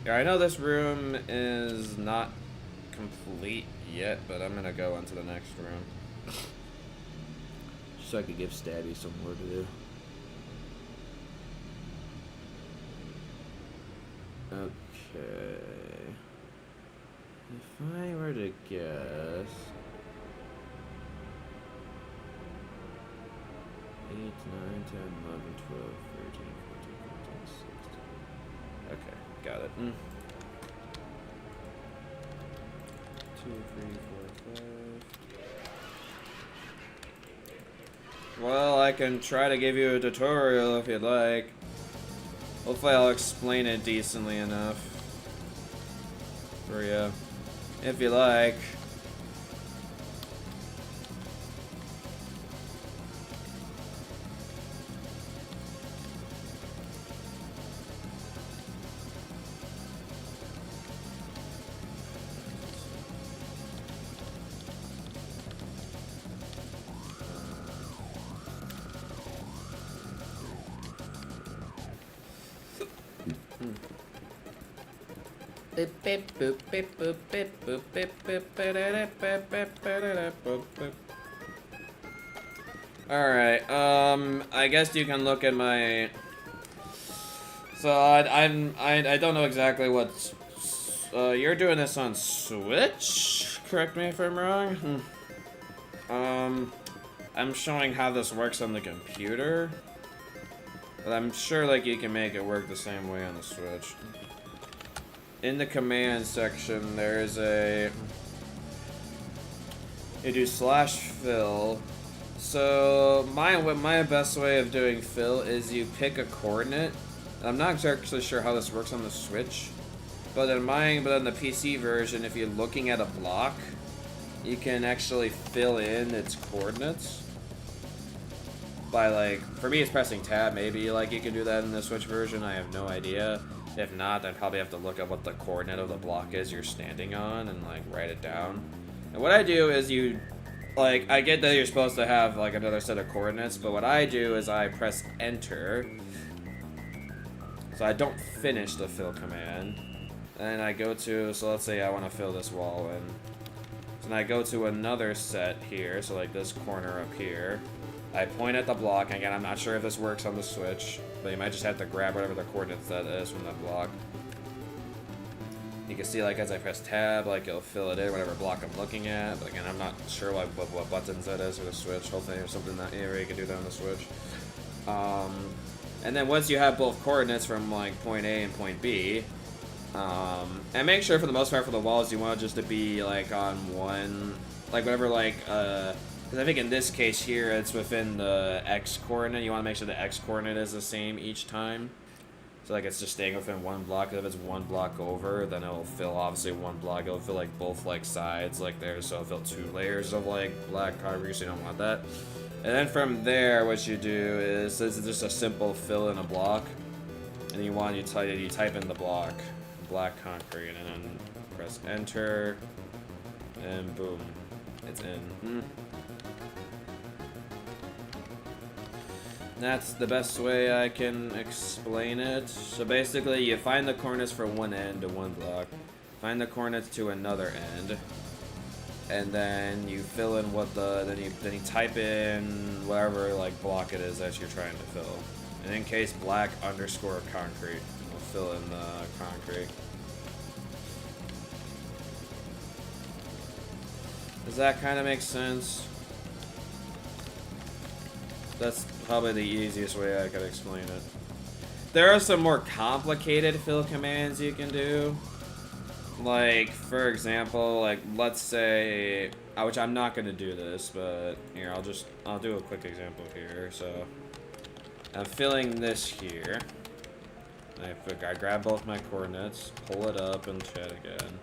B: Yeah, I know this room is not complete yet, but I'm gonna go into the next room. So I could give Stabby some more to do. Okay. If I were to guess... 8, 9, 10, 11, 12, 13, 14, 15, 16. Okay, got it. 2, 3, 4, 5. Well, I can try to give you a tutorial if you'd like. Hopefully I'll explain it decently enough for you, if you like. Alright, I guess you can look at my... So, I don't know exactly what's... you're doing this on Switch? Correct me if I'm wrong? I'm showing how this works on the computer. But I'm sure, like, you can make it work the same way on the Switch. In the command section, there's a... You do /fill So my best way of doing fill is you pick a coordinate. I'm not actually sure how this works on the Switch, but in the PC version, if you're looking at a block, you can actually fill in its coordinates by, like, for me it's pressing tab. Maybe like you can do that in the Switch version. I have no idea. If not, I'd probably have to look up what the coordinate of the block is you're standing on and like write it down. And what I do is like, I get that you're supposed to have like another set of coordinates, but what I do is I press enter. So I don't finish the fill command. And I go to, so let's say I want to fill this wall in. So then I go to another set here, so like this corner up here. I point at the block. Again, I'm not sure if this works on the Switch, but you might just have to grab whatever the coordinates that is from that block. You can see, like, as I press tab, like, it'll fill it in, whatever block I'm looking at. But again, I'm not sure like what buttons that is for the Switch. Hopefully there's something that you can do that on the Switch. And then once you have both coordinates from, like, point A and point B, and make sure for the most part for the walls you want it just to be, like, on one, like, whatever, like, because I think in this case here, it's within the X coordinate. You want to make sure the X coordinate is the same each time. So, like, it's just staying within one block. If it's one block over, then it'll fill, obviously, one block. It'll fill, like, both, like, sides, like, there. So it'll fill 2 layers of, like, black concrete, so you don't want that. And then from there, what you do is, this is just a simple fill in a block. And you type in the block, black concrete, and then press enter, and boom, it's in. That's the best way I can explain it. So basically, you find the coordinates for one end to one block, find the coordinates to another end, and then you fill in what then you type in whatever like block it is that you're trying to fill. And in case black underscore concrete, we'll fill in the concrete. Does that kind of make sense? That's probably the easiest way I could explain it. There are some more complicated fill commands you can do. Like, for example, like, let's say, which I'm not gonna do this, but here, I'll do a quick example here. So, I'm filling this here. I grab both my coordinates, pull it up, and chat again.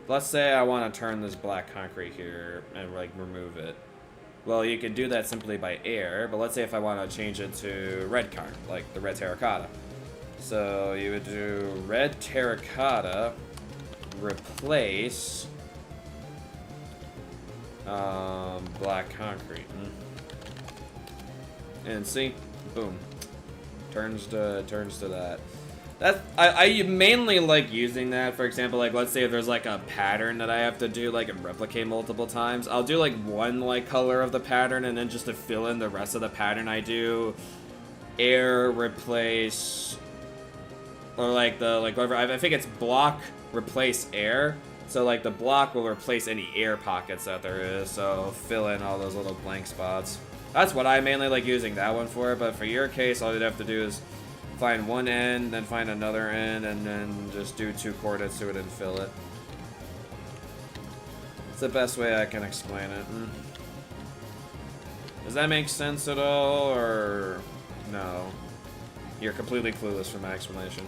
B: Let's say I want to turn this black concrete here and, like, remove it. Well, you can do that simply by air, but let's say if I want to change it to red concrete, like the red terracotta. So you would do red terracotta, replace black concrete. And see, boom, turns to that. I mainly like using that. For example, like, let's say if there's like a pattern that I have to do, like, and replicate multiple times, I'll do like one like color of the pattern, and then just to fill in the rest of the pattern, I do air replace, or like whatever. I think it's block replace air. So like the block will replace any air pockets that there is. So fill in all those little blank spots. That's what I mainly like using that one for. But for your case, all you'd have to do is find one end, then find another end, and then just do 2 coordinates to it and fill it. It's the best way I can explain it. Does that make sense at all, or no? You're completely clueless from my explanation.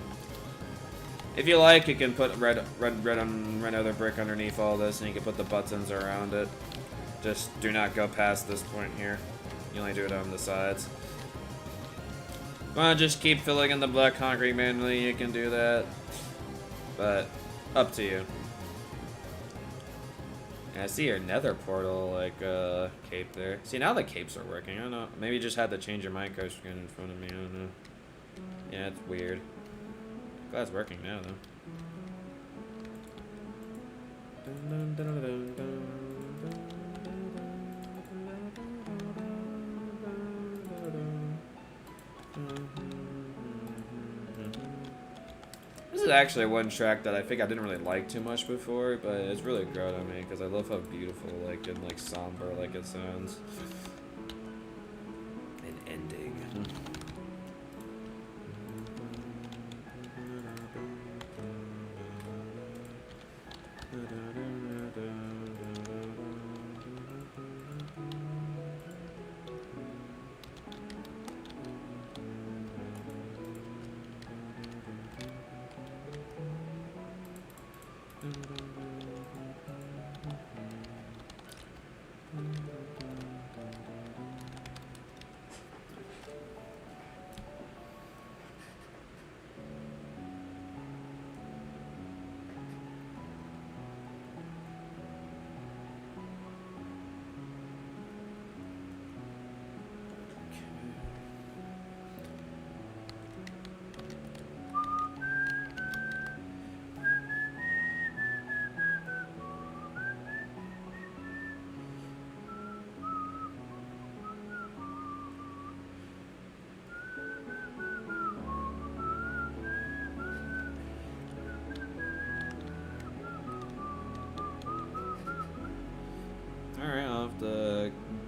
B: If you like, you can put red other brick underneath all this, and you can put the buttons around it. Just do not go past this point here. You only do it on the sides. Well, just keep filling in the black concrete manually, you can do that. But, up to you. And I see your nether portal, like, cape there. See, now the capes are working, I don't know. Maybe you just had to change your minecart screen in front of me, I don't know. Yeah, it's weird. Glad it's working now, though. Dun, dun, dun, dun, dun. This is actually one track that I think I didn't really like too much before, but it's really grown on me because I love how beautiful, like, and like somber, like it sounds. An ending.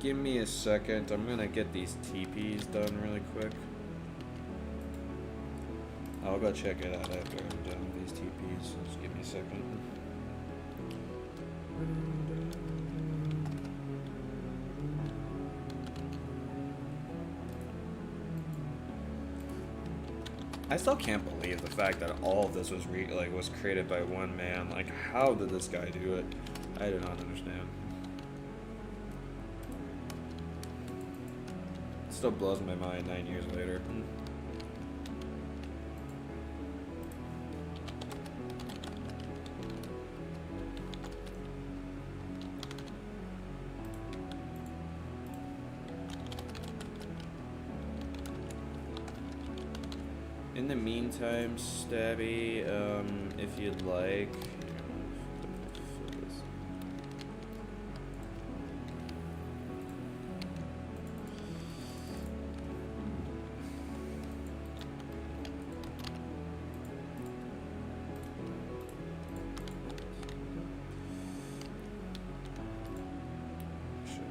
B: Give me a second. I'm gonna get these TPs done really quick. I'll go check it out after I'm done with these TPs. So just give me a second. I still can't believe the fact that all of this was was created by one man. Like, how did this guy do it? I do not understand. It still blows my mind 9 years later. In the meantime, Stabby, if you'd like,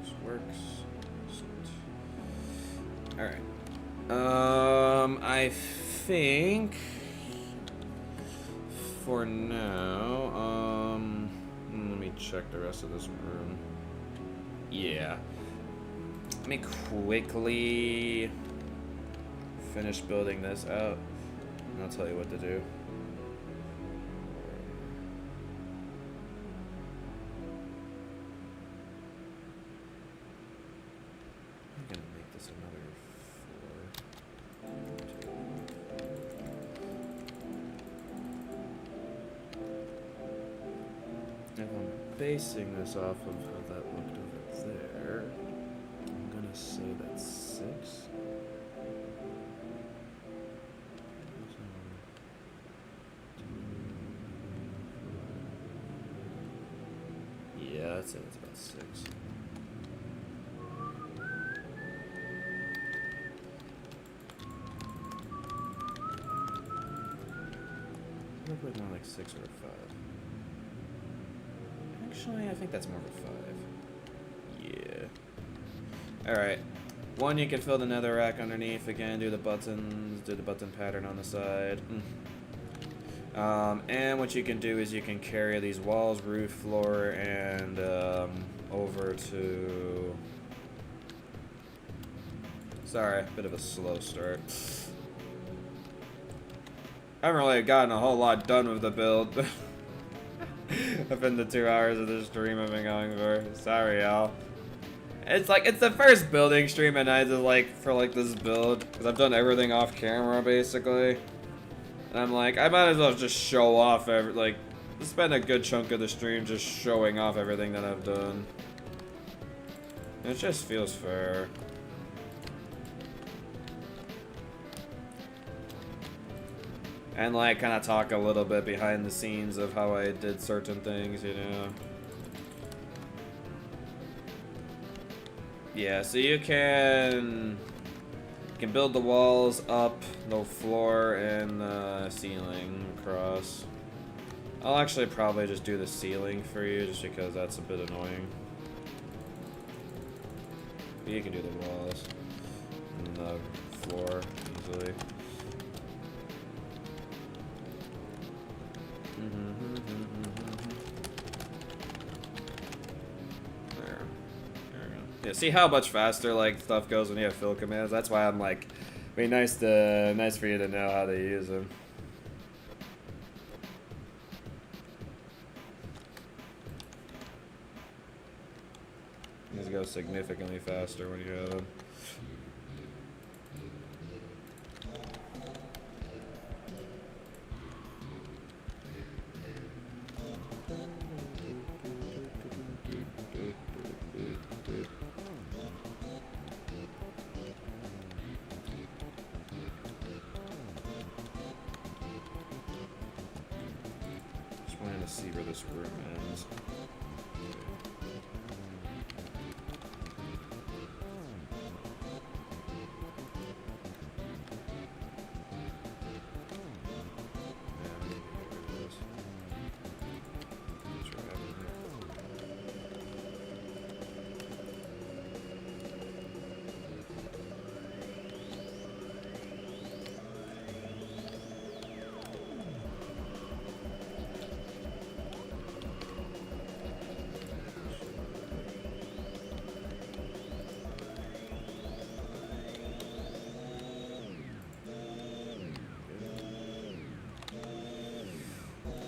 B: this works. All right. I think for now, let me check the rest of this room. Yeah. Let me quickly finish building this out, and I'll tell you what to do. I'm gonna make this another 4. If I'm basing this off of how that looked over there, I'm gonna say that's 6. Yeah, I'd say it's about 6. Look like more like 6 or a 5. Actually, I think that's more of a 5. Yeah. Alright. 1, you can fill the netherrack underneath again, do the buttons, do the button pattern on the side. And what you can do is you can carry these walls, roof, floor, and over to... Sorry, bit of a slow start. I haven't really gotten a whole lot done with the build. I've been the 2 hours of this stream I've been going for. Sorry, y'all. It's the first building stream and I did for this build. Because I've done everything off camera, basically. And I'm like, I might as well just show off spend a good chunk of the stream just showing off everything that I've done. It just feels fair. And kind of talk a little bit behind the scenes of how I did certain things, you know. Yeah, so you can build the walls up, the floor, and the ceiling across. I'll actually probably just do the ceiling for you, just because that's a bit annoying. But you can do the walls and the floor easily. There we go. Yeah, see how much faster stuff goes when you have fill commands? That's why I'm be nice for you to know how to use them. These go significantly faster when you have them. See where this room ends.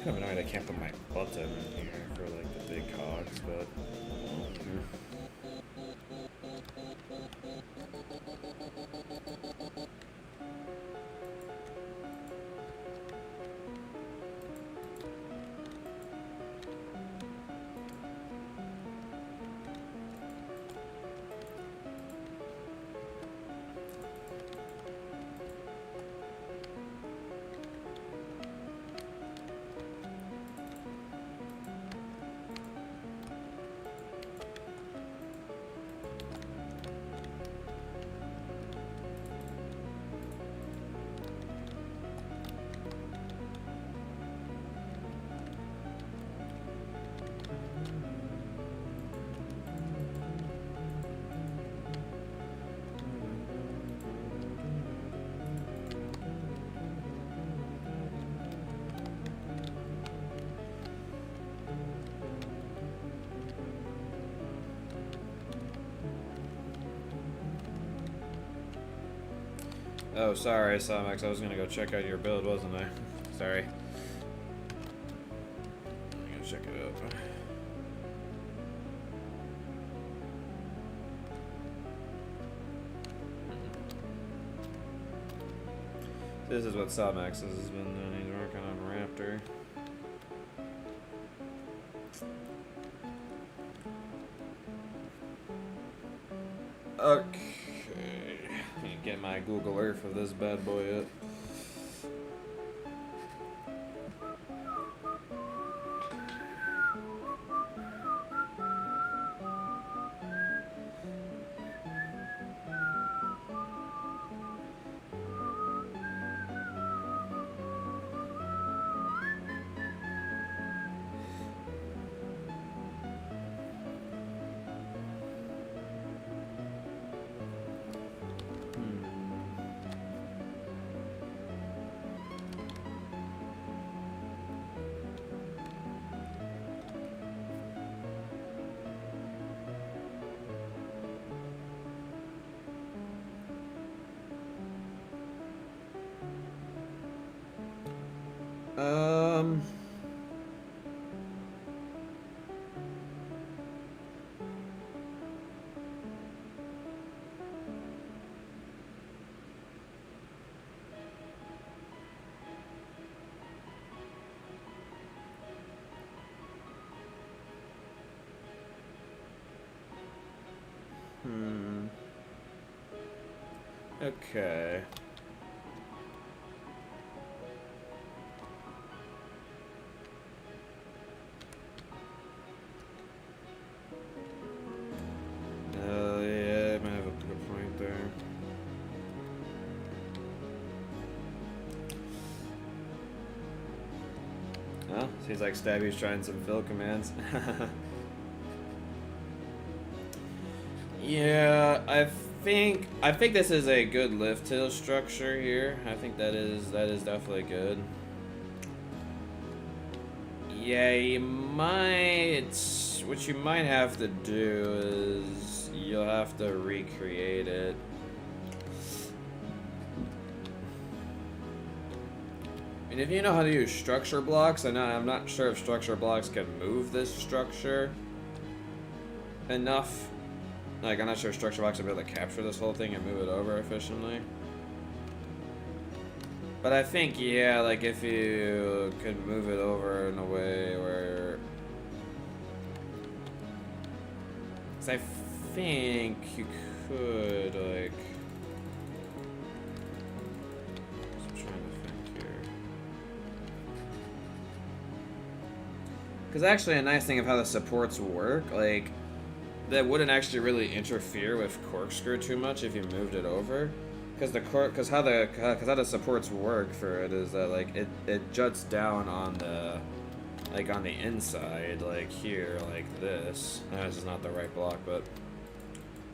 B: Kind of annoyed I can't put my button in here for like the big cogs, but. Oh, sorry, Somex. I was gonna go check out your build, wasn't I? Sorry. I'm gonna check it out. This is what Somex has been doing. He's working on Raptor. Okay. Get my Google Earth of this bad boy up. Okay. Yeah, I might have a good point there. Oh, seems like Stabby's trying some fill commands. Yeah, I think this is a good lift hill structure here. I think that is definitely good. Yeah, you might. What you might have to do is you'll have to recreate it. And if you know how to use structure blocks, I'm not sure if structure blocks can move this structure enough. Like, I'm not sure if structure blocks will be able to capture this whole thing and move it over efficiently. But I think, yeah, like if you could move it over in a way where... 'Cause I think you could, like... I'm trying to think here. Because actually a nice thing of how the supports work, like... that wouldn't actually really interfere with corkscrew too much if you moved it over, because how the supports work for it is that like it juts down on the on the inside, like here, like this. This is not the right block, but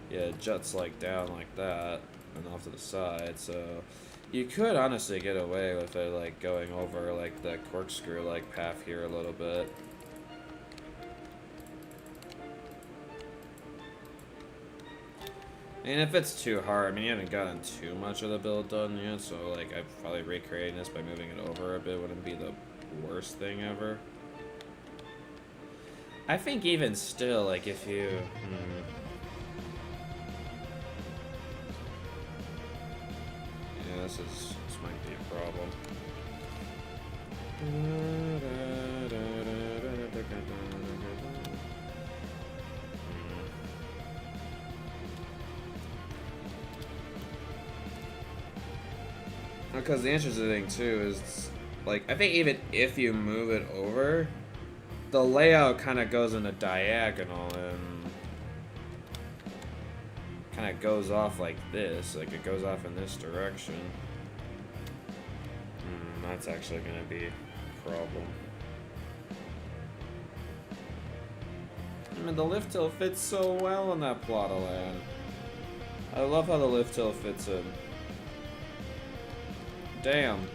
B: yeah, it juts like down like that and off to the side. So you could honestly get away with it like going over like the corkscrew like path here a little bit. And if it's too hard, I mean, you haven't gotten too much of the build done yet, so, like, I'd probably recreating this by moving it over a bit wouldn't be the worst thing ever. I think even still, like, if you... Yeah, this might be a problem. Because the interesting thing too is, like, I think even if you move it over, the layout kind of goes in a diagonal and kind of goes off like this, like it goes off in this direction. That's actually going to be a problem. I mean, the lift hill fits so well in that plot of land. I love how the lift hill fits in. Damn.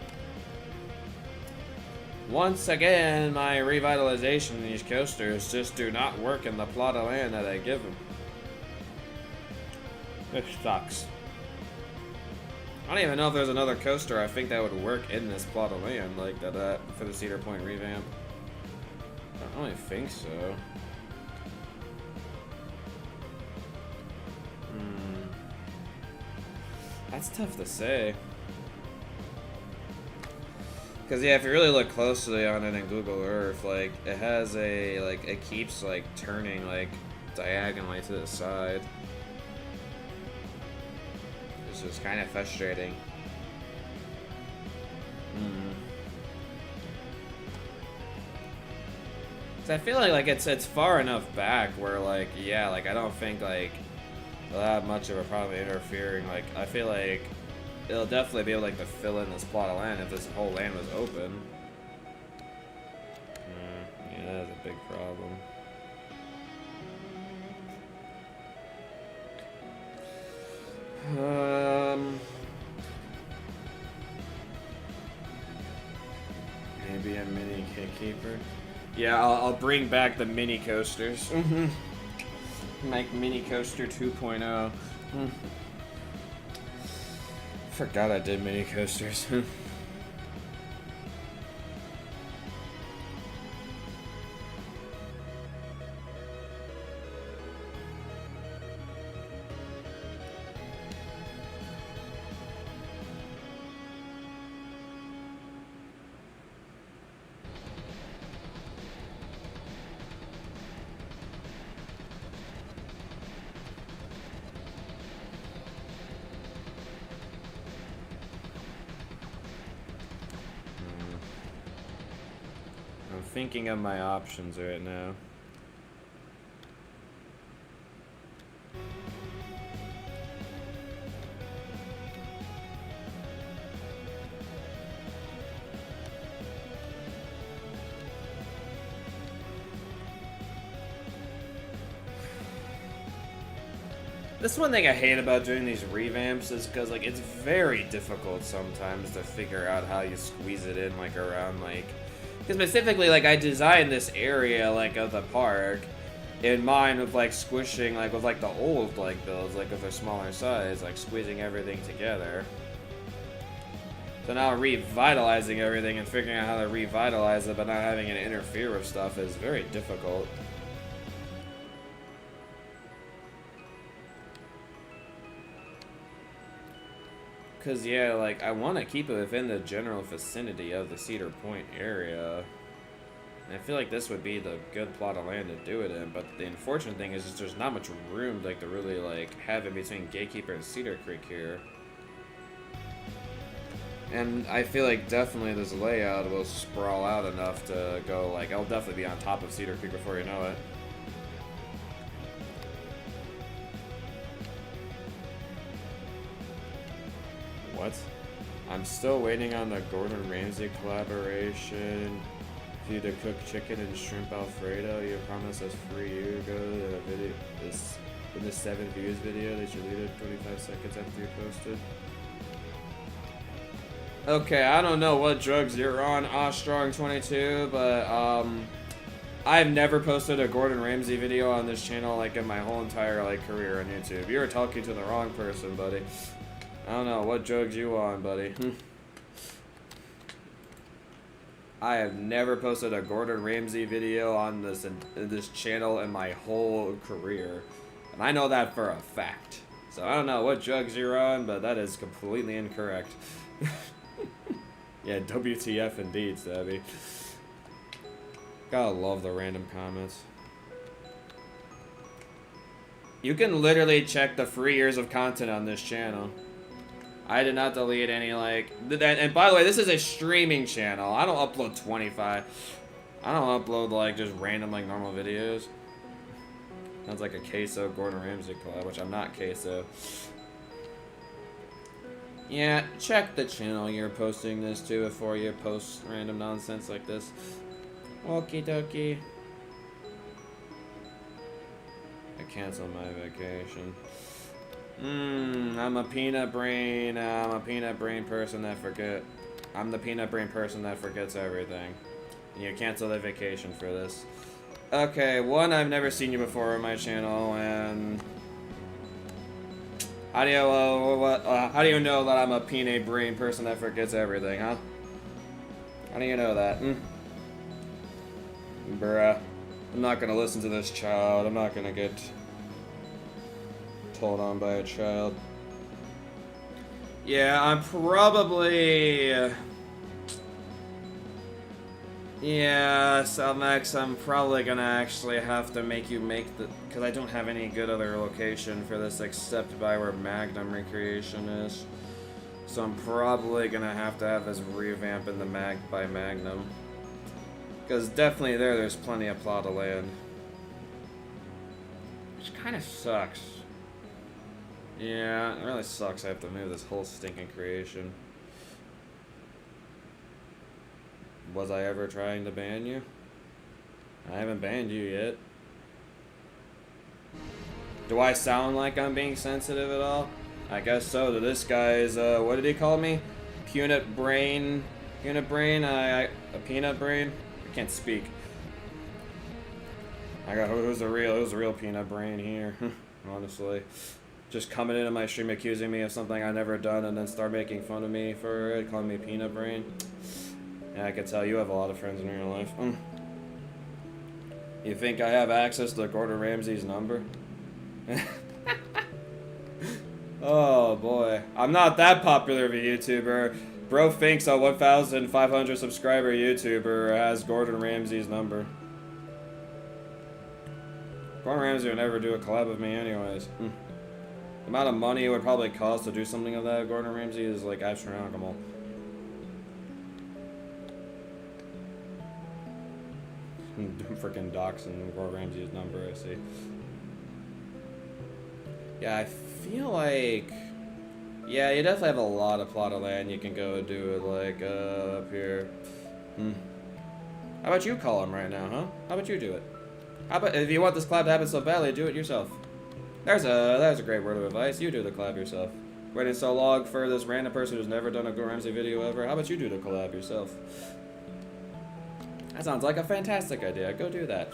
B: Once again, my revitalization in these coasters just do not work in the plot of land that I give them. It sucks. I don't even know if there's another coaster I think that would work in this plot of land, like that for the Cedar Point revamp. I don't really think so. That's tough to say. Because, yeah, if you really look closely on it in Google Earth, like, it has a, like, it keeps, like, turning, like, diagonally to the side. It's just kind of frustrating. Cause I feel like it's far enough back where, like, yeah, like, I don't think, like, it'll have much of a problem interfering. Like, I feel like it'll definitely be able, like, to fill in this plot of land if this whole land was open. Yeah, that's a big problem. Maybe a mini keeper. Yeah, I'll bring back the mini coasters. Make mini coaster 2.0. Forgot I did mini coasters. Thinking of my options right now. This one thing I hate about doing these revamps is because, like, it's very difficult sometimes to figure out how you squeeze it in, like, around, like... Because specifically, like, I designed this area, like, of the park in mind with, like, squishing, like, with, like, the old, like, builds, like, with their smaller size, like, squeezing everything together. So now revitalizing everything and figuring out how to revitalize it but not having it interfere with stuff is very difficult. Because, yeah, like, I want to keep it within the general vicinity of the Cedar Point area. And I feel like this would be the good plot of land to do it in, but the unfortunate thing is just there's not much room, like, to really, like, have in between Gatekeeper and Cedar Creek here. And I feel like definitely this layout will sprawl out enough to go, like, I'll definitely be on top of Cedar Creek before you know it. What? I'm still waiting on the Gordon Ramsay collaboration. For you to cook chicken and shrimp Alfredo. You promised us free a year ago that a video in this 7 views video that you deleted 25 seconds after you posted. Okay, I don't know what drugs you're on, Ostrong22, but I've never posted a Gordon Ramsay video on this channel like in my whole entire like career on YouTube. You're talking to the wrong person, buddy. I don't know what drugs you on, buddy. I have never posted a Gordon Ramsay video on this channel in my whole career. And I know that for a fact. So I don't know what drugs you're on, but that is completely incorrect. Yeah, WTF indeed, Stabby. Gotta love the random comments. You can literally check the free years of content on this channel. I did not delete any, like... And by the way, this is a streaming channel. I don't upload 25. I don't upload, like, just random, like, normal videos. Sounds like a Queso Gordon Ramsay collab, which I'm not Queso. Yeah, check the channel you're posting this to before you post random nonsense like this. Okie dokie. I canceled my vacation. I'm a peanut brain. I'm a peanut brain person that forget. I'm the peanut brain person that forgets everything. And you cancel the vacation for this. Okay, one, I've never seen you before on my channel, and how do you know that I'm a peanut brain person that forgets everything, huh? How do you know that? Bruh, I'm not gonna listen to this child. I'm not gonna get told on by a child. Yeah, I'm probably... Yeah, Salmax, I'm probably gonna actually have to make you make the... Because I don't have any good other location for this except by where Magnum Recreation is. So I'm probably gonna have to have this revamp in the by Magnum. Because definitely there's plenty of plot of land. Which kind of sucks. Yeah, it really sucks I have to move this whole stinking creation. Was I ever trying to ban you? I haven't banned you yet. Do I sound like I'm being sensitive at all? I guess so to this guy's, what did he call me? Peanut brain? Peanut brain? A peanut brain? I can't speak. I got, who's the real peanut brain here? Honestly. Just coming into my stream accusing me of something I never done and then start making fun of me for it, calling me peanut brain. Yeah, I can tell you have a lot of friends in your life. You think I have access to Gordon Ramsay's number? Oh boy. I'm not that popular of a YouTuber. Bro thinks a 1,500 subscriber YouTuber has Gordon Ramsay's number. Gordon Ramsay would never do a collab with me anyways. The amount of money it would probably cost to do something of that Gordon Ramsay is like astronomical. Freaking doxing Gordon Ramsay's number, I see. Yeah, I feel like... Yeah, you definitely have a lot of plot of land you can go do it, like, up here. How about you call him right now, huh? How about you do it? How about, if you want this collab to happen so badly, do it yourself. There's a great word of advice. You do the collab yourself. Waiting so long for this random person who's never done a Gordon Ramsay video ever. How about you do the collab yourself? That sounds like a fantastic idea. Go do that.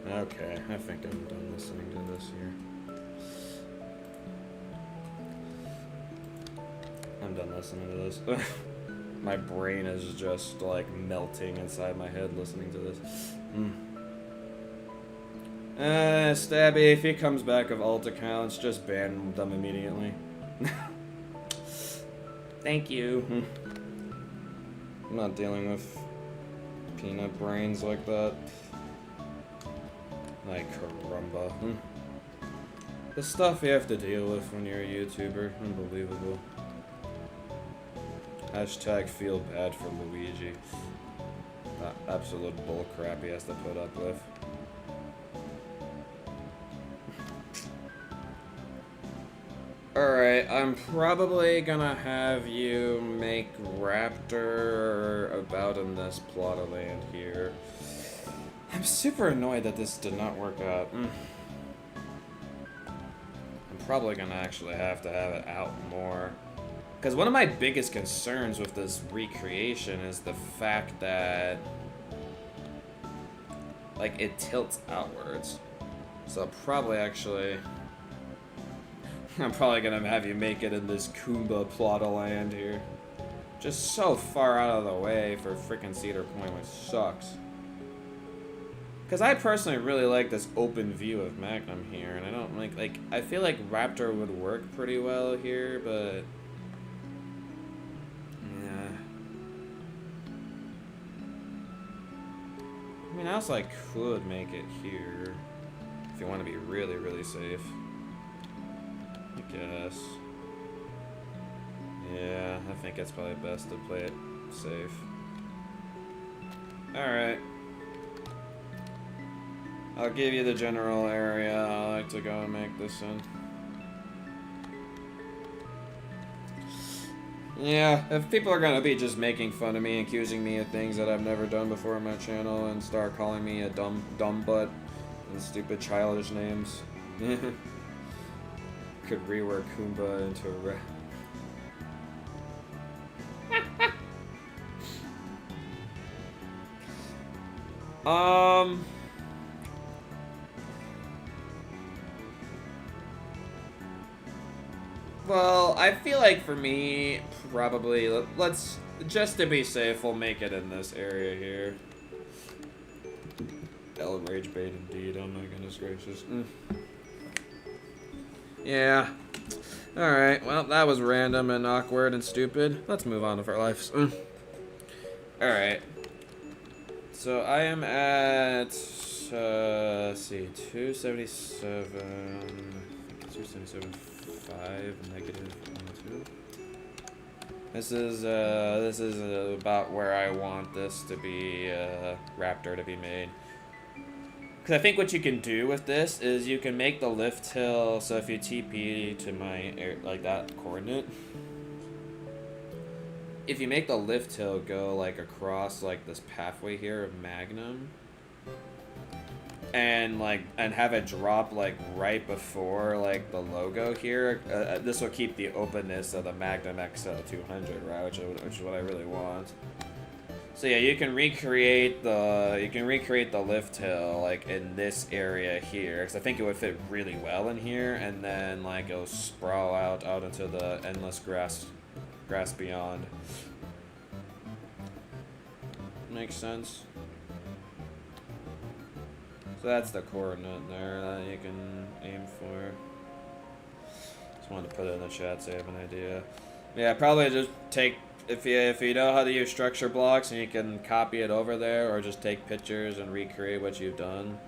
B: Okay, I think I'm done listening to this here. I'm done listening to this. My brain is just like melting inside my head listening to this. Stabby, if he comes back of alt accounts, just ban them immediately. Thank you. I'm not dealing with peanut brains like that. Like caramba. The stuff you have to deal with when you're a YouTuber. Unbelievable. Hashtag feel bad for Luigi. That absolute bullcrap he has to put up with. Alright, I'm probably gonna have you make Raptor about in this plot of land here. I'm super annoyed that this did not work out. I'm probably gonna actually have to have it out more. Because one of my biggest concerns with this recreation is the fact that, like, it tilts outwards. So I'll probably actually... I'm probably gonna have you make it in this Kumba plot of land here. Just so far out of the way for freaking Cedar Point, which sucks. Because I personally really like this open view of Magnum here, and I don't like, I feel like Raptor would work pretty well here, but... yeah. I mean, I also could make it here, if you want to be really, really safe. I guess. Yeah, I think it's probably best to play it safe. Alright. I'll give you the general area I like to go and make this in. Yeah, if people are gonna be just making fun of me, accusing me of things that I've never done before on my channel, and start calling me a dumb butt and stupid childish names, could rework Kumba into a rat. Well, I feel like for me, probably, let's, just to be safe, we'll make it in this area here. El Rage Bait indeed, oh my goodness gracious. Yeah. Alright, well, that was random and awkward and stupid. Let's move on with our lives. Alright. So I am at, let's see, 277, I think it's 277.5, negative 1, 2. This is about where I want this to be, Raptor to be made. Because I think what you can do with this is you can make the lift hill, so if you TP to my, like that coordinate, if you make the lift hill go like across like this pathway here of Magnum, and have it drop like right before like the logo here, this will keep the openness of the Magnum XL200, right? Which is what I really want. So yeah, you can recreate the lift hill like in this area here, because I think it would fit really well in here, and then like it'll sprawl out into the endless grass beyond. Makes sense. So that's the coordinate there that you can aim for. Just wanted to put it in the chat so you have an idea. Yeah, probably just take, if you know how to use structure blocks and you can copy it over there, or just take pictures and recreate what you've done,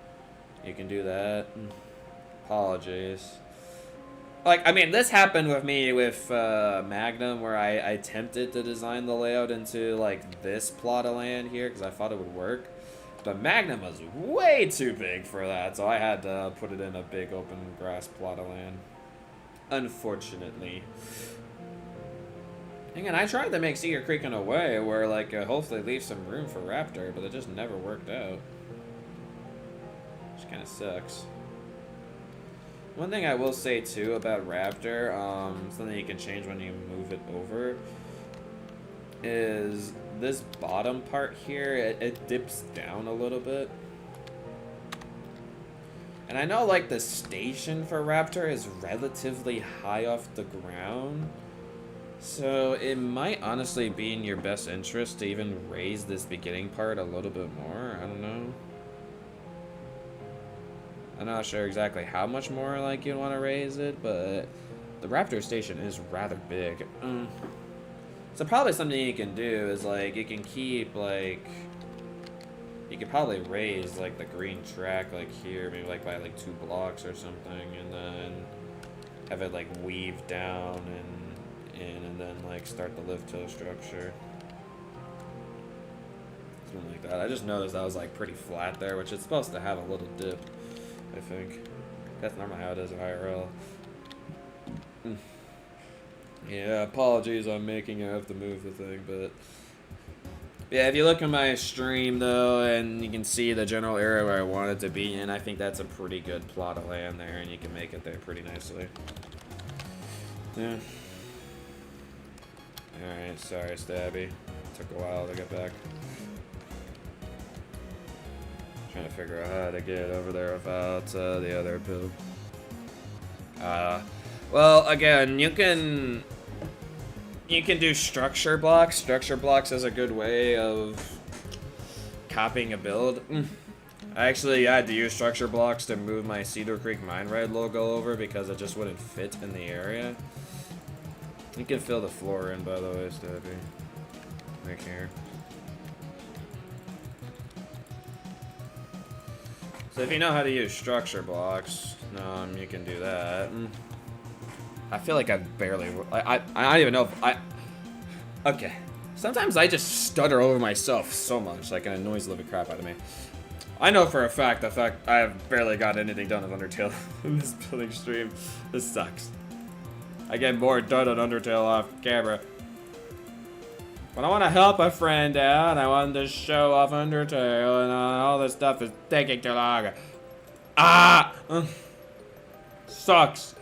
B: you can do that. Apologies. Like, I mean, this happened with me with Magnum, where I attempted to design the layout into, like, this plot of land here, because I thought it would work. But Magnum was way too big for that, so I had to put it in a big open grass plot of land. Unfortunately. Again, I tried to make Cedar Creek in a way where, like, hopefully leave some room for Raptor, but it just never worked out. Which kind of sucks. One thing I will say too about Raptor, something you can change when you move it over, is this bottom part here, it dips down a little bit. And I know like the station for Raptor is relatively high off the ground, so it might honestly be in your best interest to even raise this beginning part a little bit more. I don't know. I'm not sure exactly how much more like you want to raise it, but the Raptor station is rather big. So probably something you can do is like you can keep like, you could probably raise like the green track like here, maybe like by like 2 blocks or something, and then have it like weave down and in, and then like start the lift hill structure. Something like that. I just noticed that was like pretty flat there, which it's supposed to have a little dip, I think. That's normally how it is in IRL. Yeah, apologies on making I have to move the thing, but yeah, if you look at my stream though, and you can see the general area where I want it to be in, I think that's a pretty good plot of land there, and you can make it there pretty nicely. Yeah. Alright, sorry Stabby. Took a while to get back. Trying to figure out how to get over there without the other poo. Well, again, you can do structure blocks. Structure blocks is a good way of copying a build. I actually had to use structure blocks to move my Cedar Creek Mine Ride logo over because it just wouldn't fit in the area. You can fill the floor in, by the way, Steppy. Right here. So if you know how to use structure blocks, you can do that. I feel like I barely... I don't even know if I... Okay. Sometimes I just stutter over myself so much, like it annoys the living crap out of me. I know for a fact I have barely got anything done with Undertale in this building stream. This sucks. I get more done on Undertale off camera. When I want to help a friend out, I want to show off Undertale, and all this stuff is taking too long. Ah! Sucks.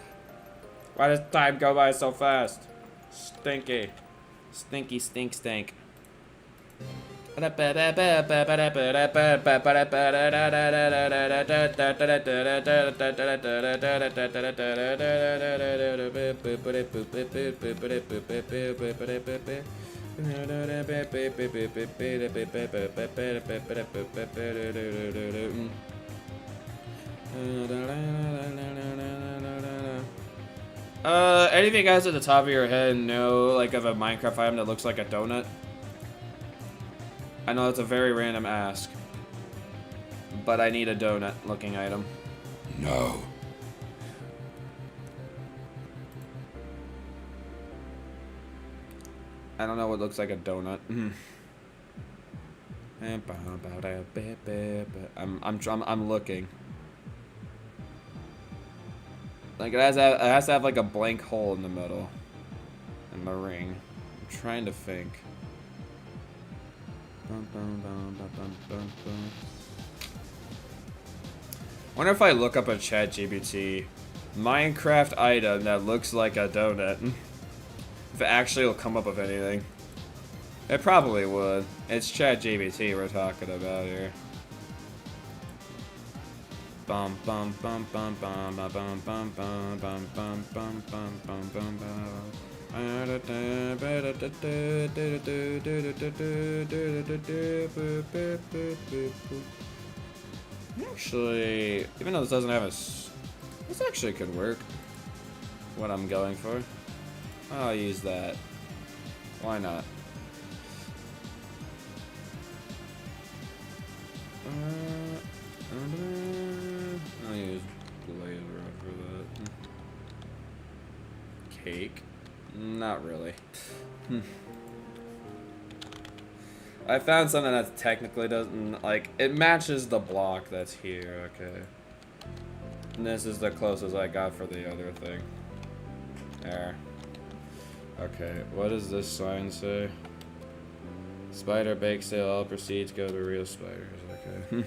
B: Why does time go by so fast? Stinky. Stinky stink stink. Any of you guys at the top of your head know, like, of a Minecraft item that looks like a donut? I know it's a very random ask, but I need a donut-looking item.
C: No.
B: I don't know what looks like a donut. I'm looking. Like it has to have like a blank hole in the middle, and the ring. I'm trying to think. Wonder if I look up a ChatGPT Minecraft item that looks like a donut, if it actually will come up with anything. It probably would. It's ChatGPT we're talking about here. Bum bum bum bum bum bum bum bum bum bum bum bum bum bum bum bum. Actually, even though this doesn't have a... This actually could work. What I'm going for. I'll use that. Why not? I'll use blazer for that. Cake? Not really. I found something that technically doesn't, like, it matches the block that's here, okay. And this is the closest I got for the other thing. There. Okay, what does this sign say? Spider bake sale, all proceeds go to real spiders, okay.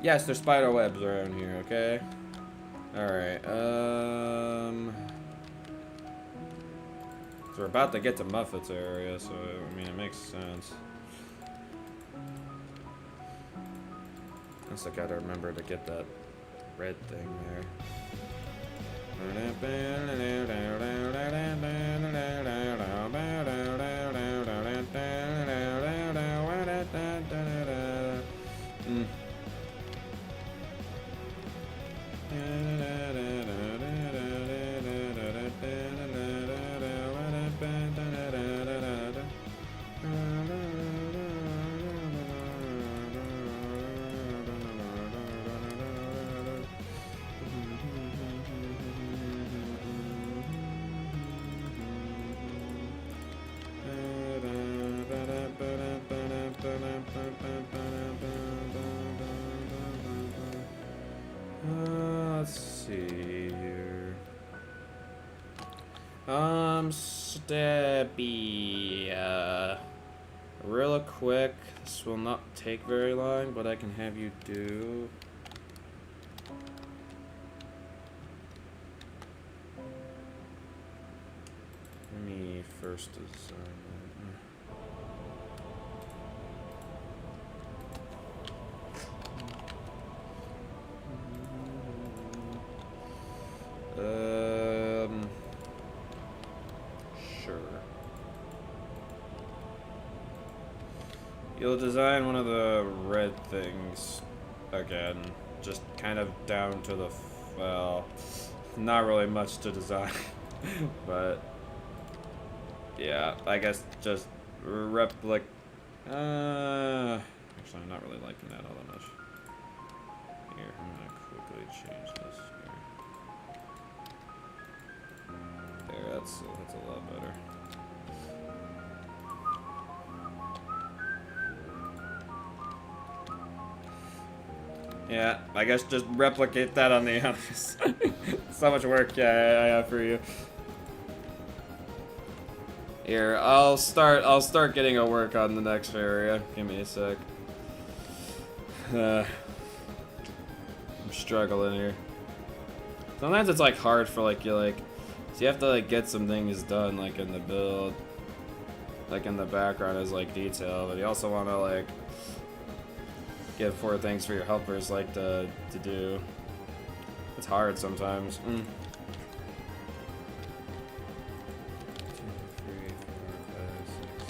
B: Yes, there's spider webs around here, okay? Alright, so we're about to get to Muffet's area, so, I mean, it makes sense. I also gotta remember to get that red thing there. Stabby. Real quick. This will not take very long, but I can have you do. Let me first design that. Sure. You'll design one of the red things again, just kind of down to the, well, not really much to design, but yeah, I guess just actually I'm not really liking that all that much. Here, I'm gonna quickly change this here. There, that's a lot better. Yeah, I guess just replicate that on the others. So much work I have for you. Here, I'll start getting a work on the next area. Give me a sec. I'm struggling here. Sometimes it's like hard for so you have to like get some things done like in the build, like in the background as like detail, but you also want to like give 4 things for your helpers like to do. It's hard sometimes. 2, 3, 4, 5, 6,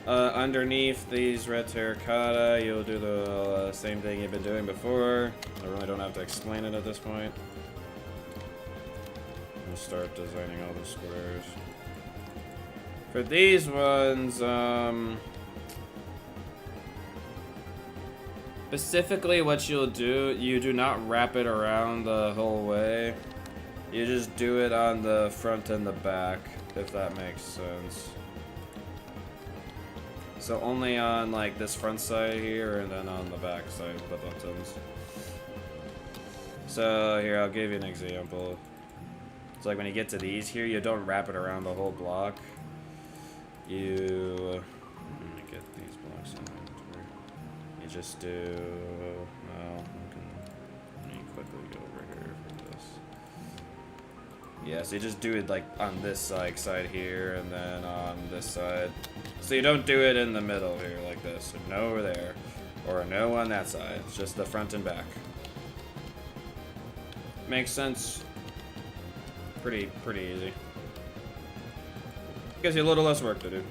B: 7, 8. Underneath these red terracotta, you'll do the same thing you've been doing before. I really don't have to explain it at this point. We'll start designing all the squares. For these ones, specifically what you'll do, you do not wrap it around the whole way. You just do it on the front and the back, if that makes sense. So only on like this front side here, and then on the back side with the buttons. So here, I'll give you an example. It's like when you get to these here, you don't wrap it around the whole block. Let me get these blocks in inventory. You just do, well, let me quickly go over here for this. Yeah, so you just do it like on this side here, and then on this side. So you don't do it in the middle here like this. So no over there, or no on that side. It's just the front and back. Makes sense. Pretty easy. Gives you a little less work to do.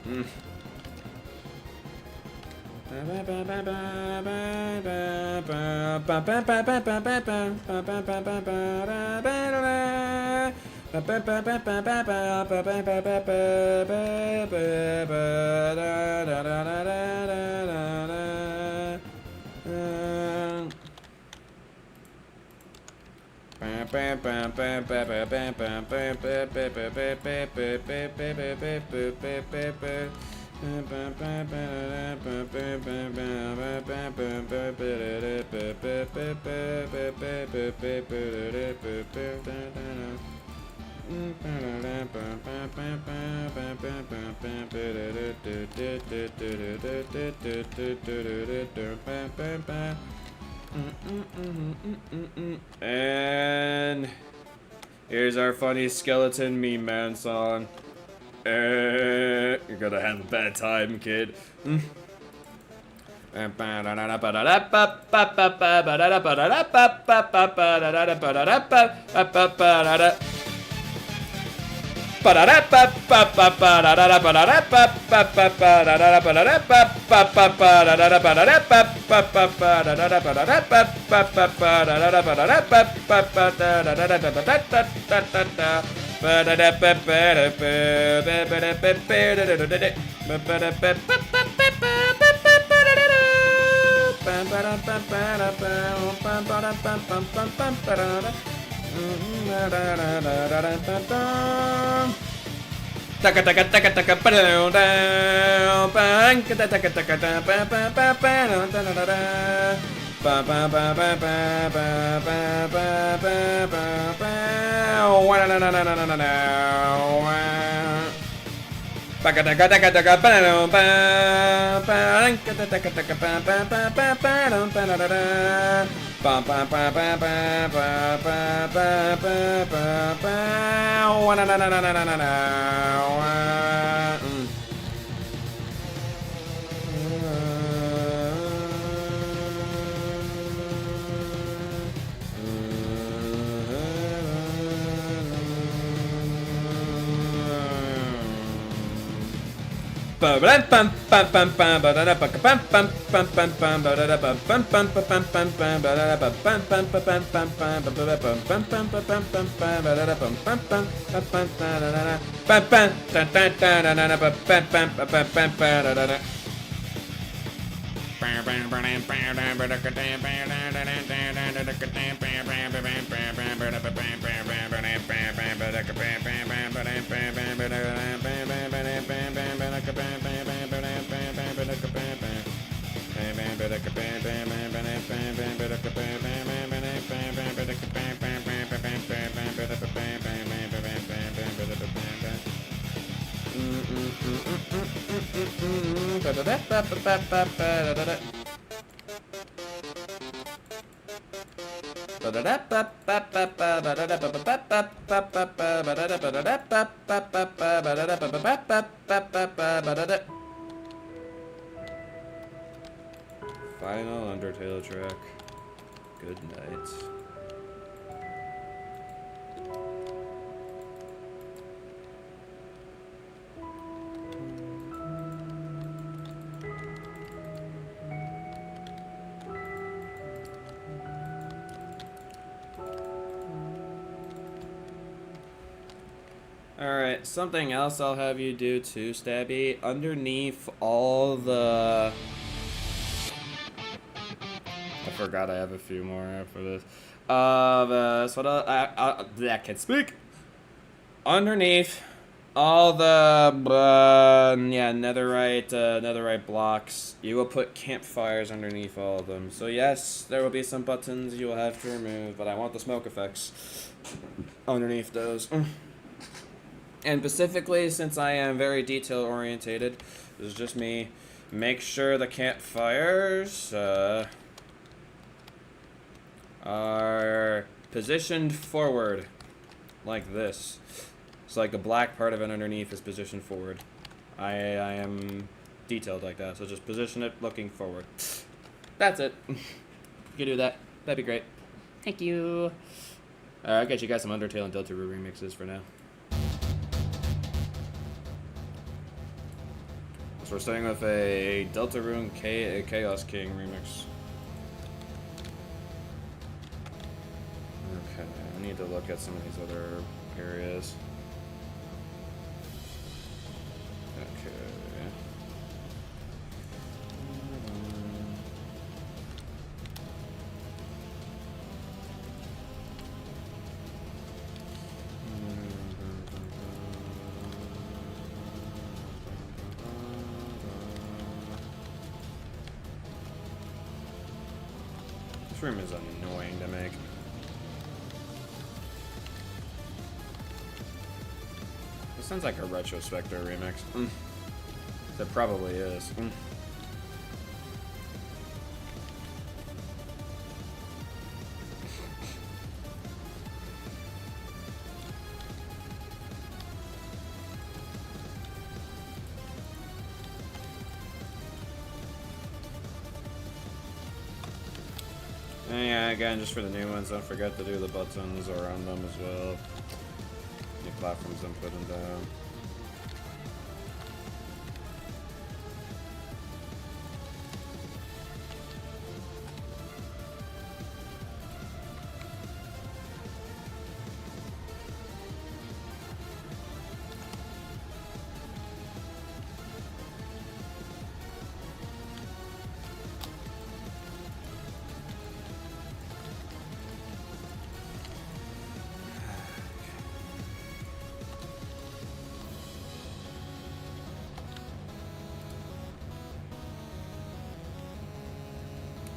B: And here's our funny skeleton meme man song. You're gonna have a bad time, kid. Ba ba ba ba ba ba ba ba ba ba ba. Wa na na na na na na na. Ba ga da ga da ga da ga ba da ba ba ga da da ga da ga ba ba ba ba ba da ba da da. Ba ba ba ba ba ba ba ba ba ba ba. Wa na na na na na na na na. Ba ba pam pam pam pam ba da da ba pam pam pam pam pam ba da da ba pam pam pam pam pam pam ba da da ba pam pam pam pam pam pam ba da da pam pam pam pam pam pam pam ba da da pam pam pam pam pam da da da pam pam da da da da da ba pam pam pam pam pam pam da da da. Final Undertale track. Good night. Alright, something else I'll have you do too, Stabby. Underneath all the... I forgot I have a few more after this. So I can speak. Underneath all the netherite blocks, you will put campfires underneath all of them. So yes, there will be some buttons you will have to remove, but I want the smoke effects underneath those. And specifically, since I am very detail orientated, this is just me. Make sure the campfires are positioned forward, like this. So like the black part of it underneath is positioned forward. I am detailed like that, so just position it looking forward. That's it. You can do that. That'd be great. Thank you. I got you guys some Undertale and Deltarune remixes for now. So we're starting with a Deltarune Chaos King remix. Okay, I need to look at some of these other areas. Okay. This room is annoying to make. This sounds like a Retrospector remix. It probably is. And yeah, again, just for the new ones, don't forget to do the buttons around them as well. New platforms and put them down.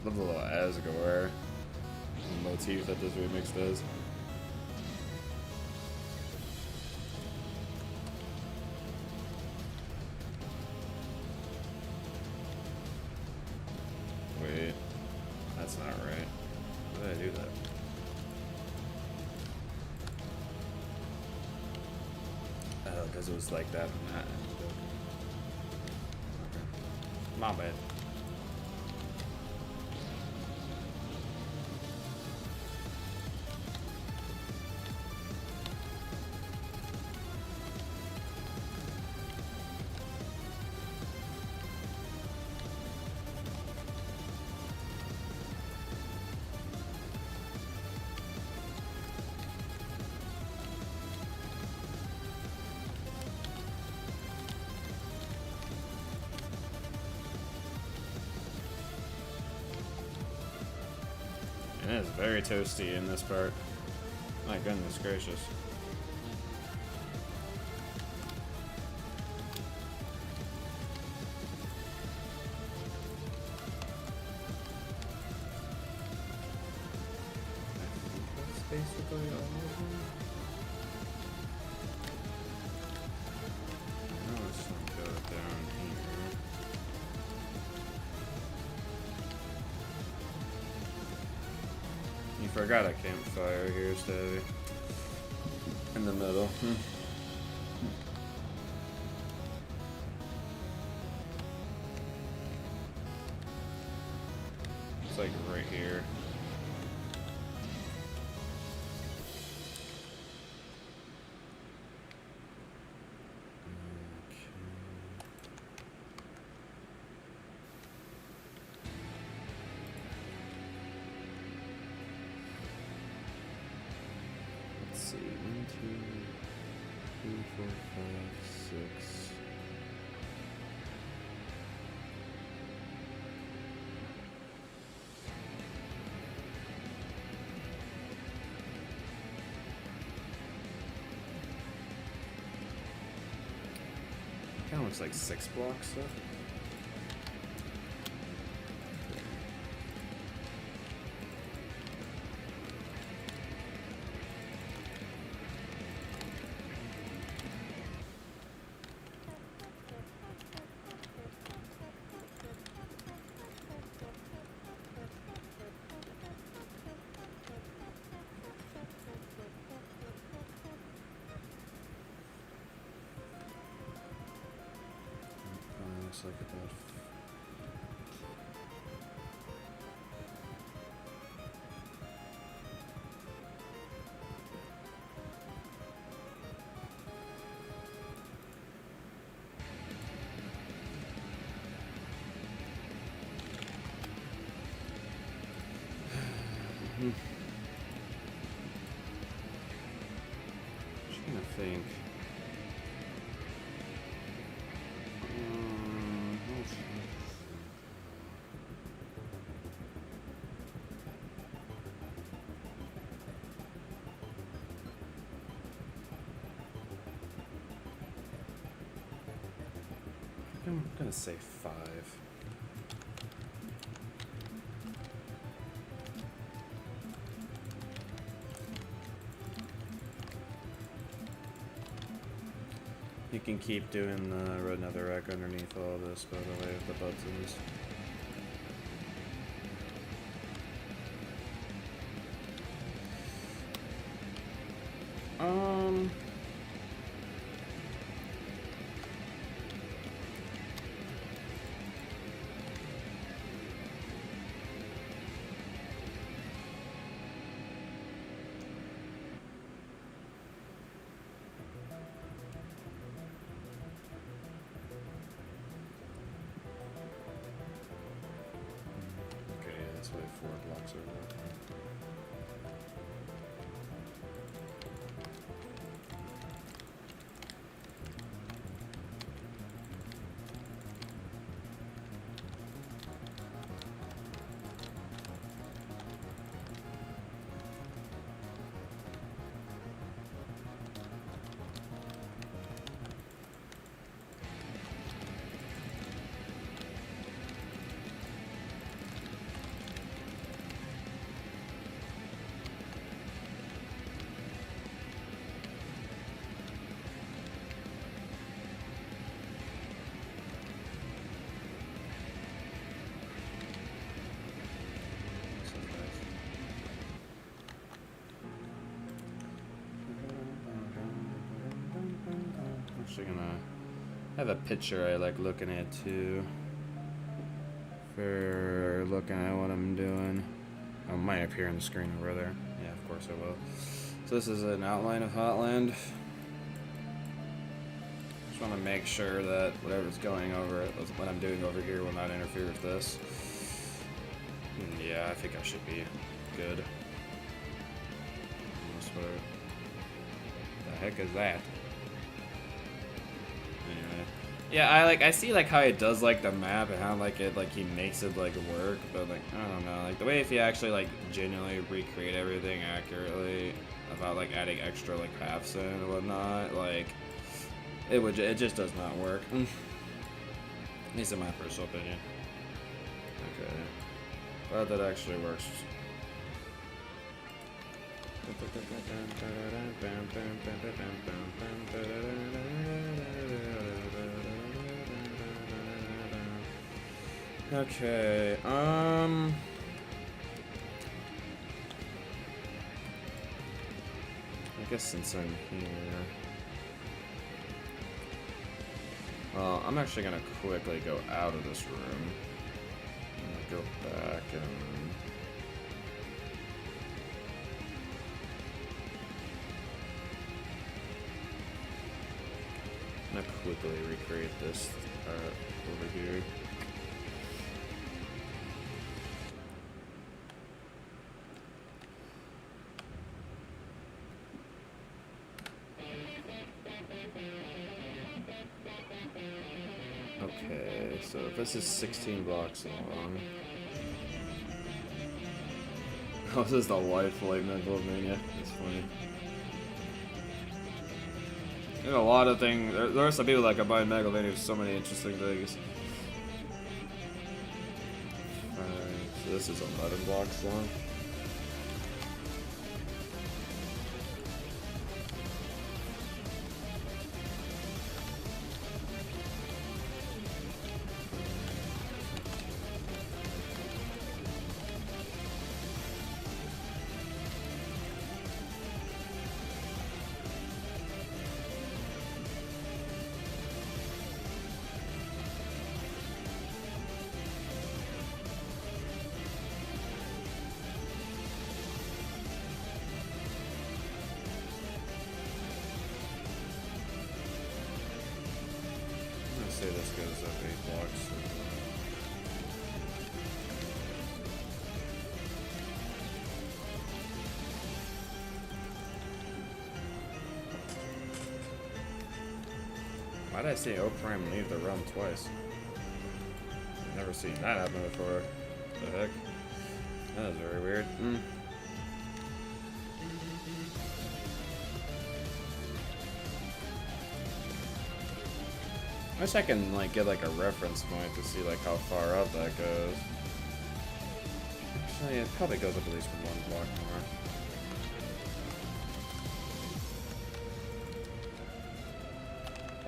B: love the little Asgore motif that this remix does. Wait, that's not right. Why did I do that? Oh, because it was like that in that. Okay. My bad. It is very toasty in this part. My goodness gracious. That's basically all of them. Now let's go down here. You forgot a campfire here, Stevie. In the middle. It's like right here. Let's see, 1, 2, 3, 4, 5, 6. Kind of looks like 6 blocks stuff. Looks like about. Just gonna think. I'm gonna say 5. You can keep doing another rack underneath all this, by the way, with the buttons. Okay, yeah, that's why 4 blocks over there. actually gonna have a picture I like looking at too. For looking at what I'm doing. Oh, it might appear on the screen over there. Yeah, of course I will. So this is an outline of Hotland. Just want to make sure that whatever's going over it, what I'm doing over here will not interfere with this. Yeah, I think I should be good. The heck is that? Anyway. Yeah, I see like how he does like the map and how like it like he makes it like work, but like I don't know, like the way if you actually like genuinely recreate everything accurately about like adding extra like paths in and whatnot, like it just does not work. At least in my personal opinion. Okay. Glad that actually works. Okay, I guess since I'm here, well, I'm actually gonna quickly go out of this room. I'm gonna go back and I'm gonna quickly recreate this part over here. Okay, so this is 16 blocks long. Oh, this is the lifelike megalomania. That's funny. There's a lot of things. There are some people that combine megalomania with so many interesting things. Alright, so this is 11 blocks long. Say this goes up 8 blocks. Why did I see O Prime leave the realm twice? I've never seen that happen before. What the heck? That was very weird. I wish I can like get like a reference point to see like how far up that goes. Actually, it probably goes up at least 1 block more.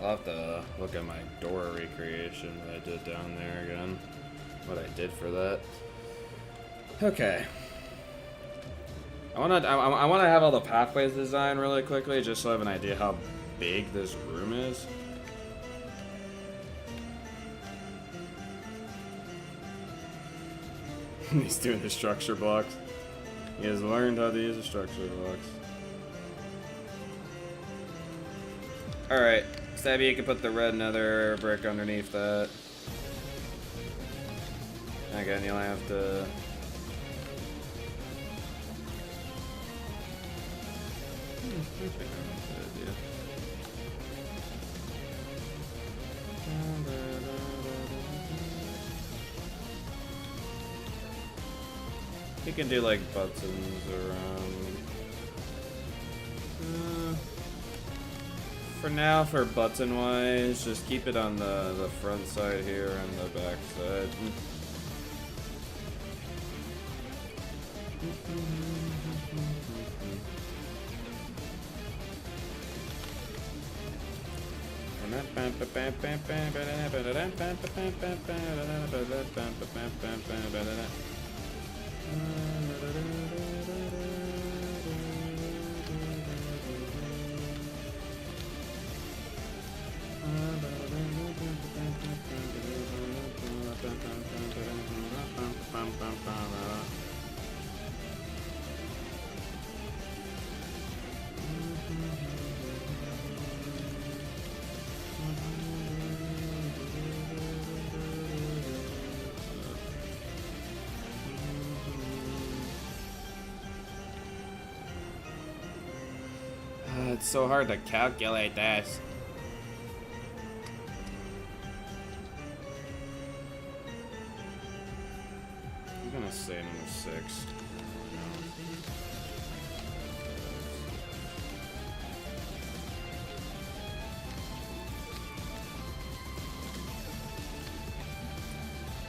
B: I'll have to look at my door recreation that I did down there again. What I did for that. Okay. I wanna have all the pathways designed really quickly, just so I have an idea how big this room is. He's doing the structure blocks. He has learned how to use the structure blocks. Alright, Stabby, you can put the red nether brick underneath that. Again, you'll have to... You can do like buttons around. For now, for button wise, just keep it on the front side here and the back side. It's so hard to calculate this. I'm gonna say number 6.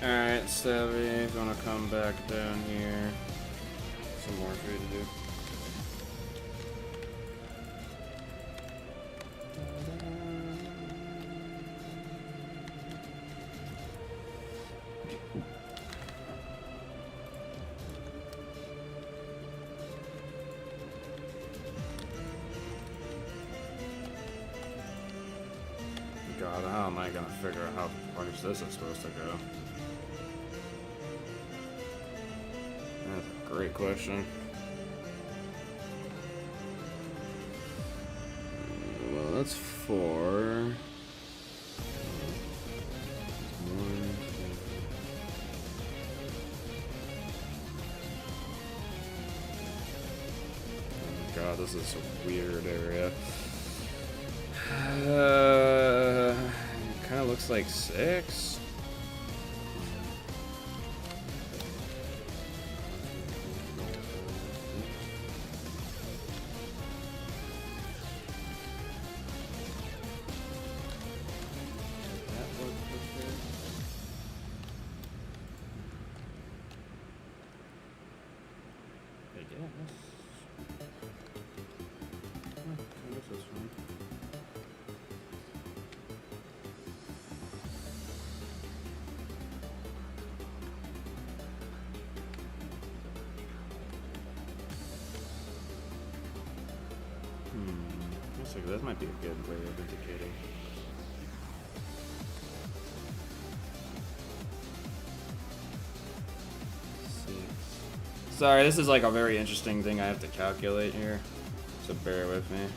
B: Alright, Savvy, if you wanna come back down here. Some more for you to do. God, how am I gonna figure out how far this is supposed to go? That's a great question. Well, that's 4. God, this is a weird area. Kind of looks like 6. Looks like that might be a good way of indicating. Sorry, this is like a very interesting thing I have to calculate here, so bear with me. 9,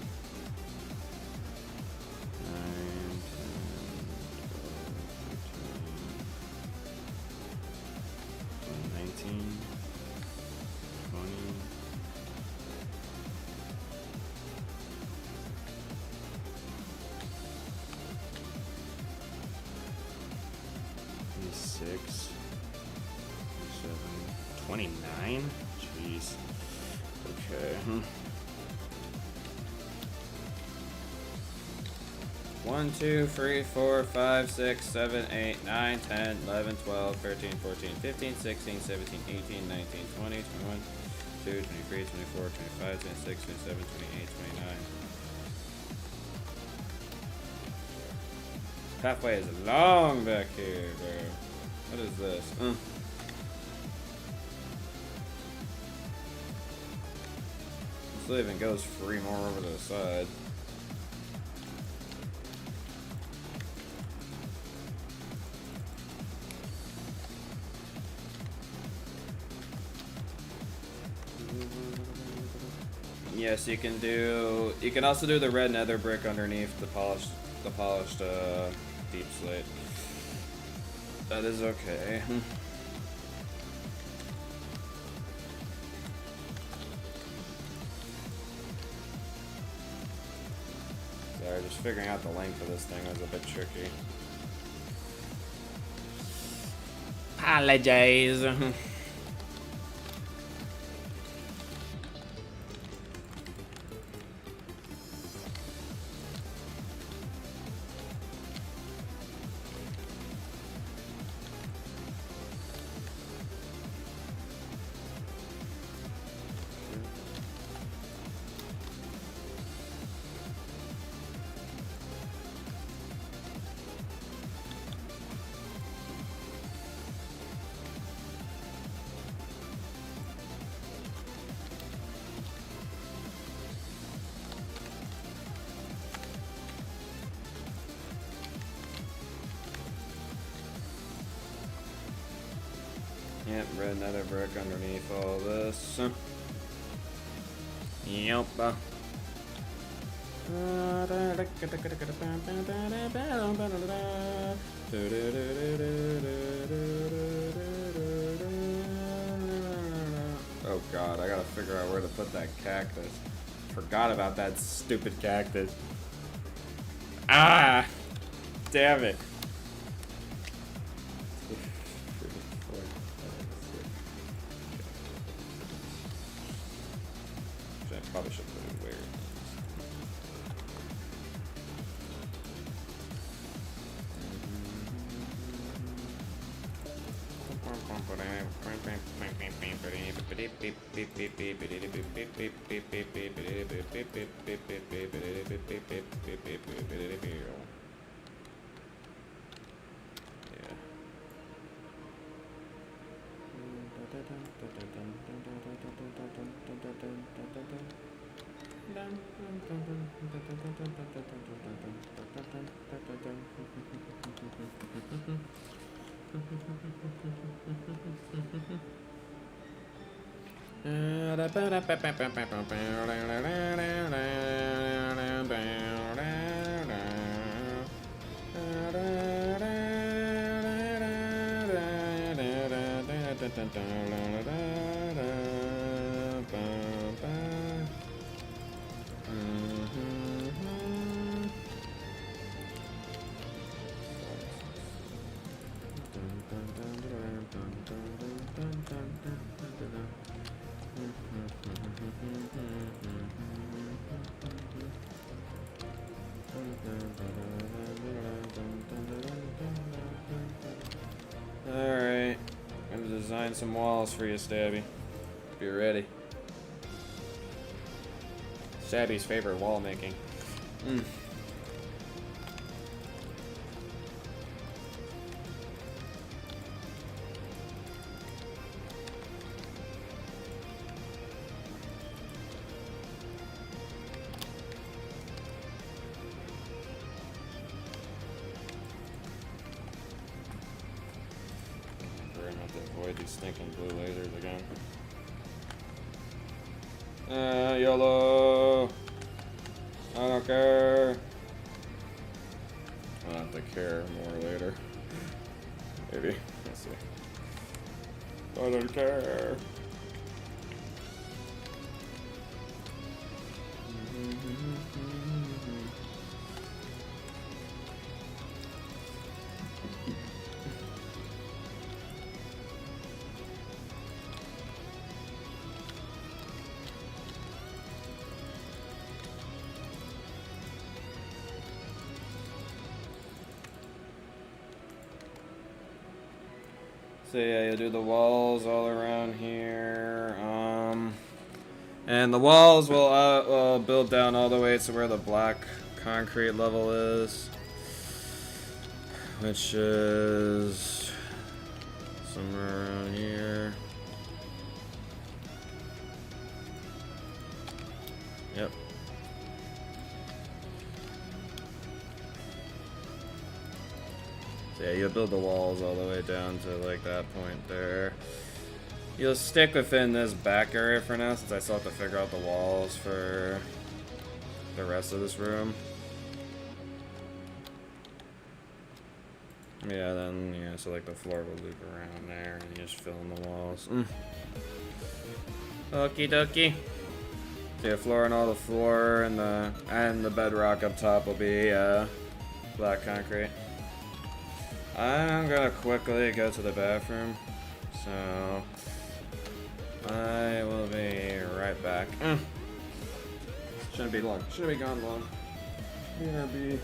B: 10, 12, 13, 19, 20. 26, 27, 29? Jeez. Okay. 1, 2, 3, 4, 5, 6, 7, 8, 9, 10, 11, 12, 13, 14, 15, 16, 17, 18, 19, 20, 21, 22, 23, 24, 25, 26, 27, 28, 29. Pathway is long back here, bro. What is this? This even goes 3 more over to the side. Yes, you can do. You can also do the red nether brick underneath the polished deep slate. That is okay. Sorry, just figuring out the length of this thing was a bit tricky. Apologize. Yep, red nether brick underneath all this. Yep. Oh god, I gotta figure out where to put that cactus. Forgot about that stupid cactus. Ah! Damn it. I probably should put it weird. Alright, I'm gonna design some walls for you, Stabby. Be ready. Stabby's favorite wall making. Avoid these stinking blue lasers again. YOLO! I don't care. I'll have to care more later. Maybe. Let's see. I don't care. So yeah, you'll do the walls all around here. And the walls will build down all the way to where the black concrete level is, which is somewhere around here. Yep. So yeah, you'll build the walls all the way down to like that point there. You'll stick within this back area for now, since I still have to figure out the walls for the rest of this room. Yeah, then, yeah, so like the floor will loop around there, and you just fill in the walls. Okie dokie. So yeah, floor and all the floor and the bedrock up top will be black concrete. I'm gonna quickly go to the bathroom, so I will be right back. Shouldn't be long. Shouldn't be gone long. BRB.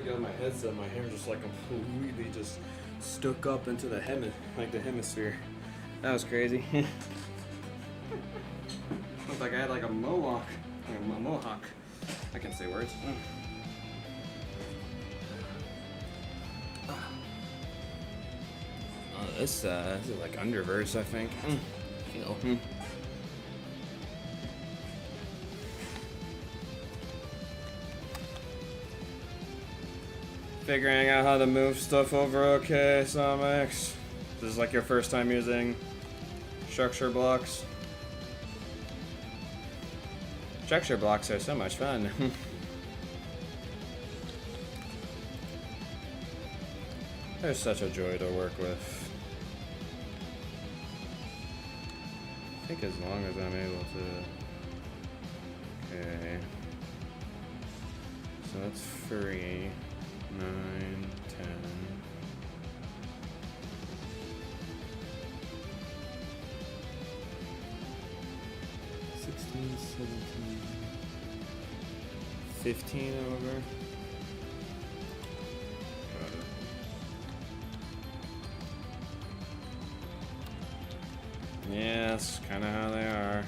B: get on my headset, my hair just like completely just stuck up into the hemisphere. That was crazy. Looked like I had like a mohawk. A mohawk. I can say words. This is like Underverse, I think. Figuring out how to move stuff over okay, Somex. This is like your first time using structure blocks. Structure blocks are so much fun. They're such a joy to work with. I think as long as I'm able to... Okay. So that's 3, 9, 10... 16, 17... 15 over. Got it. Yeah, that's kind of how they are.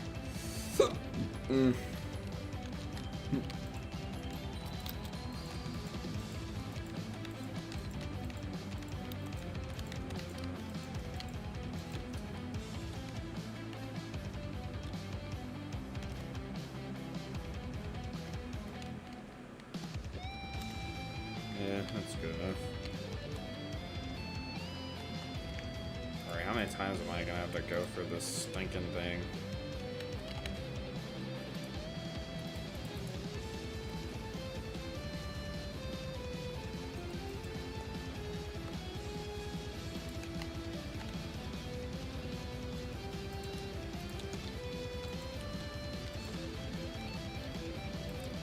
B: Yeah, that's good enough. Alright, how many times am I gonna have to go for this stinking thing?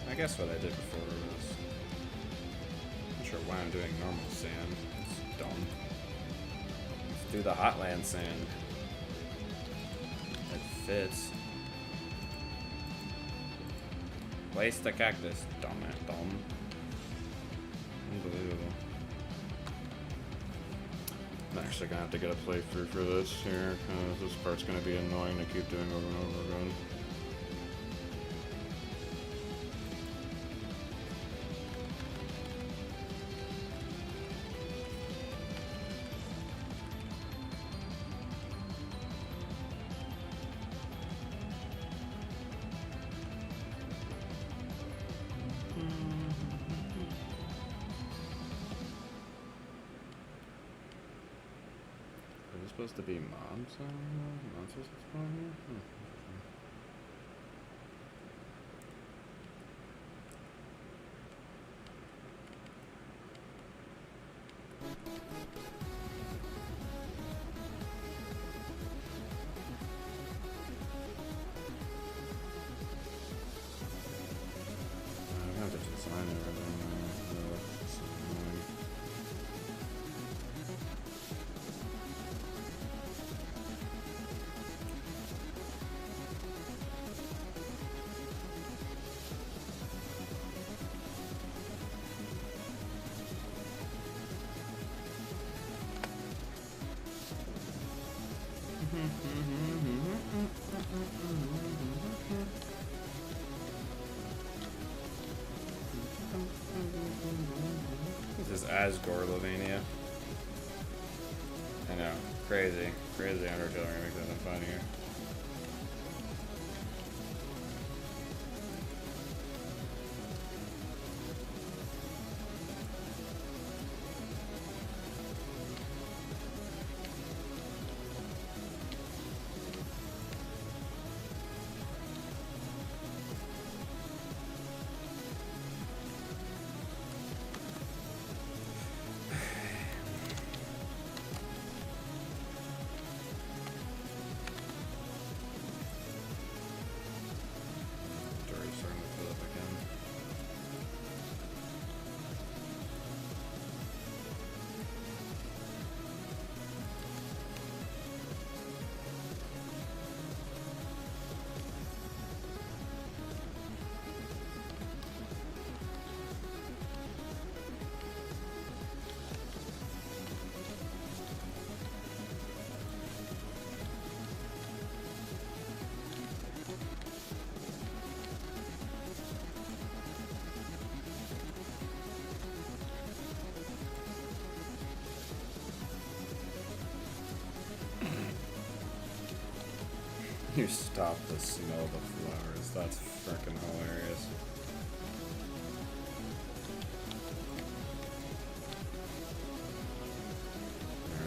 B: I guess what I did before was... Not sure why I'm doing normal sand. It's dumb. Let's do the Hotland sand. It fits. Place the cactus. Dumb. Unbelievable. I'm actually gonna have to get a playthrough for this here, because this part's gonna be annoying to keep doing over and over again. Is it supposed to be mobs? Monsters that spawn here? I have to design everything. This is Asgorlovania. I know. Crazy. Crazy Undertale remake that I'm finding here. You stop the smell of the flowers. That's freaking hilarious.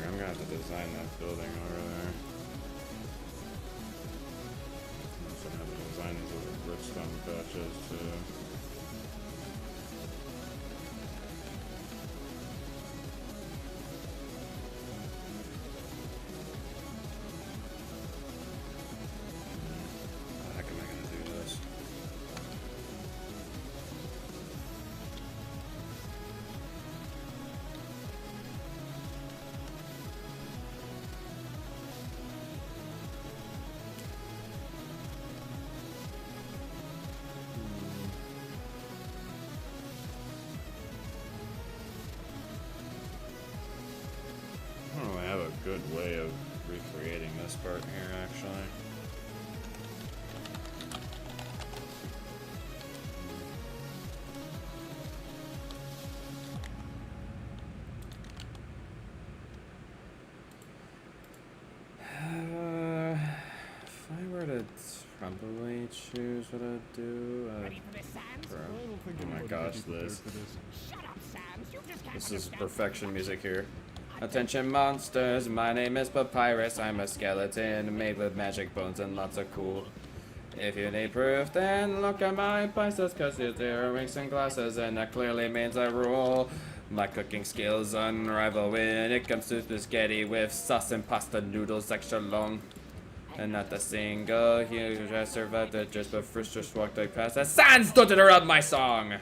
B: I'm gonna have to design that building over there. I'm also gonna have to design these little brickstone patches too. How am I gonna do this? I don't really have a good way of recreating this part here, actually. If I were to probably choose what I'd do,
A: Ready for this, Sans?
B: bro.
C: I don't think
B: Oh my
C: anybody's
B: gosh,
C: prepared
B: Liz.
C: for this.
A: Shut up, Sans. You just can't
B: This
A: put
B: is
A: us down.
B: perfection music here. Attention monsters, my name is Papyrus. I'm a skeleton made with magic bones and lots of cool. If you need proof, then look at my biceps, cause there's earrings and glasses, and that clearly means I rule. My cooking skills unrivaled when it comes to spaghetti with sauce and pasta noodles extra long. And not a single huge I survived it just but first just walked right past that. Sans, don't interrupt my song!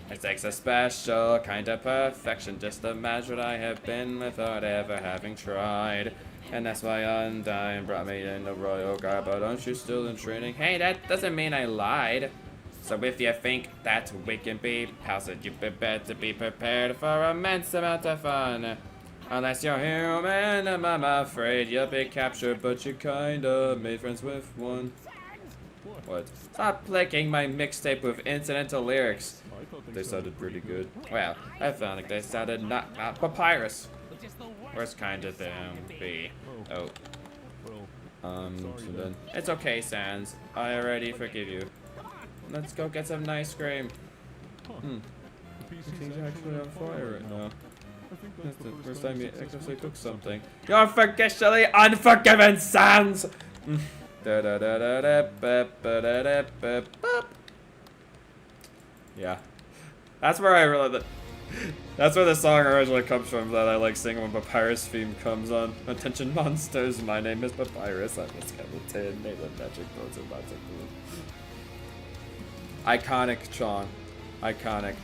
B: It takes a special kind of perfection just to match what I have been without ever having tried. And that's why Undyne brought me in the royal guard, but aren't you still in training? Hey, that doesn't mean I lied. So if you think that we can be pals, you better be prepared for immense amount of fun. Unless you're human, I'm afraid you'll be captured, but you kinda made friends with one. What? Stop clicking my mixtape with incidental lyrics.
C: I thought
B: They
C: things
B: sounded pretty good.
C: good.
B: Well, I found like they sounded not papyrus.
A: Which is the worst
B: Worst kind of thing be. Oh,
C: Well,
B: so
C: sorry
B: then. It's okay, Sans. I already forgive you. Let's go get some ice cream.
C: huh.
B: Hmm.
C: The PC's
B: He's actually on fire right now.
C: I think
B: That's
C: that's
B: the first time you
C: successfully
B: actually took
C: cooked
B: something. You're officially unforgiven, Sans! Yeah. That's where I really... That's where the song originally comes from that I like singing when Papyrus theme comes on. Attention monsters, my name is Papyrus. I'm a skeleton made with magic bones and lots of glue. Iconic song. Iconic.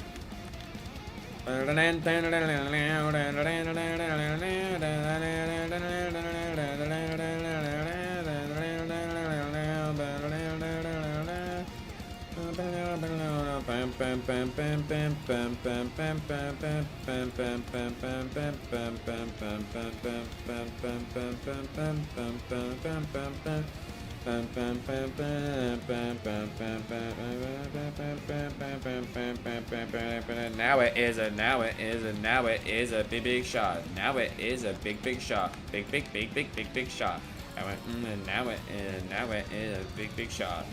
B: Now it is a big shot. Now it is a big shot. Big shot. Now it is a big shot.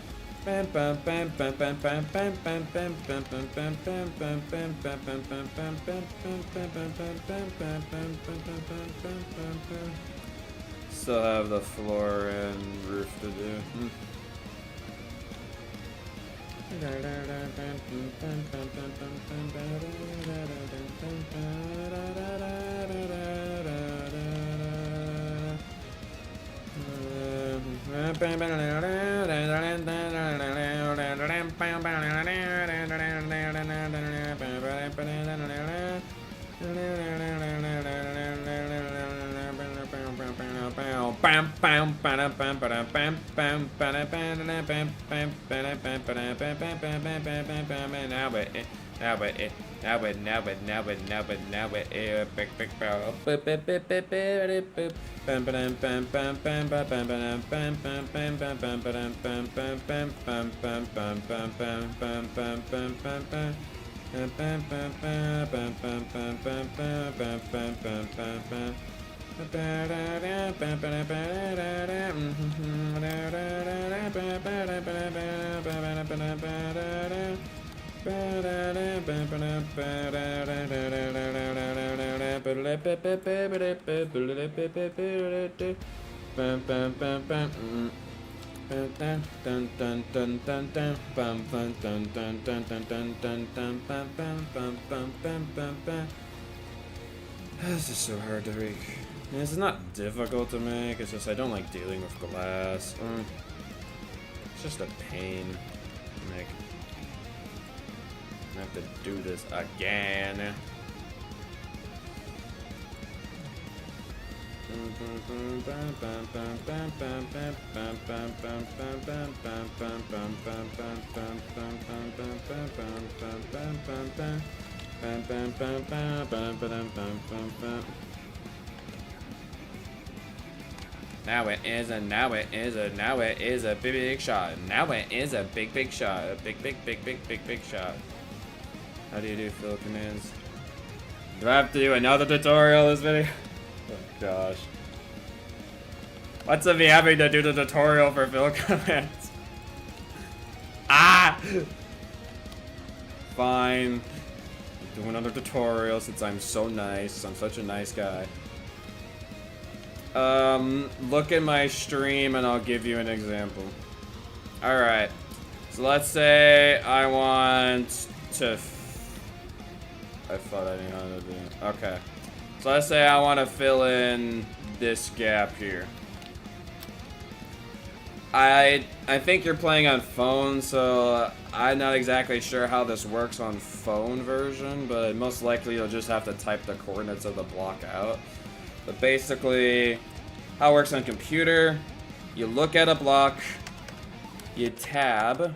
B: Still have the floor and roof to do. This is so hard to read. This is not difficult to make, it's just I don't like dealing with glass. It's just a pain to make. I have to do this again. Now it is a big shot. Now it is a big shot. A big shot. How do you do fill commands? Do I have to do another tutorial this video? Oh gosh. What's of me having to do the tutorial for fill commands? Ah! Fine. Do another tutorial since I'm so nice. I'm such a nice guy. Look at my stream and I'll give you an example. Alright. So let's say I want to... I thought I knew how to do it. Okay. So let's say I want to fill in this gap here. I think you're playing on phone, so I'm not exactly sure how this works on phone version, but most likely you'll just have to type the coordinates of the block out. But basically, how it works on computer, you look at a block, you tab,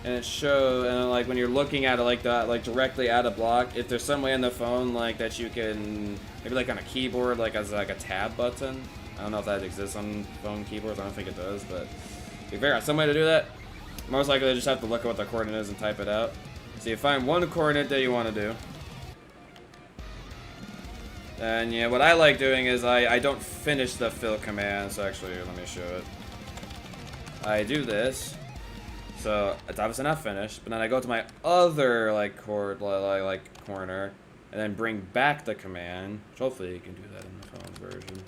B: and it shows, and like when you're looking at it like that, like directly at a block, if there's some way on the phone like that you can, maybe like on a keyboard, like as like a tab button. I don't know if that exists on phone keyboards, I don't think it does, but if you figure out some way to do that, most likely you just have to look at what the coordinate is and type it out. So you find one coordinate that you want to do. And yeah, what I like doing is I don't finish the fill command, so actually let me show it. I do this, so it's obviously not finished, but then I go to my other like corner, and then bring back the command, which hopefully you can do that in the phone version.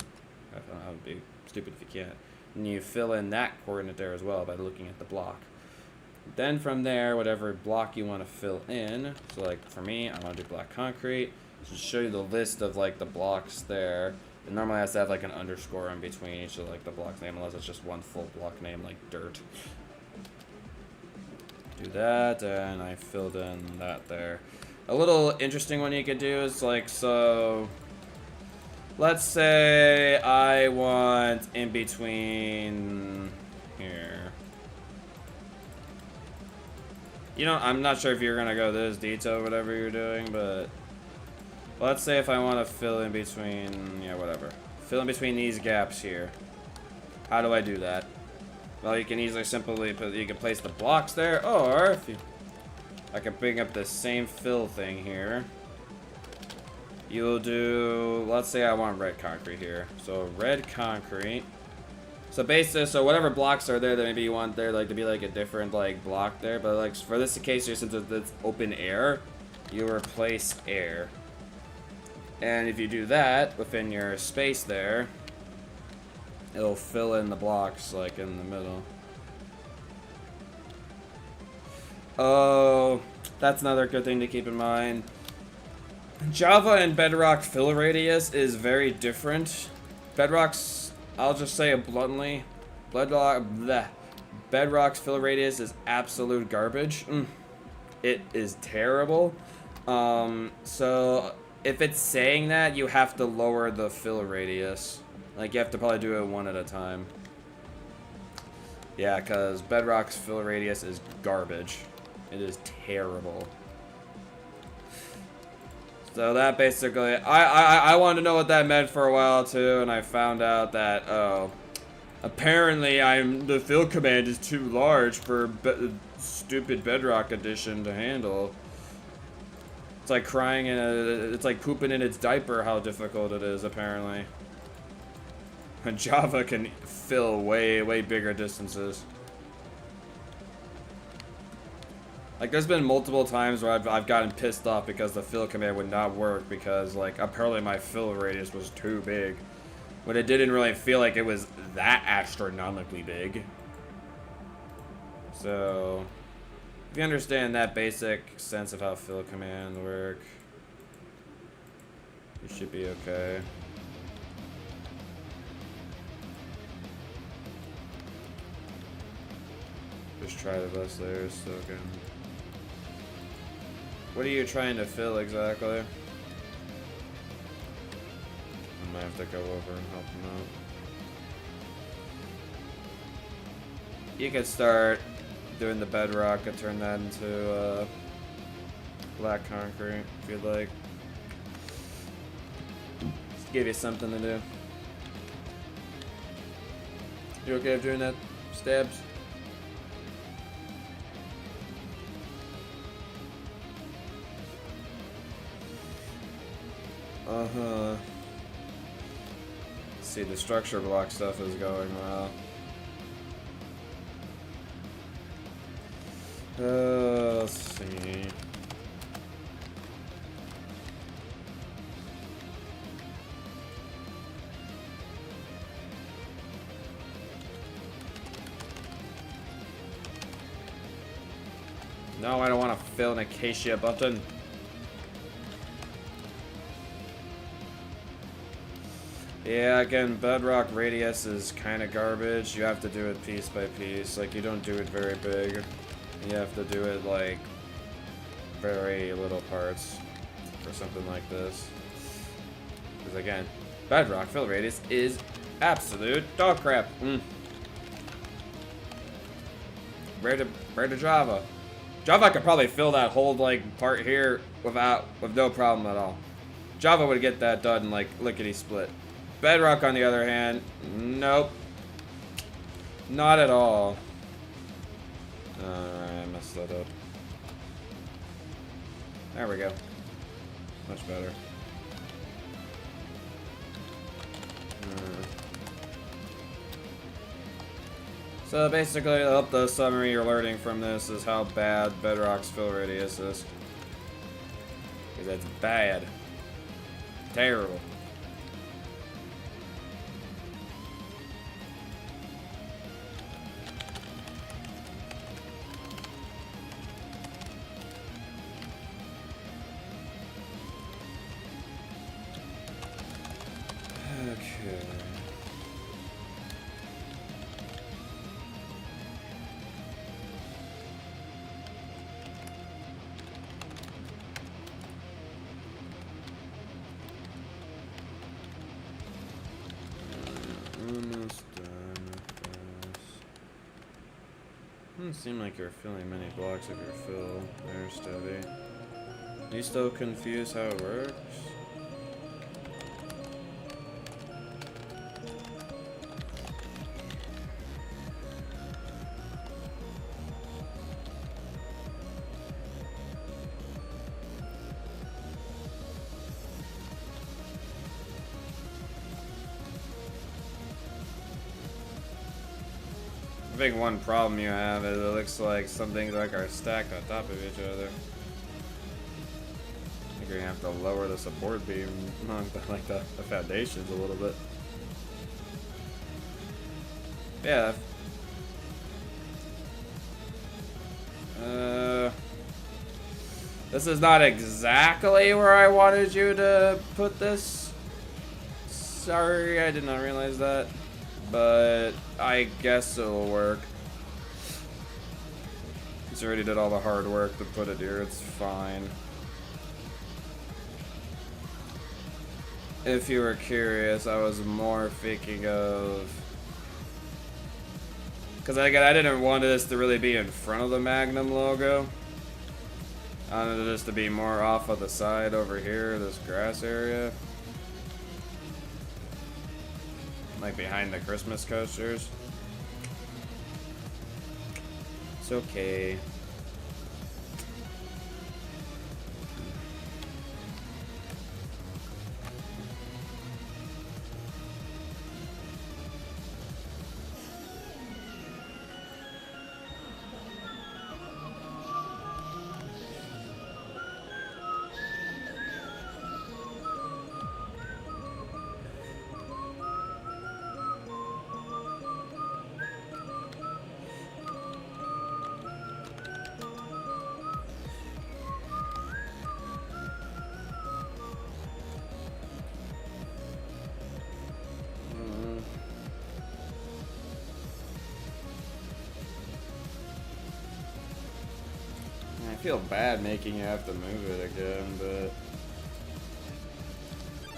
B: I don't know, that would be stupid if you can't. And you fill in that coordinate there as well by looking at the block. Then from there, whatever block you want to fill in, so like for me, I want to do black concrete. Just show you the list of like the blocks there. It normally has to have like an underscore in between each of like the block name, unless it's just one full block name like dirt. Do that, and I filled in that there. A little interesting one you could do is like, so let's say I want in between here. You know, I'm not sure if you're gonna go this detail, whatever you're doing, but let's say if I want to fill in between, yeah, whatever. Fill in between these gaps here. How do I do that? Well, you can easily simply put, you can place the blocks there, or if you, I can bring up the same fill thing here. You'll do, let's say I want red concrete here. So red concrete. So basically, so whatever blocks are there that maybe you want there like to be like a different like block there, but like for this case here, since it's open air, you replace air. And if you do that within your space there, it'll fill in the blocks like in the middle. Oh, that's another good thing to keep in mind. Java and Bedrock fill radius is very different. Bedrock's, I'll just say it bluntly, Bedrock's fill radius is absolute garbage. It is terrible. So if it's saying that, you have to lower the fill radius. Like, you have to probably do it one at a time. Yeah, because Bedrock's fill radius is garbage. It is terrible. So that basically, I wanted to know what that meant for a while too, and I found out that, oh, apparently the fill command is too large for stupid Bedrock edition to handle. It's like crying in it's like pooping in its diaper how difficult it is, apparently. Java can fill way bigger distances. Like, there's been multiple times where I've gotten pissed off because the fill command would not work because, like, apparently my fill radius was too big. When it didn't really feel like it was that astronomically big. So, if you understand that basic sense of how fill commands work, you should be okay. Just try the best layers so again. What are you trying to fill exactly? I might have to go over and help him out. You could start doing the bedrock and turn that into black concrete if you'd like. Just give you something to do. You okay with doing that, Stabs? Uh-huh. See, the structure block stuff is going well. Let's see. No, I don't want to fill an acacia button. Yeah, again, bedrock radius is kind of garbage. You have to do it piece by piece. Like, you don't do it very big. You have to do it, like, very little parts for something like this. Because, again, bedrock fill radius is absolute dog crap. Rare to Java. Java could probably fill that whole, like, part here with no problem at all. Java would get that done, like, lickety-split. Bedrock, on the other hand, nope. Not at all. Alright, I messed that up. There we go. Much better. So basically, the summary you're learning from this is how bad Bedrock's fill radius is. Because it's bad. Terrible. Okay. Almost done with this. Doesn't seem like you're filling many blocks of your fill there, Stevie. Are you still confused how it works? I think one problem you have is it looks like some things like are stacked on top of each other. I think you're gonna have to lower the support beam, like the foundations a little bit. Yeah. This is not exactly where I wanted you to put this. Sorry, I did not realize that. But I guess it'll work. He's already did all the hard work to put it here, it's fine. If you were curious, I was more thinking of... Because again, I didn't want this to really be in front of the Magnum logo. I wanted this to be more off of the side over here, this grass area. Like behind the Christmas coasters. It's okay. feel bad making you have to move it again, but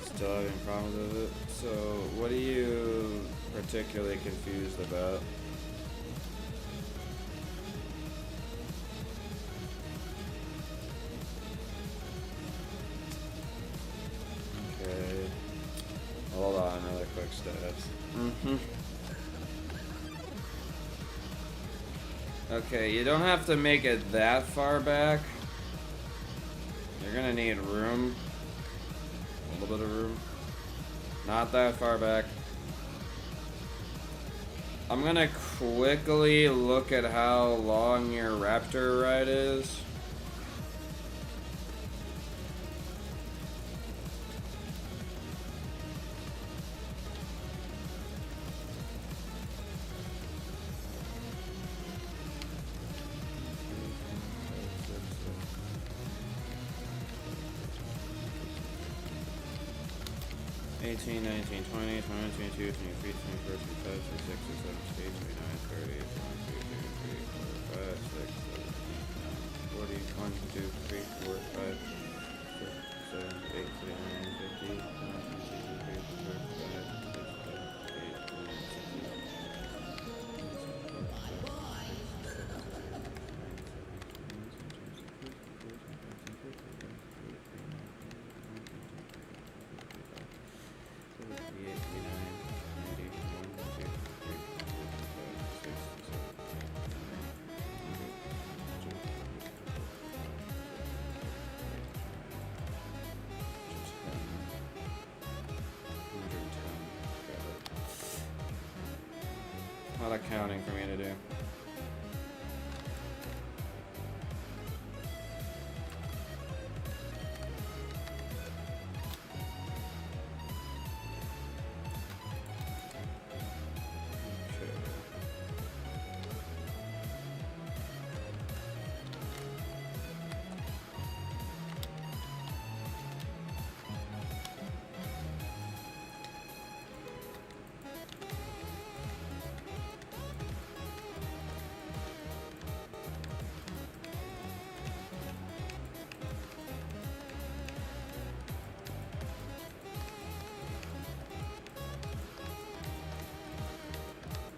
B: still having problems with it. So, what are you particularly confused about? Okay. Hold on, another quick steps. Okay, you don't have to make it that far back. You're gonna need room. A little bit of room. Not that far back. I'm gonna quickly look at how long your raptor ride is. Eighteen, 19, 20, 21, 22, 23, 24, 25, 26, 27, 28, 29, 30, 41, 2, 3, 4, 5, 6, 7, 8, 9, 50, 1, 2, 3, 4, 5, 6, 7, 8, 9, a lot of counting for me to do.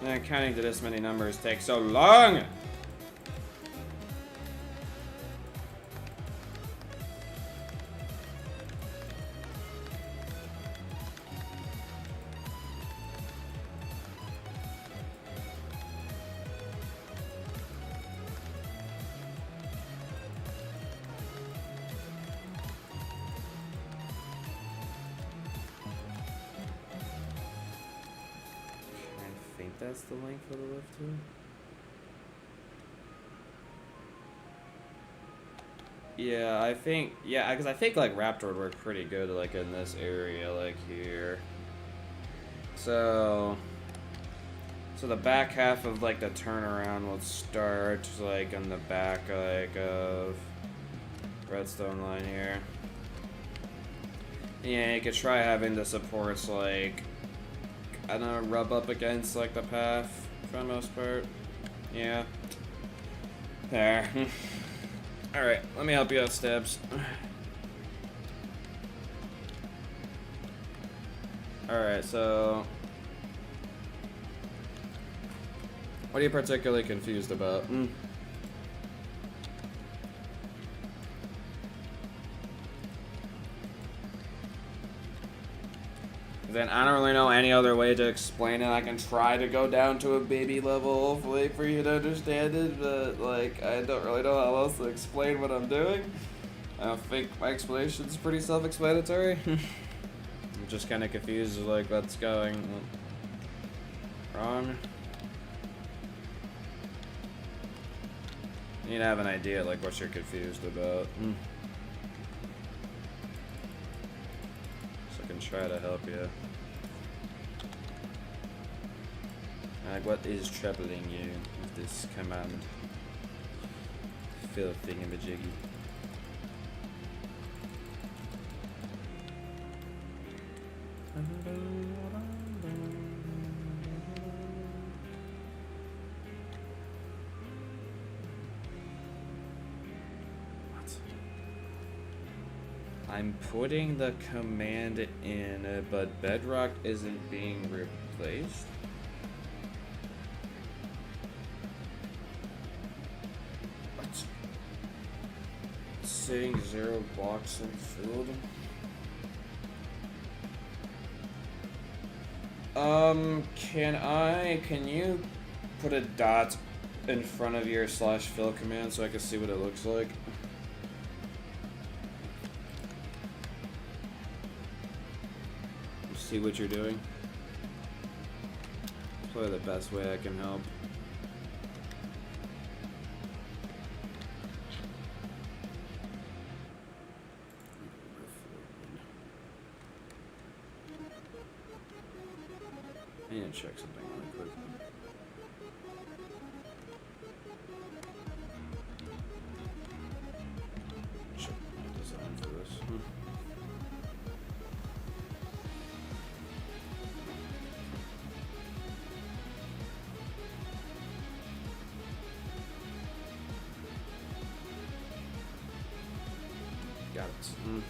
B: And counting to this many numbers takes so long! That's the length of the lift too. Yeah, I think, because I think like Raptor would work pretty good like in this area, like here. So the back half of like the turnaround will start like on the back like of redstone line here. Yeah, you could try having the supports like, I don't know, rub up against like the path for the most part. Yeah. There. Alright, let me help you out, Stabs. Alright, so what are you particularly confused about? Then I don't really know any other way to explain it. I can try to go down to a baby level, hopefully, for you to understand it, but, like, I don't really know how else to explain what I'm doing. I think my explanation's pretty self-explanatory. I'm just kind of confused, like, what's going wrong. You need to have an idea, like, what you're confused about. So I can try to help you. Like, what is troubling you with this command? Filth thingamajiggy. I'm putting the command in, but Bedrock isn't being replaced. What? It's saying 0 blocks unfilled. Can you put a dot in front of your /fill command so I can see what it looks like? See what you're doing. It's probably the best way I can help. I need to check something really quick. Check my design for this. Got it.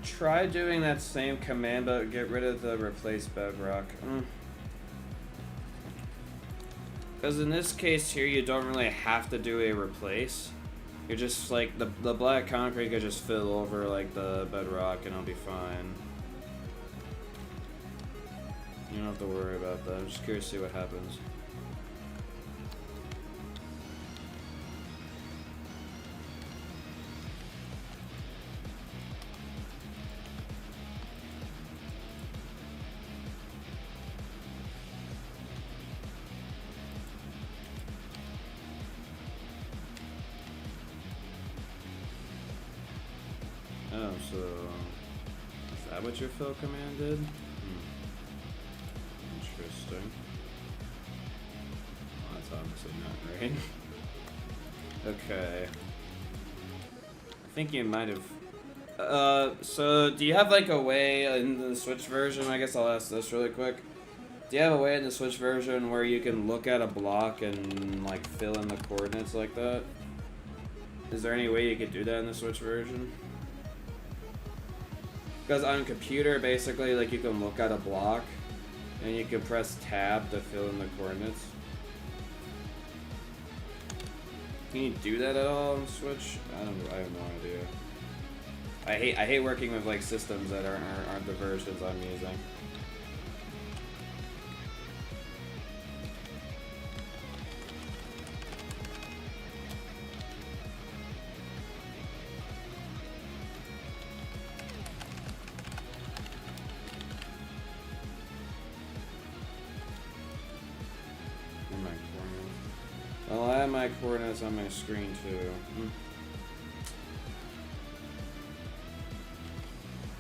B: Try doing that same command, but get rid of the replace bedrock. Because in this case here, you don't really have to do a replace. You're just like, the black concrete could just fill over like the bedrock and it'll be fine. You don't have to worry about that. I'm just curious to see what happens. Oh, so is that what your fill command did? Interesting. Well, that's obviously not right. Okay. I think you might have. So do you have like a way in the Switch version? I guess I'll ask this really quick. Do you have a way in the Switch version where you can look at a block and like fill in the coordinates like that? Is there any way you could do that in the Switch version? Because on computer, basically, like you can look at a block and you can press tab to fill in the coordinates. Can you do that at all on Switch? I have no idea. I hate working with like systems that aren't the versions I'm using. Well, I have my coordinates on my screen too.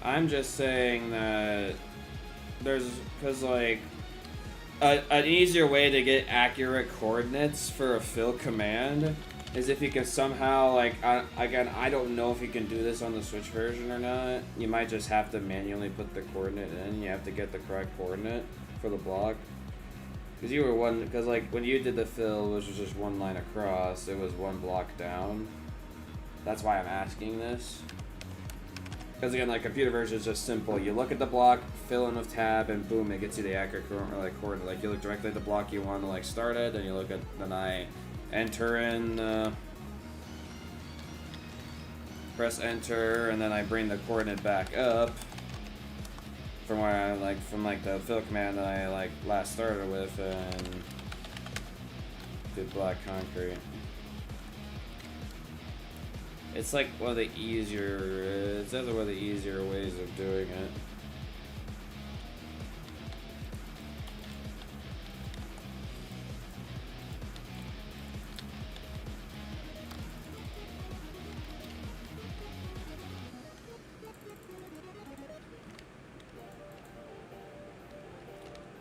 B: I'm just saying that because like an easier way to get accurate coordinates for a fill command is if you can somehow like again, I don't know if you can do this on the Switch version or not. You might just have to manually put the coordinate in. You have to get the correct coordinate for the block. Because like when you did the fill, which was just one line across, it was one block down. That's why I'm asking this. Because again, like computer version is just simple. You look at the block, fill in with tab, and boom, it gets you the accurate coordinate. Like you look directly at the block you want to like start it, and you look at, then I enter in, press enter, and then I bring the coordinate back up. From where I from the fill command that I last started with and did black concrete. It's like one of the easier, it's definitely one of the easier ways of doing it.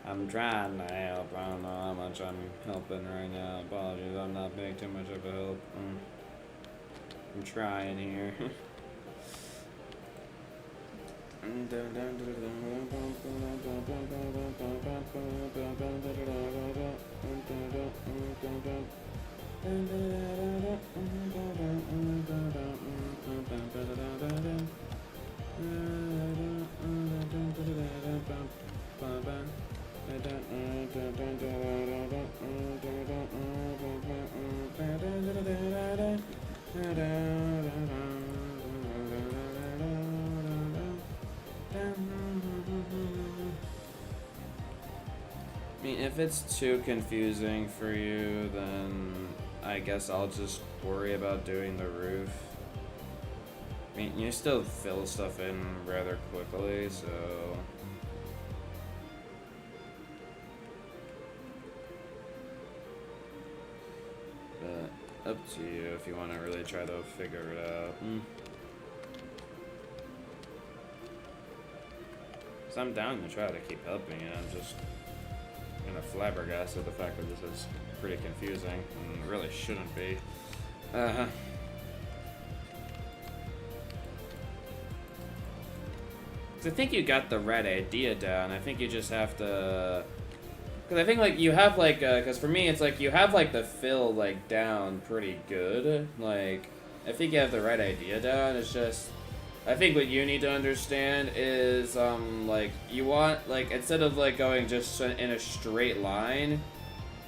B: I'm trying to help. I don't know how much I'm helping right now. Apologies, I'm not being too much of a help. I'm trying here. I mean, if it's too confusing for you, then I guess I'll just worry about doing the roof. I mean, you still fill stuff in rather quickly, so... But, up to you if you want to really try to figure it out. So I'm down to try to keep helping you, I'm just kind of flabbergasted the fact that this is pretty confusing and really shouldn't be. So I think you got the right idea down. I think you just have to, because I think like you have like, because for me it's like you have like the fill like down pretty good. Like I think you have the right idea down. It's just, I think what you need to understand is like you want, like instead of like going just in a straight line,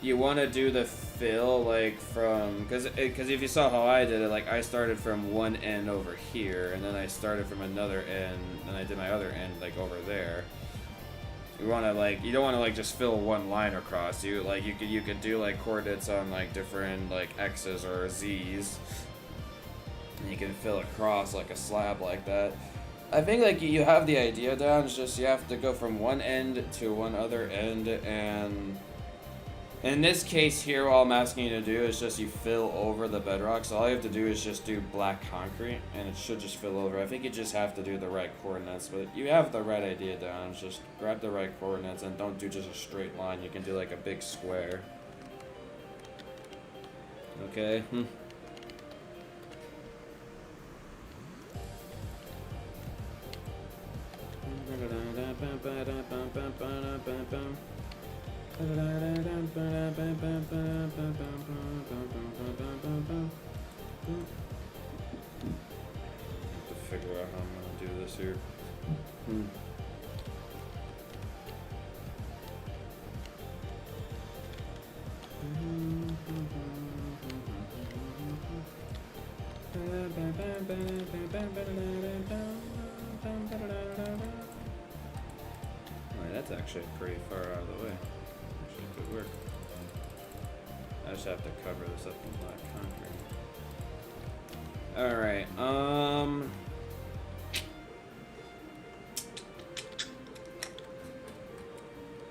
B: you want to do the fill like from, because if you saw how I did it, like I started from one end over here and then I started from another end and I did my other end like over there. You want to like, you don't want to like just fill one line across. You like you could do like coordinates on like different like X's or Z's. And you can fill across like a slab like that. I think like you have the idea down, it's just you have to go from one end to one other end, and in this case here all I'm asking you to do is just you fill over the bedrock. So all you have to do is just do black concrete and it should just fill over. I think you just have to do the right coordinates, but you have the right idea down. It's just grab the right coordinates and don't do just a straight line. You can do like a big square. Okay? To figure out how I'm gonna do this here. Alright, that's actually pretty far out of the way. Actually could work. I just have to cover this up in black concrete. Alright,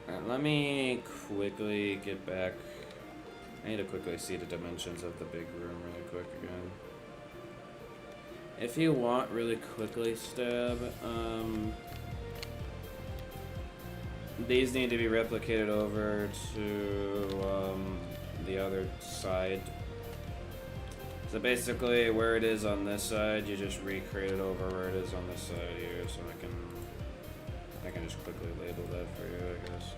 B: alright, let me quickly get back. I need to quickly see the dimensions of the big room really quick again. If you want really quickly, Stab, these need to be replicated over to the other side. So basically, where it is on this side, you just recreate it over where it is on this side here. So I can just quickly label that for you, I guess.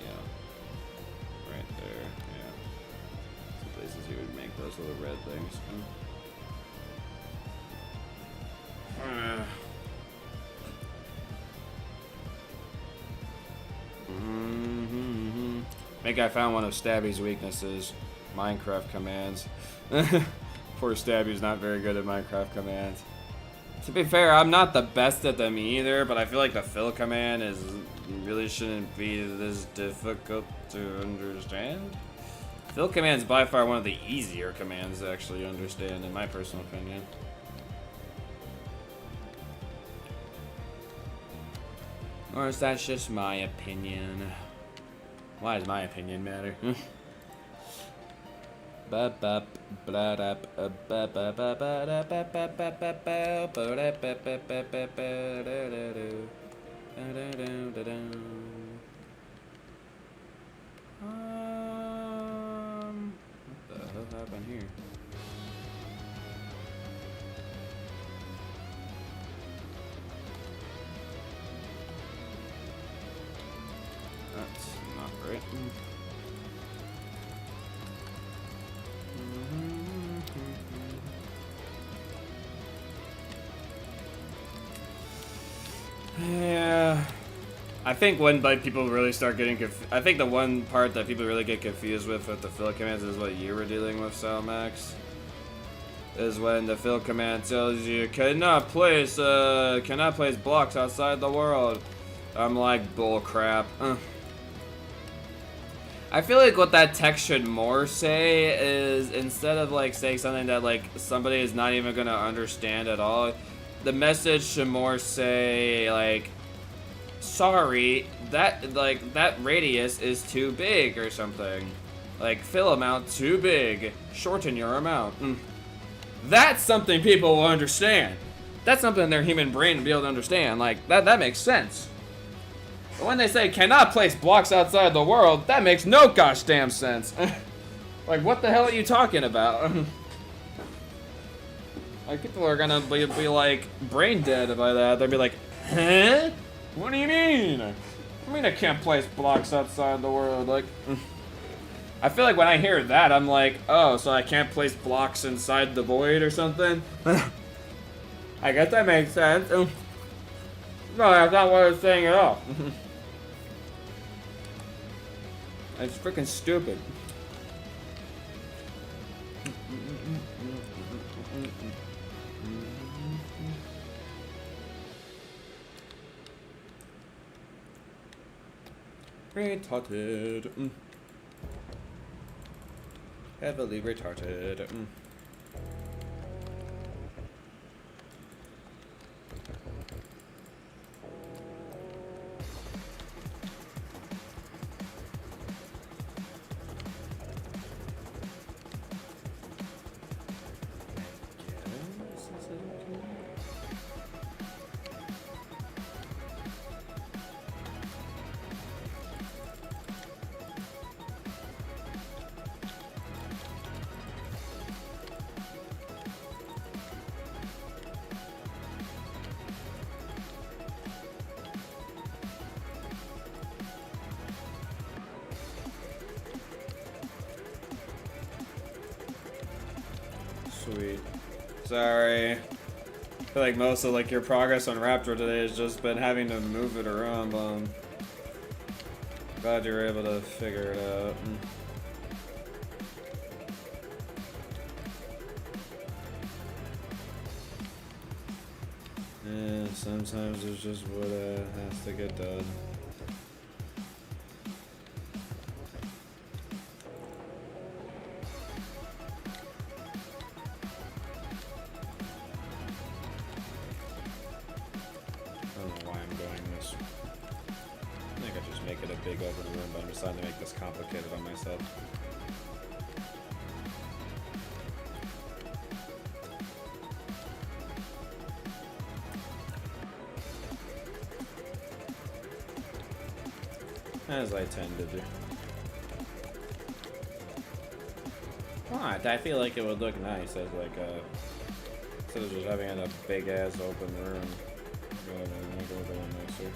B: Yeah, right there. Yeah, some places you would make those little red things. I think I found one of Stabby's weaknesses, Minecraft commands. Poor Stabby's not very good at Minecraft commands. To be fair, I'm not the best at them either, but I feel like the fill command really shouldn't be this difficult to understand. Fill command is by far one of the easier commands to actually understand, in my personal opinion. Or is that just my opinion? Why does my opinion matter? What the hell happened here? That's not right. Yeah, I think when people really start getting I think the one part that people really get confused with the fill commands is what you were dealing with, Salmax. Is when the fill command tells you cannot place blocks outside the world. I'm like, bull crap. I feel like what that text should more say is, instead of like saying something that like somebody is not even gonna understand at all, the message should more say like, sorry, that radius is too big or something. Like, fill amount too big. Shorten your amount. That's something people will understand. That's something their human brain will be able to understand. Like, that makes sense. But when they say cannot place blocks outside the world, that makes no gosh damn sense. Like, what the hell are you talking about? Like, people are gonna be like brain dead by that. They'll be like, huh? What do you mean? I mean I can't place blocks outside the world. Like, I feel like when I hear that, I'm like, oh, so I can't place blocks inside the void or something? I guess that makes sense. No, that's not what I was saying at all. It's freaking stupid. Retarded. Heavily retarded. Sweet. Sorry. I feel like most of like your progress on Raptor today has just been having to move it around, but I'm glad you were able to figure it out. Yeah, sometimes it's just what has to get done. Big open room, but I'm deciding to make this complicated on myself. As I tend to do. What? I feel like it would look nice as like instead of just having a big ass open room. Make it look a little nicer.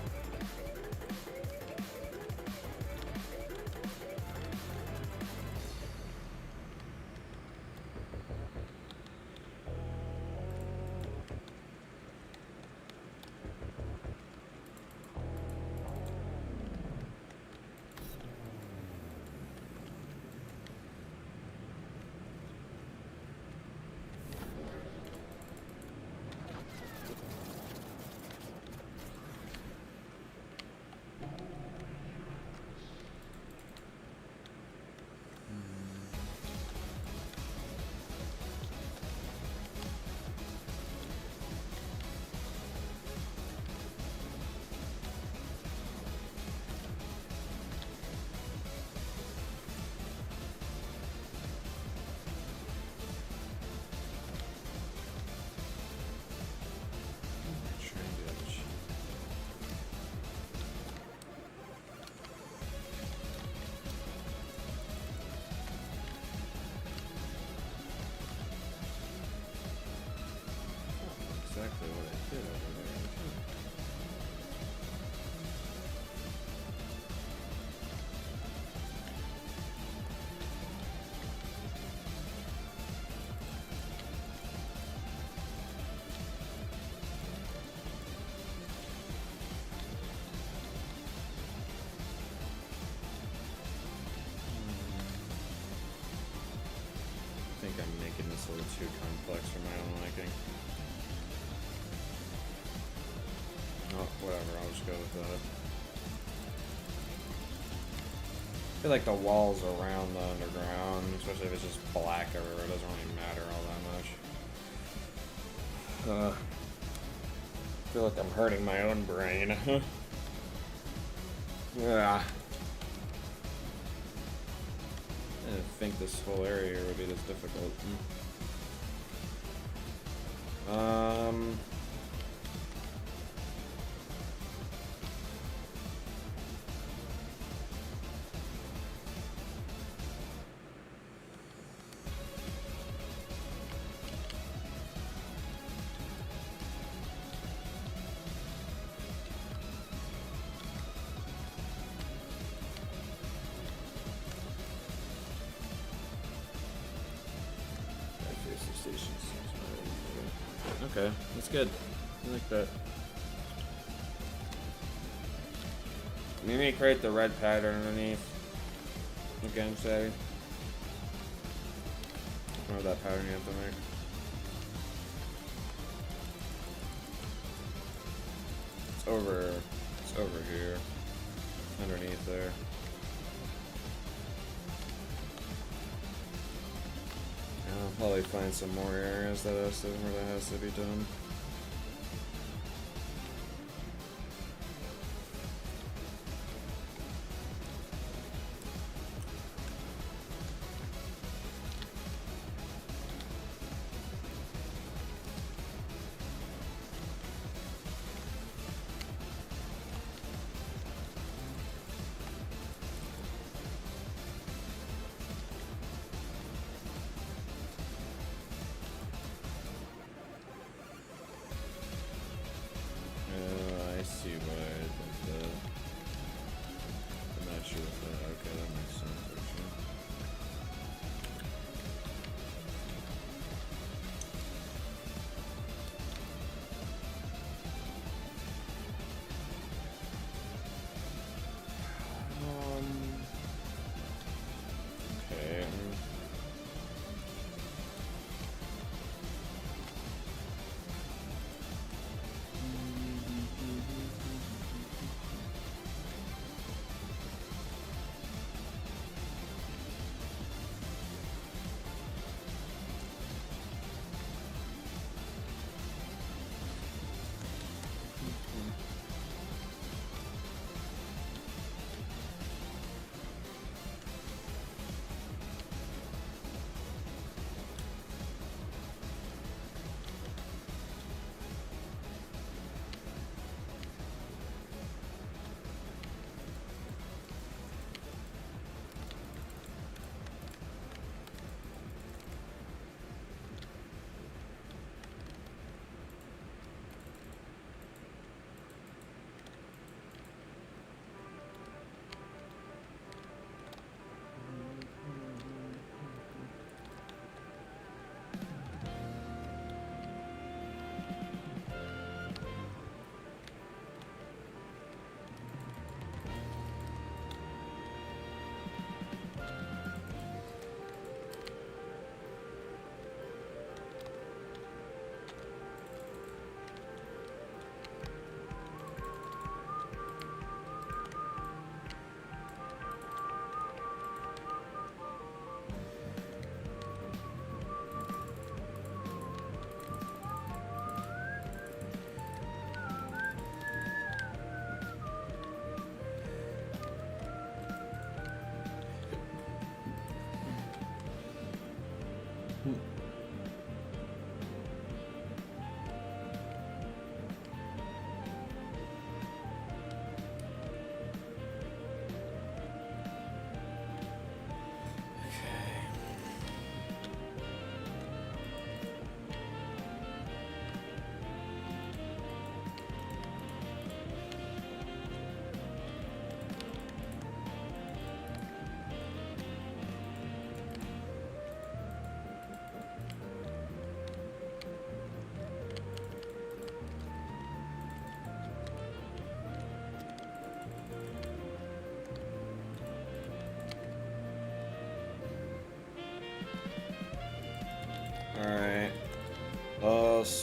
B: exactly what I did over there. I think I'm making this a little too complex for my own liking. Oh, whatever, I'll just go with that. I feel like the walls around the underground, especially if it's just black everywhere, it doesn't really matter all that much. I feel like I'm hurting my own brain. Yeah. I didn't think this whole area here would be this difficult. Okay, that's good. I like that. Maybe create the red pattern underneath. Again, say. I don't know that pattern you have to make. It's over here. Underneath there. I'll probably find some more areas where that has to be done. I see why I did that. I'm not sure if that. Okay, that makes sense actually. Okay.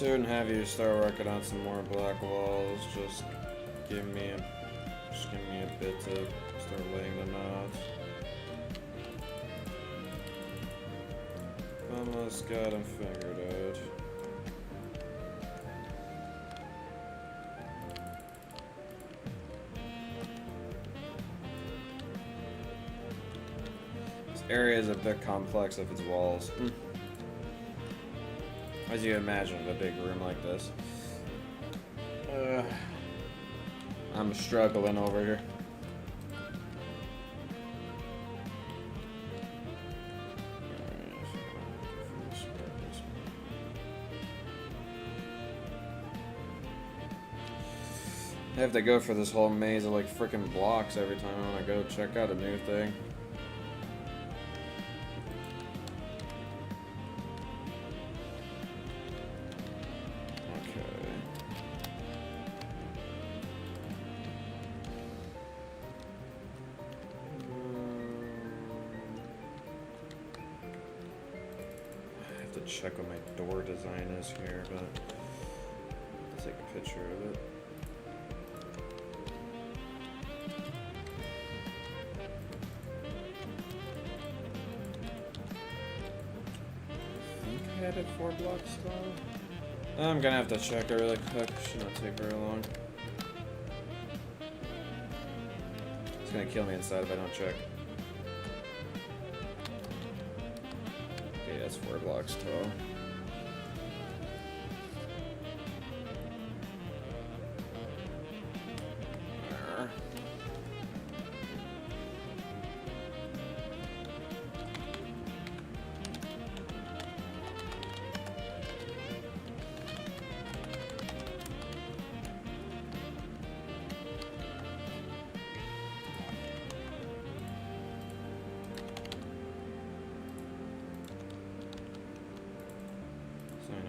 B: soon have you start working on some more black walls. Just give me a bit to start laying them out. Almost got them figured out. This area is a bit complex with its walls. As you imagine, a big room like this. I'm struggling over here. I have to go for this whole maze of like freaking blocks every time I want to go check out a new thing. Check what my door design is here, but I'll take a picture of it. I think I had it 4 blocks though. I'm gonna have to check it really quick. Should not take very long. It's gonna kill me inside if I don't check. That's 4 blocks tall.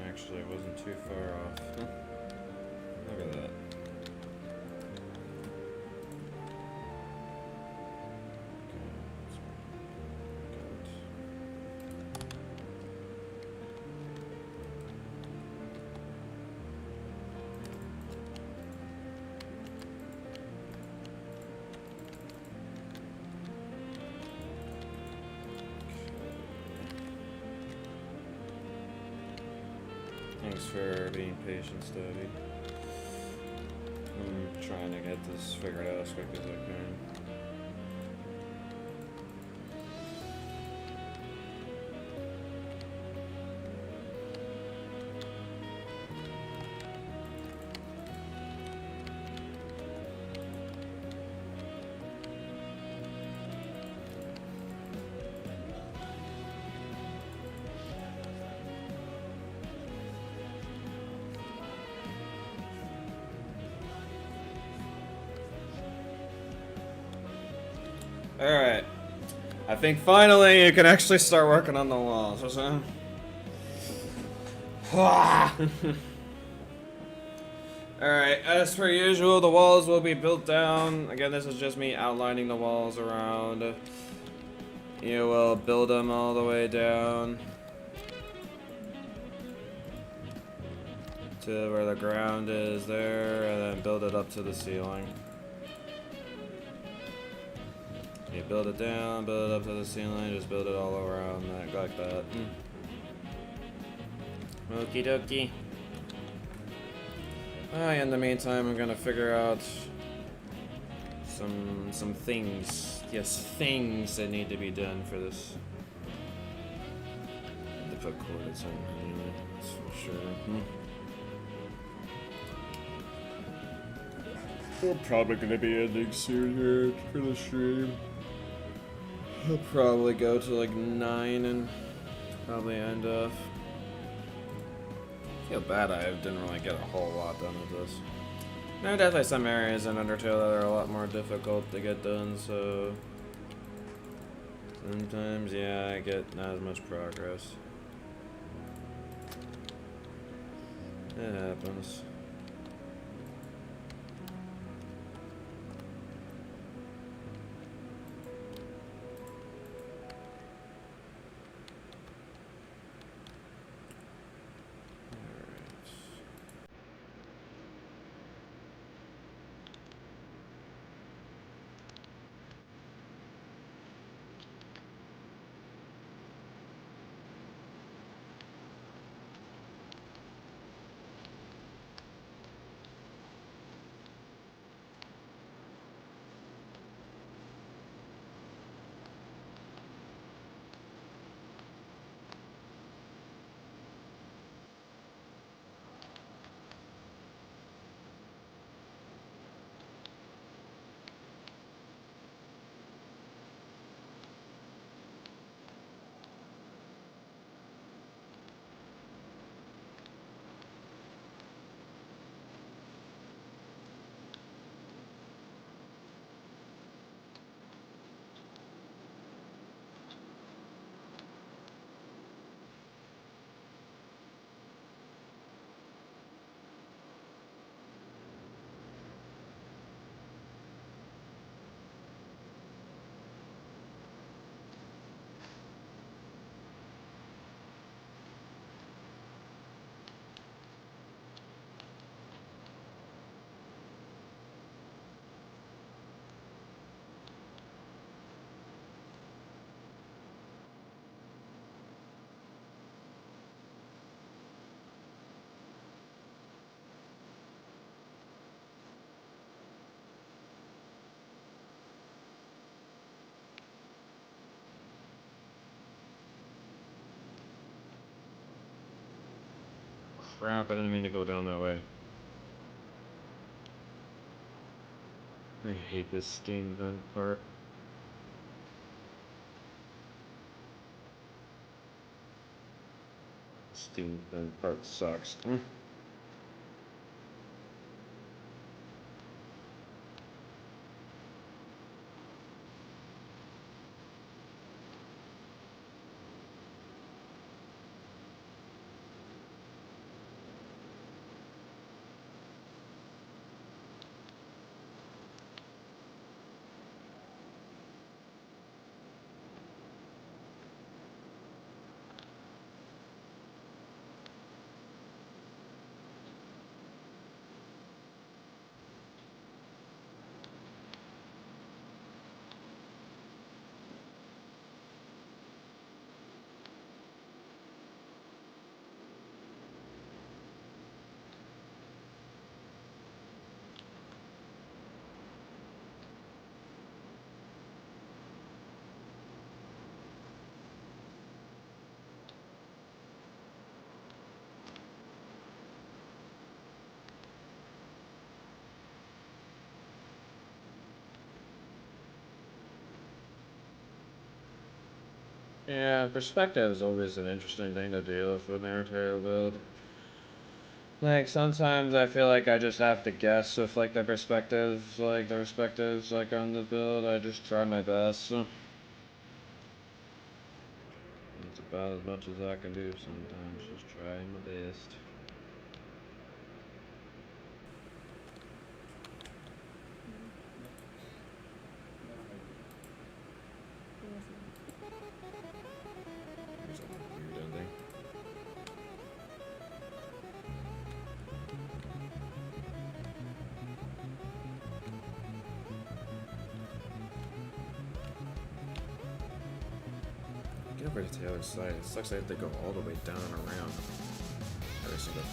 B: Actually, it wasn't too far off. Look at that. Thanks for being patient, Stevie. I'm trying to get this figured out as quick as I can. Alright. I think finally you can actually start working on the walls. Alright, as per usual, the walls will be built down. Again, this is just me outlining the walls around. You will build them all the way down to where the ground is there, and then build it up to the ceiling. You build it down, build it up to the ceiling, just build it all around that, like that. Okie dokie. In the meantime, I'm gonna figure out some things. Yes, things that need to be done for this. I have to put coordinates on anyway, that's for sure. We're probably gonna be ending soon here for the stream. I'll probably go to like 9 and probably end off. I feel bad I didn't really get a whole lot done with this. There are definitely some areas in Undertale that are a lot more difficult to get done, so sometimes, yeah, I get not as much progress. It happens. Crap, I didn't mean to go down that way. I hate this steam vent part. Steam vent part sucks. Yeah, perspective is always an interesting thing to deal with an Undertale build. Like, sometimes I feel like I just have to guess with, like, the perspectives, like, on the build. I just try my best. It's about as much as I can do sometimes, just trying my best. There's a weird ending. Get over to the other side. It sucks I have to go all the way down and around every single time.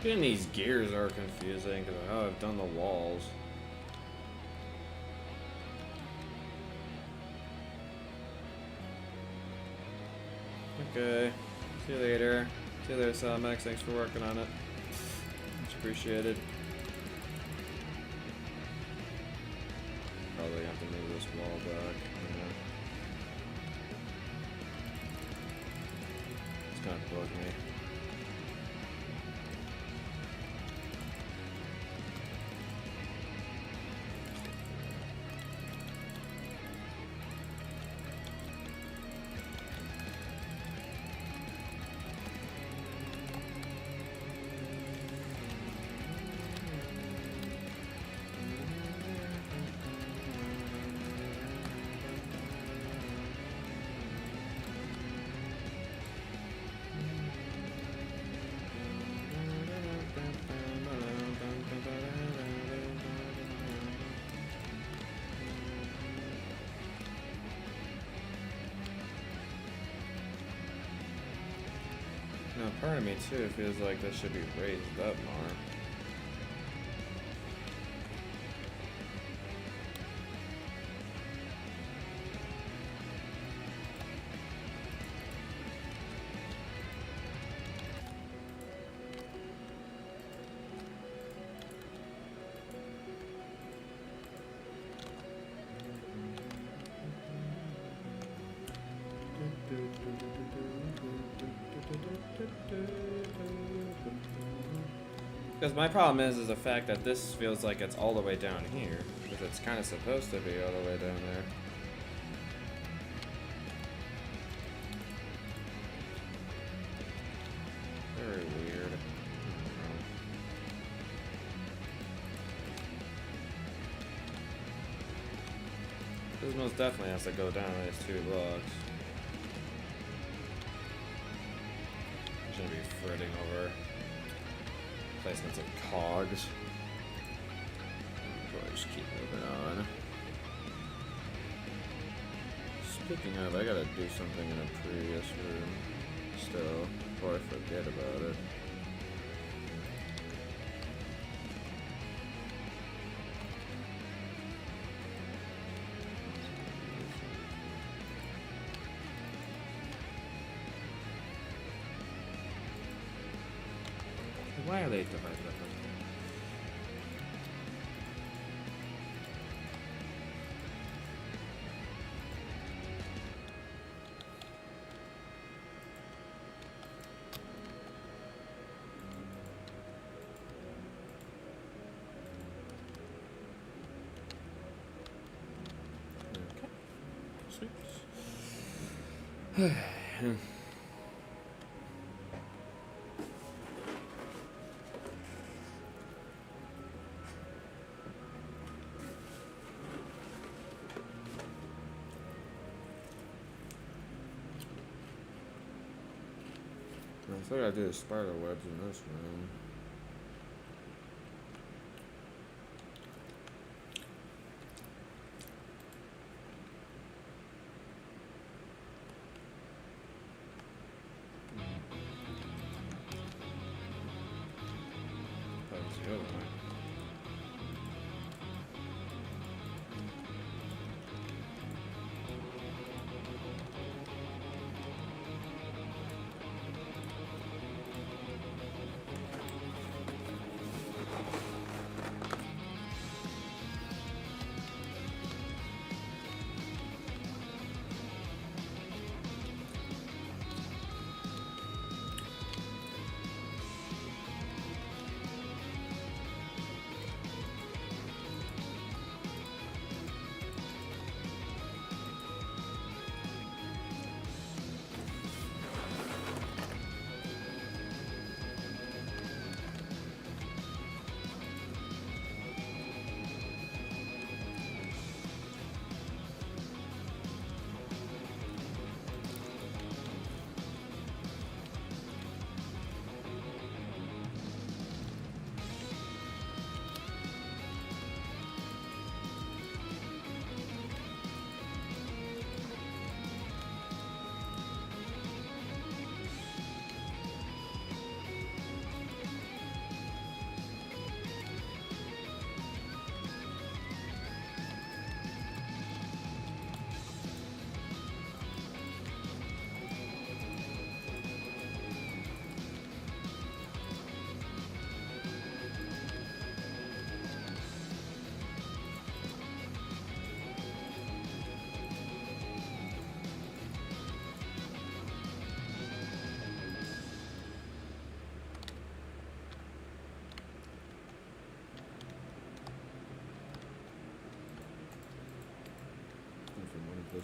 B: Even these gears are confusing because of how I've done the walls. Okay. See you later. See you later, Salmax. Thanks for working on it. Much appreciated. Probably have to move this wall back. Yeah. It's kind of bugging me. Now, part of me too feels like this should be raised up more. Because my problem is the fact that this feels like it's all the way down here, because it's kind of supposed to be all the way down there. Very weird. This most definitely has to go down these 2 blocks. I shouldn't be fretting over placements of cogs. Probably just keep moving on. Speaking of, I gotta do something in a previous room still, before I forget about it. Why are they divided up? Okay. Sweet. I thought I did spider webs in this room. That was the other one.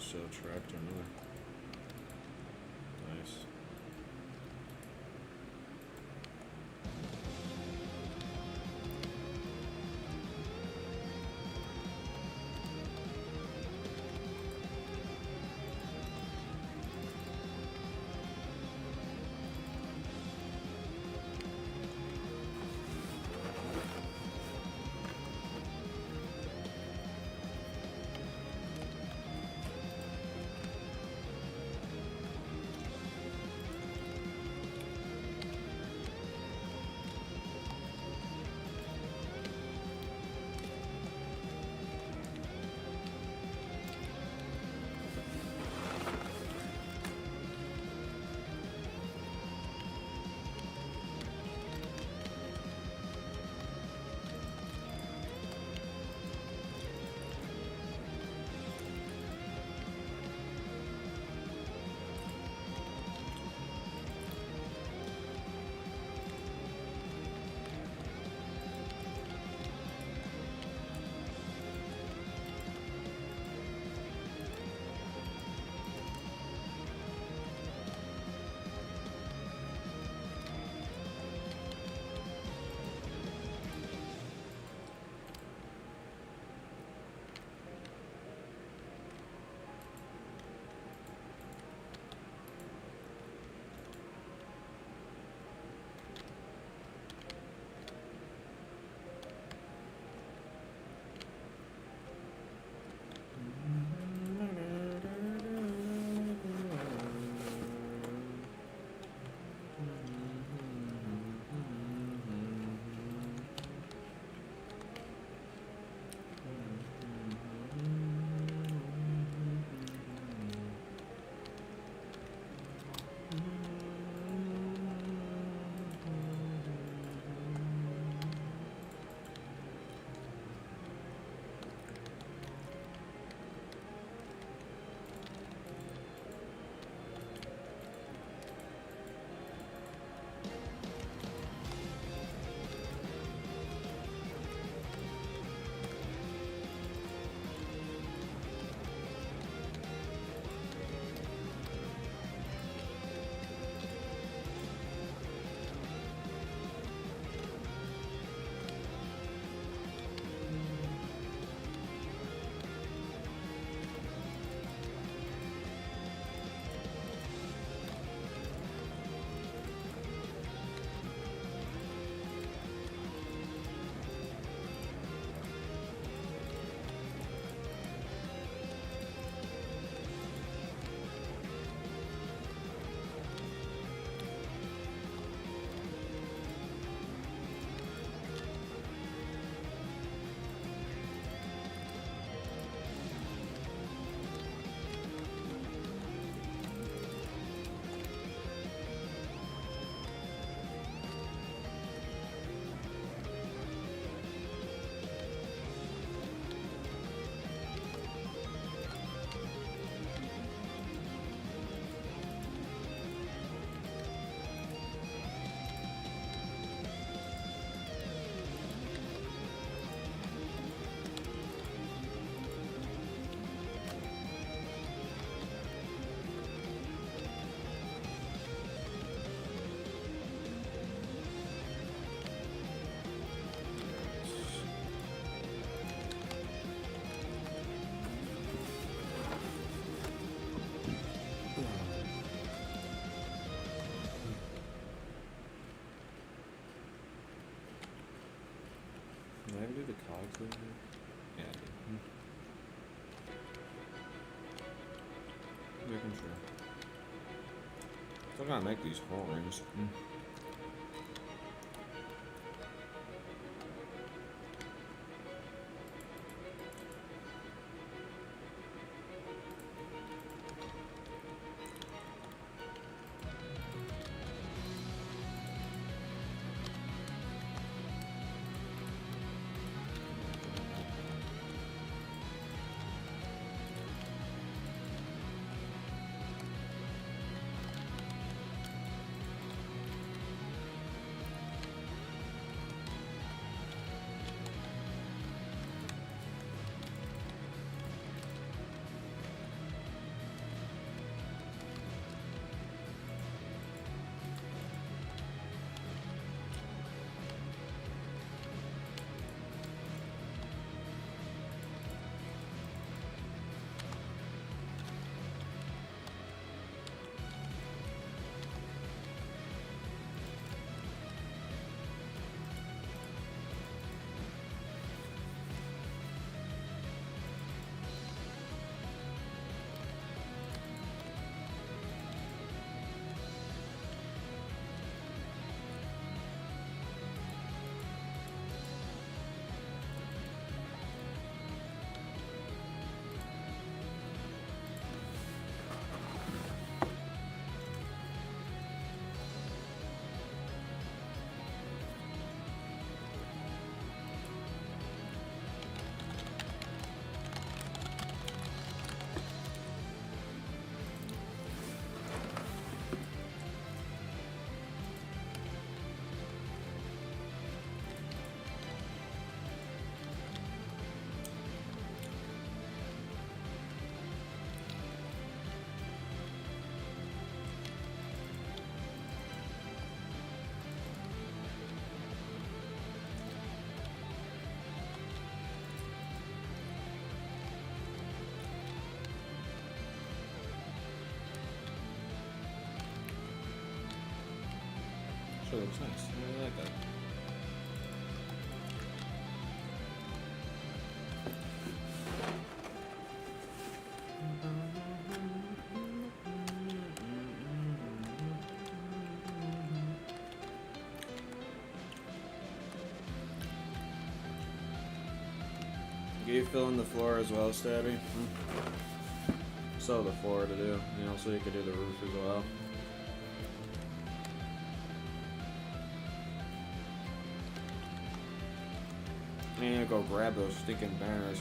B: still trapped or not. Nice. Did I ever do the cogs over here? Yeah, I did. Making sure. Still gotta make these horns. Sure looks nice. I really like that. You fill in the floor as well, Stabby? So the floor to do, you know, so you could do the roof as well. I need to go grab those stinking banners.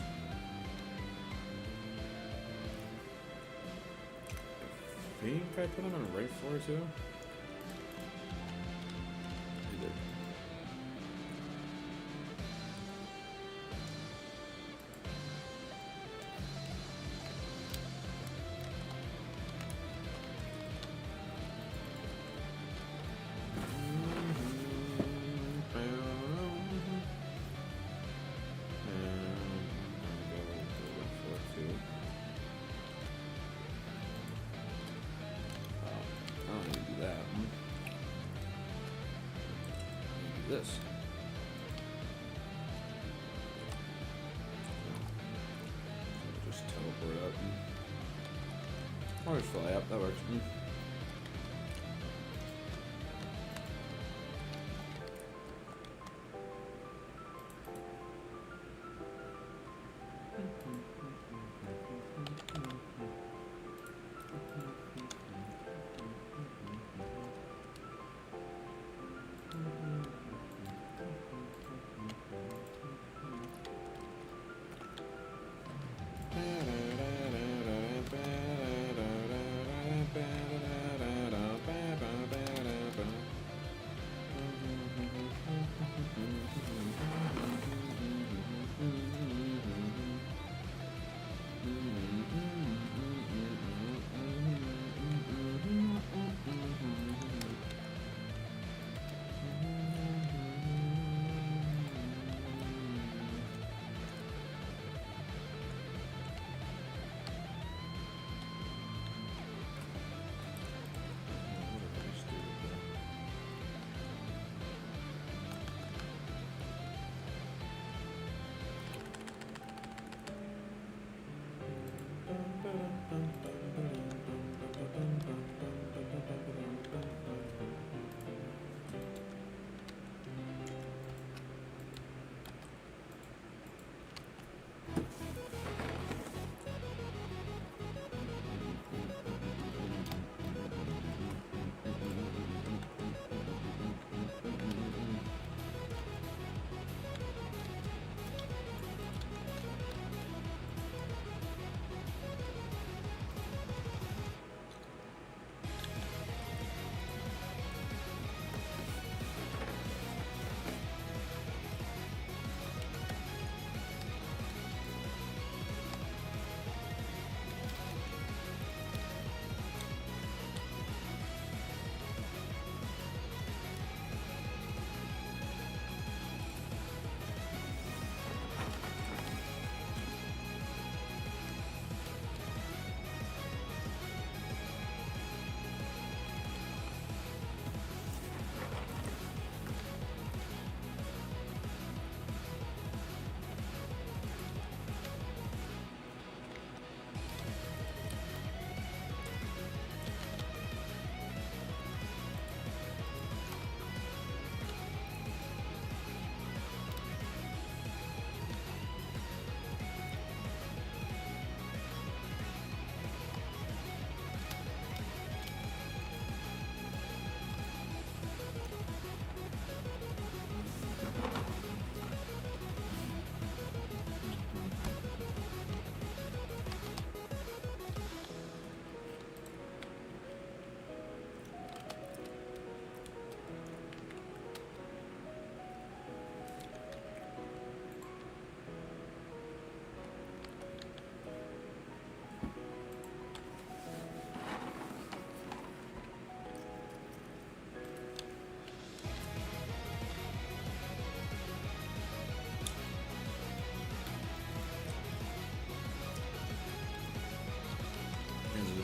B: I think I put them on the right floor too. I did. This. Just teleport up. Or just fly up, that works.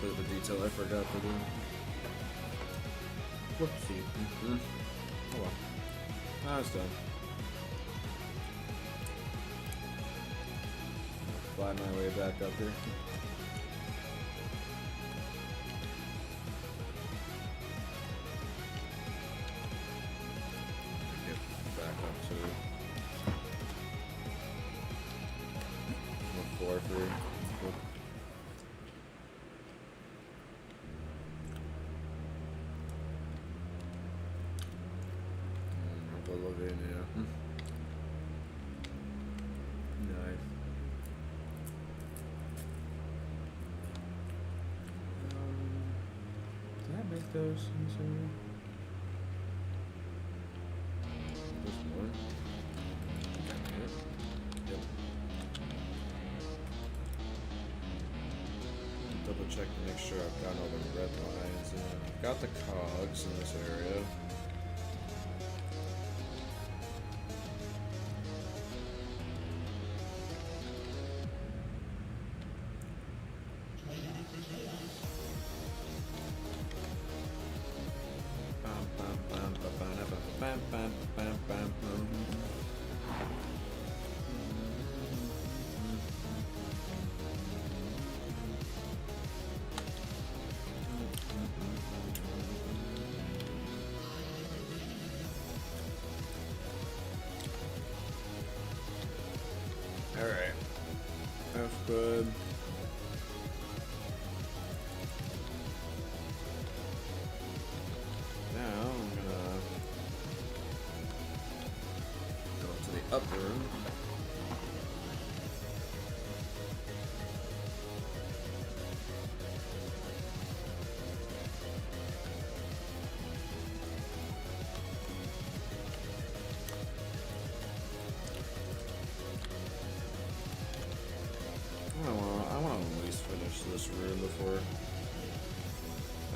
B: Bit of a detail I forgot to do. Whoopsie. Oh well. Now it's done. Fly my way back up here. Get back up to the floor for. Pennsylvania. Nice. Did I make those in this area? This one? I think I made it. Yep. Double check to make sure I've got all the red lines in. I've got the cogs in this area. Alright. That's good. Now I'm gonna go to the upper room. I want to at least finish this room before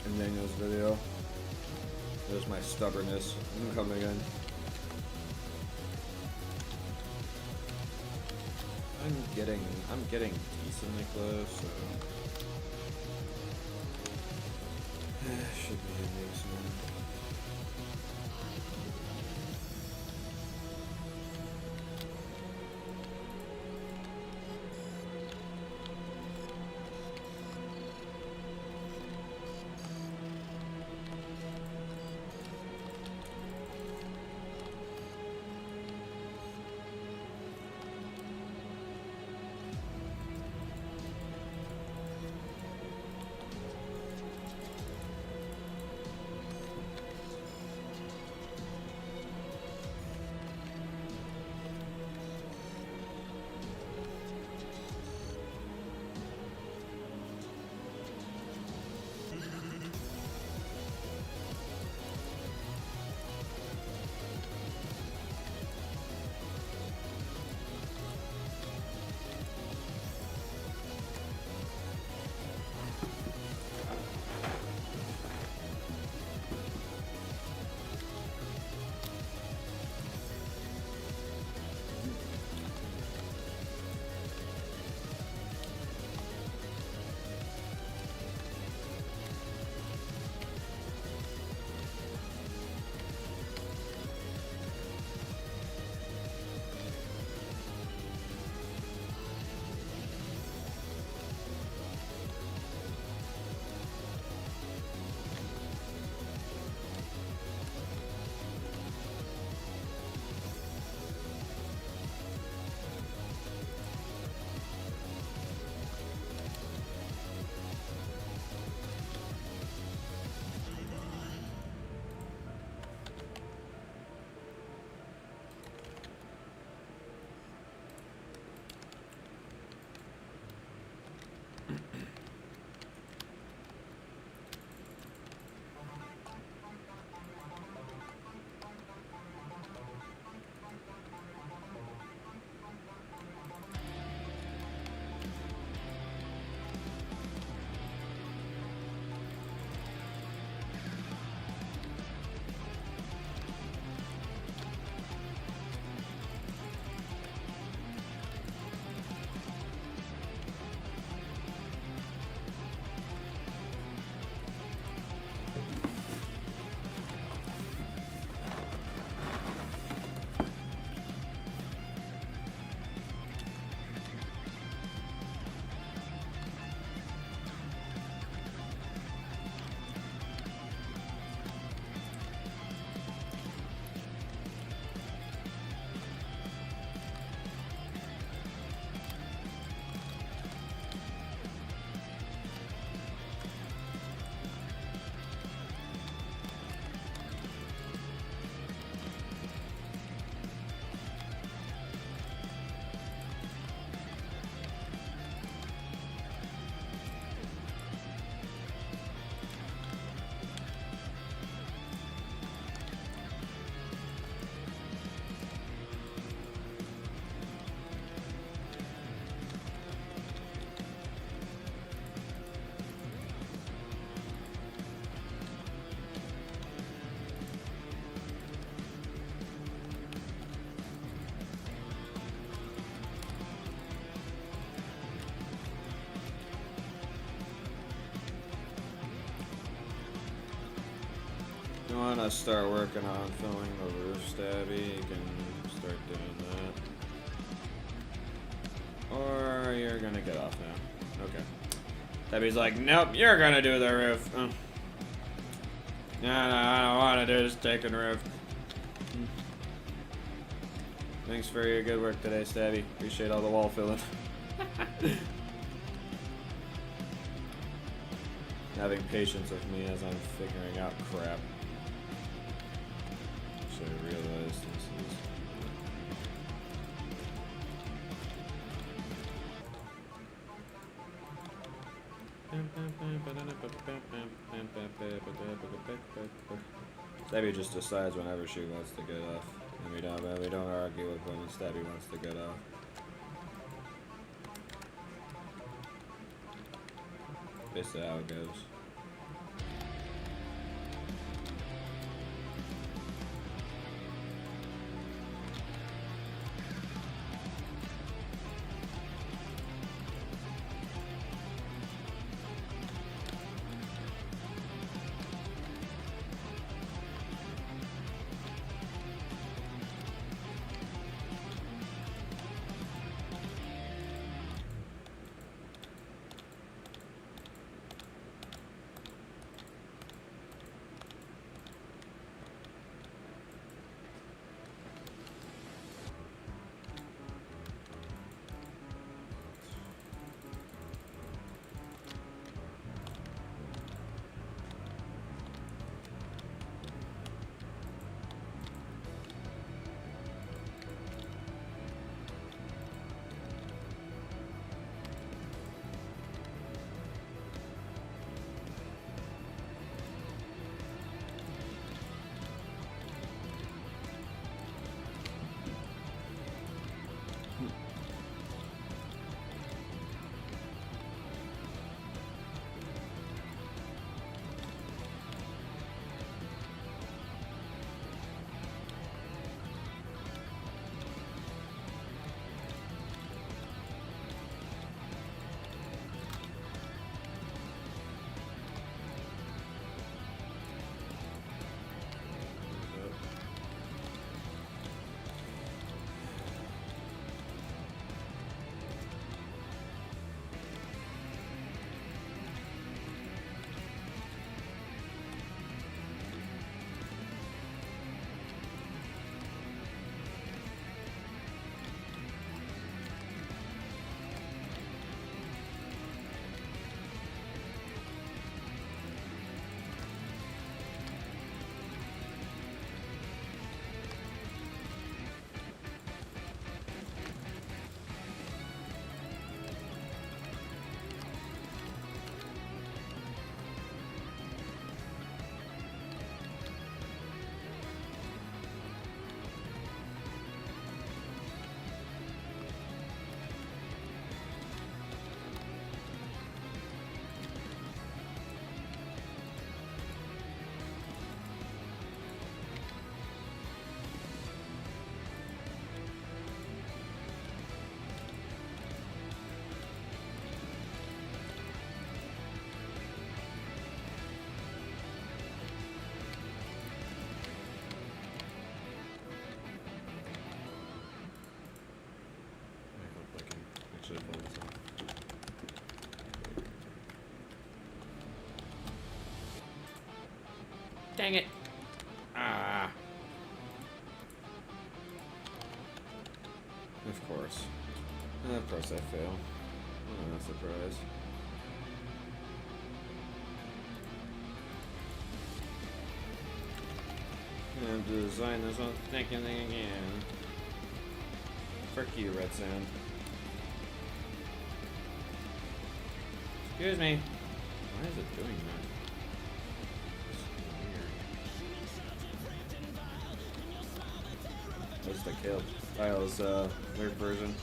B: ending this video. There's my stubbornness coming in. I'm getting decently close, so should be ending soon. you want to start working on filling the roof, Stabby, you can start doing that. Or you're gonna get off now. Okay. Stabby's like, nope, you're gonna do the roof. No, I don't want to do this taking roof. Thanks for your good work today, Stabby. Appreciate all the wall filling. Having patience with me as I'm figuring out crap. So I realized this is... Stabby just decides whenever she wants to get off. And we don't argue with when Stabby wants to get off. Basically how it goes. Actually, pull this off. Dang it! Ah. Of course. Of course I fail. I'm not surprised. I have to design this whole thinking thing again. Frick you, Red Sand. Excuse me. Why is it doing that? That's the kill. Kyle's weird version.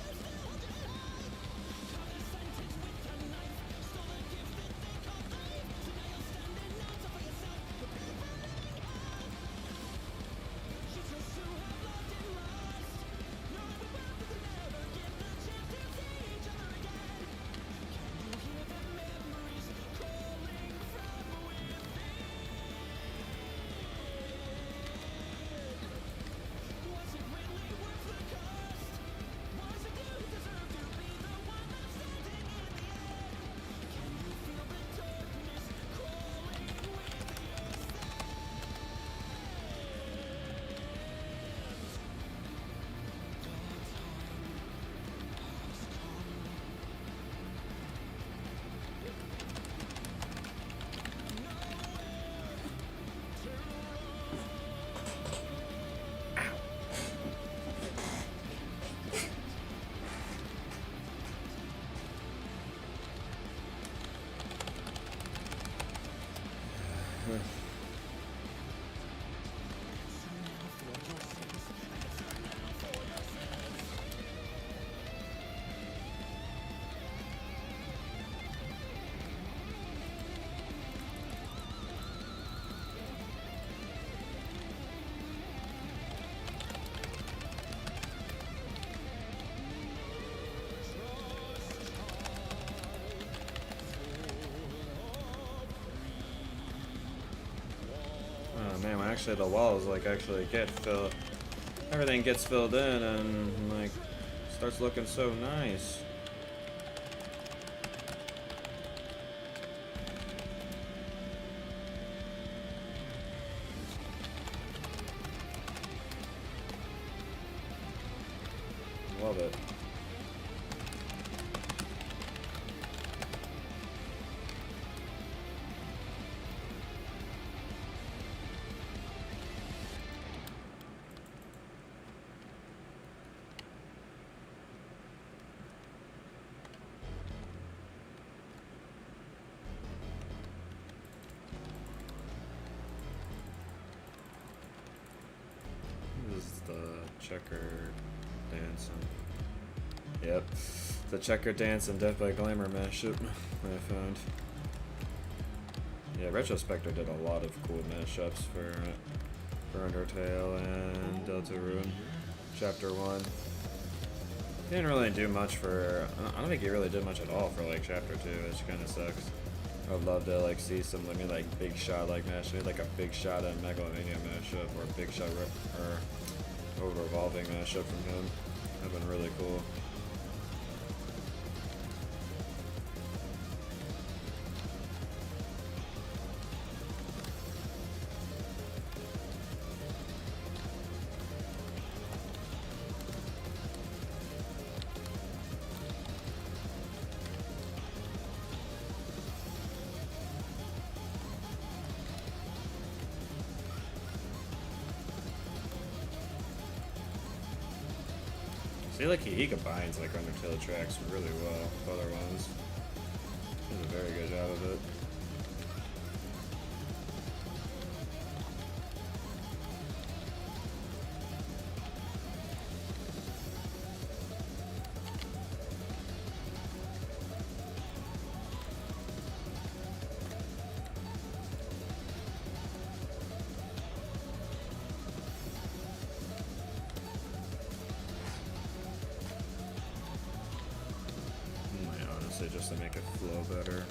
B: man, when actually the walls like actually get filled, everything gets filled in and like starts looking so nice. Love it. This is the checker dancing. Yep, the checker dance and Death by Glamour mashup I found. Yeah, Retrospector did a lot of cool mashups for Undertale and Deltarune. Chapter 1. He didn't really do much for. I don't think he really did much at all for like Chapter 2, which kind of sucks. I would love to like see some maybe like Big Shot like mashup, like a Big Shot and Megalomania mashup, or a Big Shot or revolving mashup from him. That'd been really cool. I feel like he combines like Undertale tracks really well with other ones. He does a very good job of it. Just to make it flow better.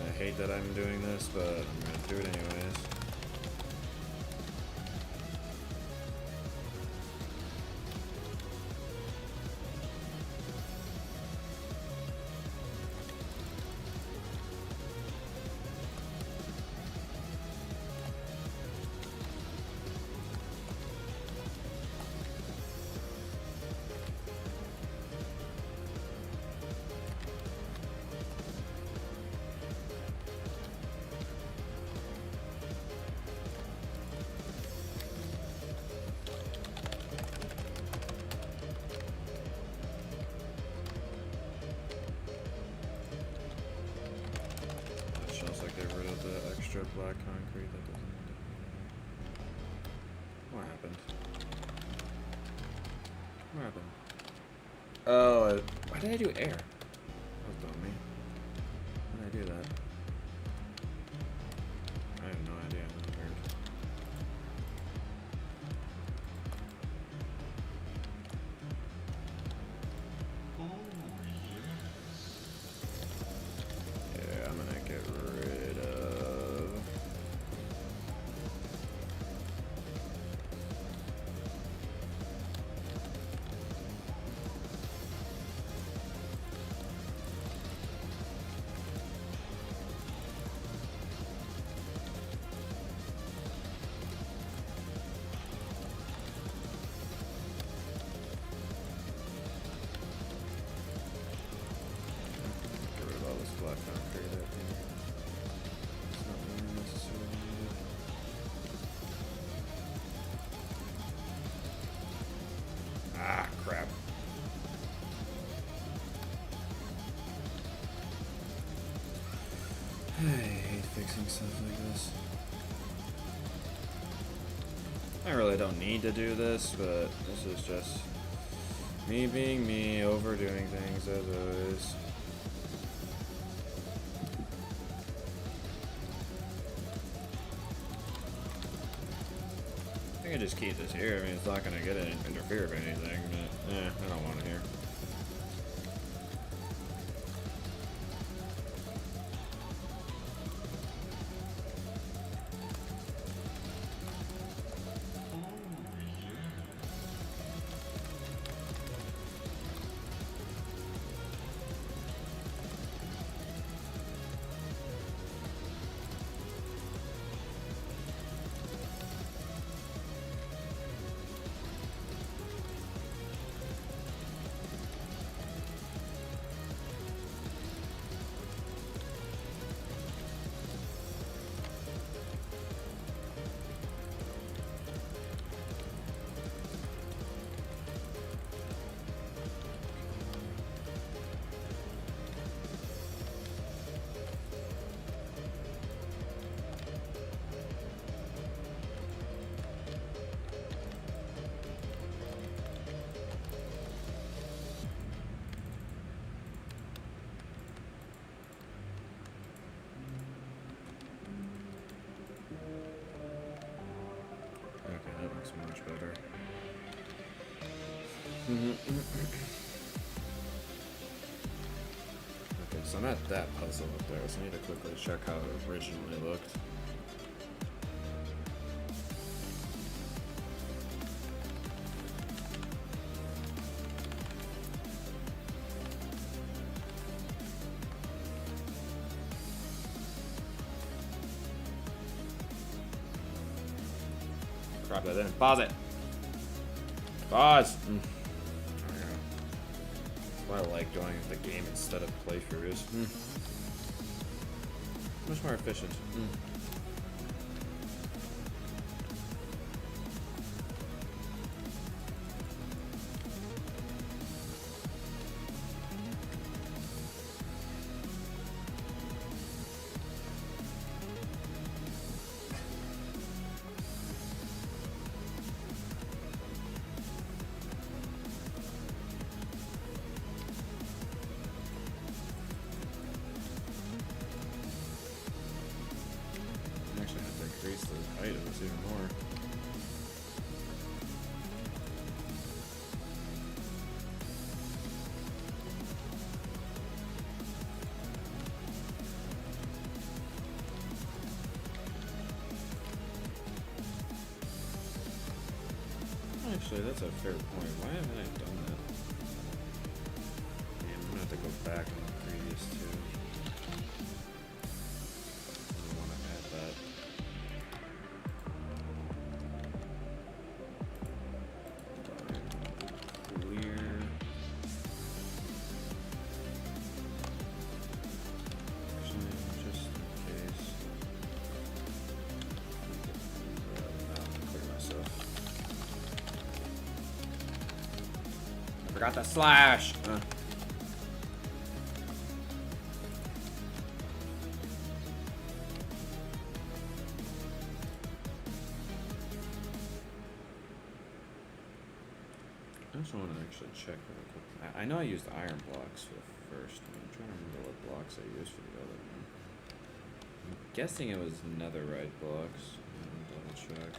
B: I hate that I'm doing this, but I'm gonna do it anyways. Black concrete that doesn't. What happened? What happened? Oh, why did I do air? That was dumb me. Why did I do that? I have no idea. That's weird. Yeah, I'm gonna get rid of. Black concrete, I think. It's not really necessarily needed. Ah, crap. I hate fixing stuff like this. I really don't need to do this, but this is just me being me, overdoing things as always. I can just keep this here. I mean, it's not going to get it interfere with anything, but I don't want it here. looks much better. Okay, so I'm at that puzzle up there, so I need to quickly check how it originally looked. Crap that in. Pause it. Pause. That's why I like doing the game instead of playthroughs. Much more efficient. Increase the items even more. Actually, that's a fair point. Why haven't I done that? Damn, I'm gonna have to go back in the previous two. I want to add that. Forgot the slash. I just want to actually check real quick. I know I used iron blocks for the first one. I'm trying to remember what blocks I used for the other one. I'm guessing it was netherite blocks. Double check.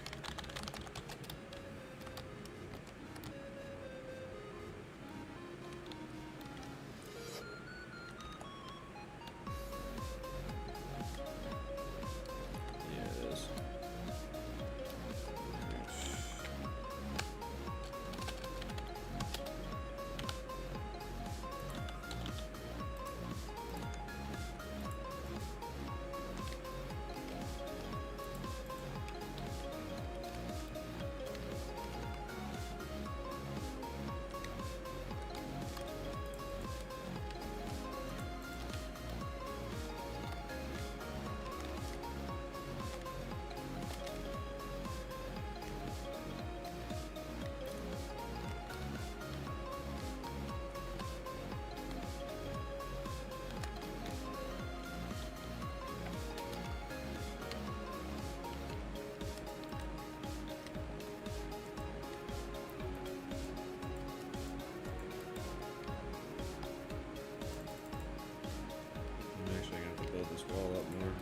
B: This wall up more.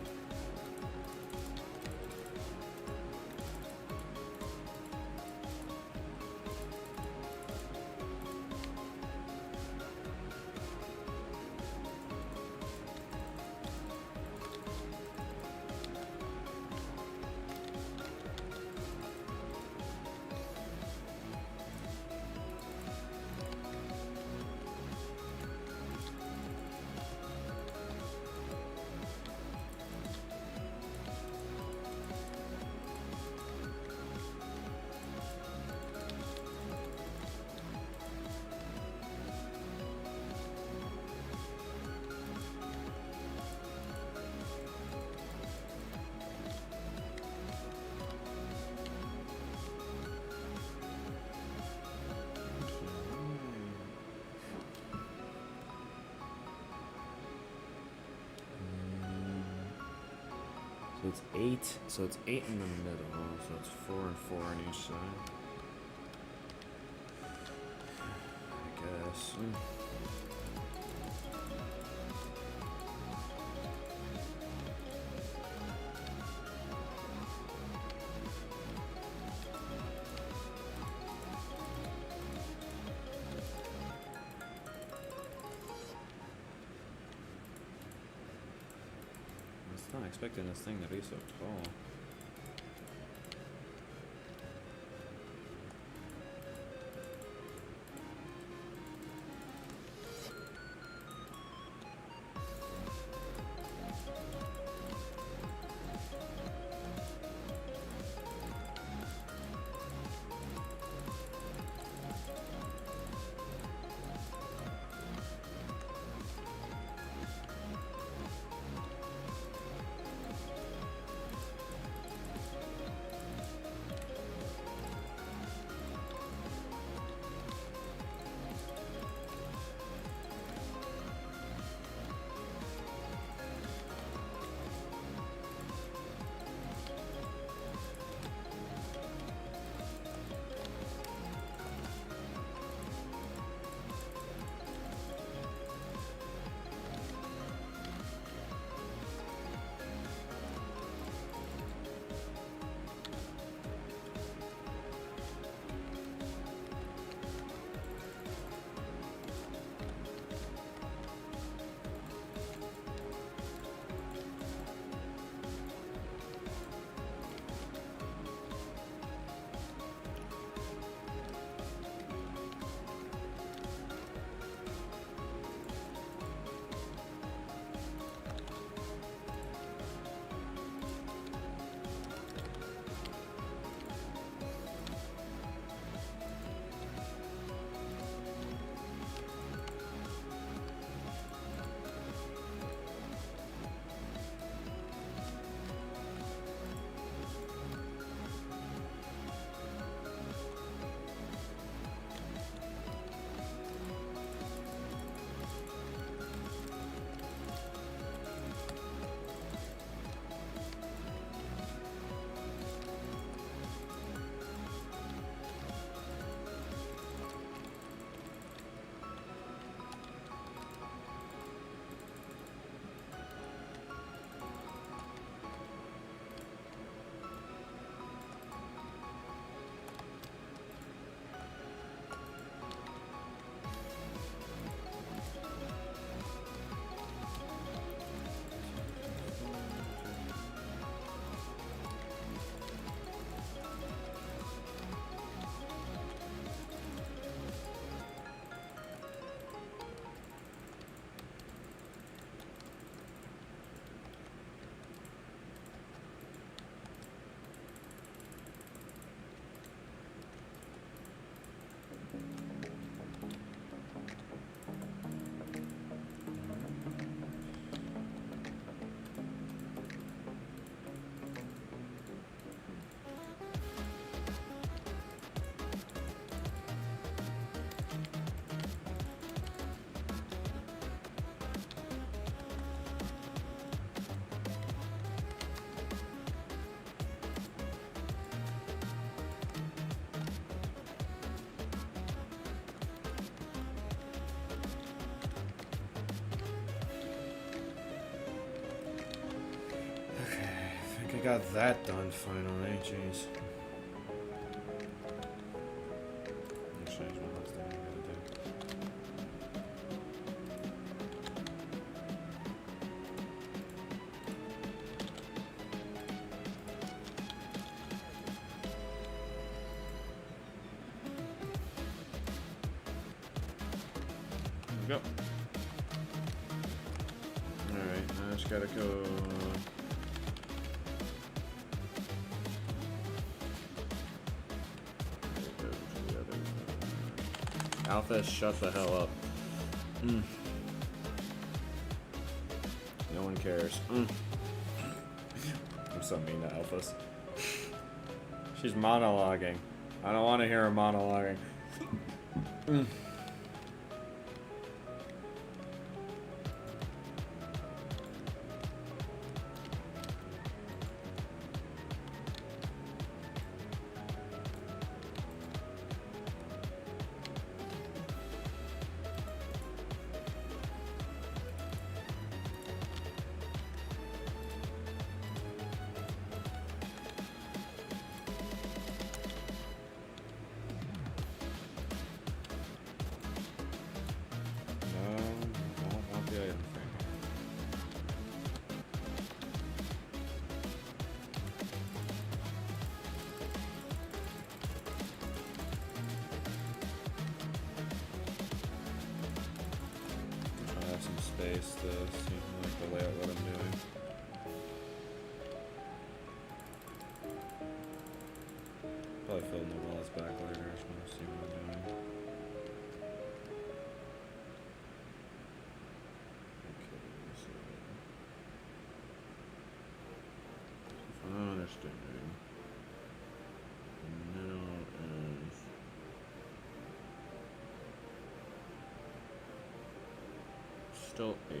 B: So it's 8. So it's 8 in the middle. So it's 4 and 4 on each side. I guess. not expecting this thing to be so tall. I got that done finally, jeez. Actually, there's one last thing I gotta do. There we go. Alright, now I just gotta go. Alpha, shut the hell up. No one cares. I'm so mean to Alphas. She's monologuing. I don't want to hear her monologuing. face this, you know, like the layout what I'm doing. Probably fill in the walls back later, I just want to see what I'm doing. Okay, so if I'm understanding, the middle is still 8.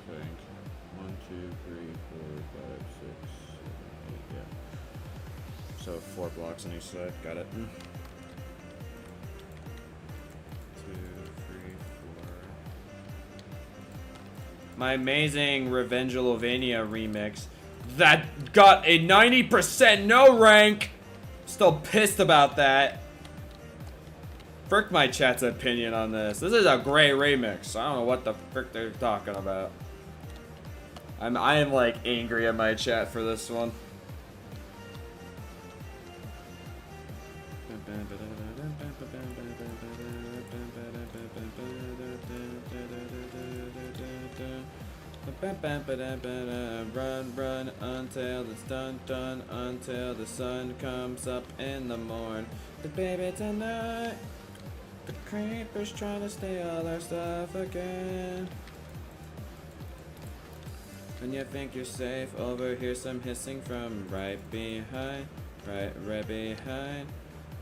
B: I think 1, 2, 3, 4, 5, 6, 7, 8. Yeah. So 4 blocks on each side. Got it. 2, 3, 4. My amazing Revengelovania remix that got a 90% no rank. Still pissed about that. Frick my chat's opinion on this. This is a great remix. I don't know what the frick they're talking about. I am like angry at my chat for this one. Run, run until it's done, done until the sun comes up in the morn. But baby tonight, the creeper's trying to steal our stuff again. When you think you're safe, overhear some hissing from right behind, right behind.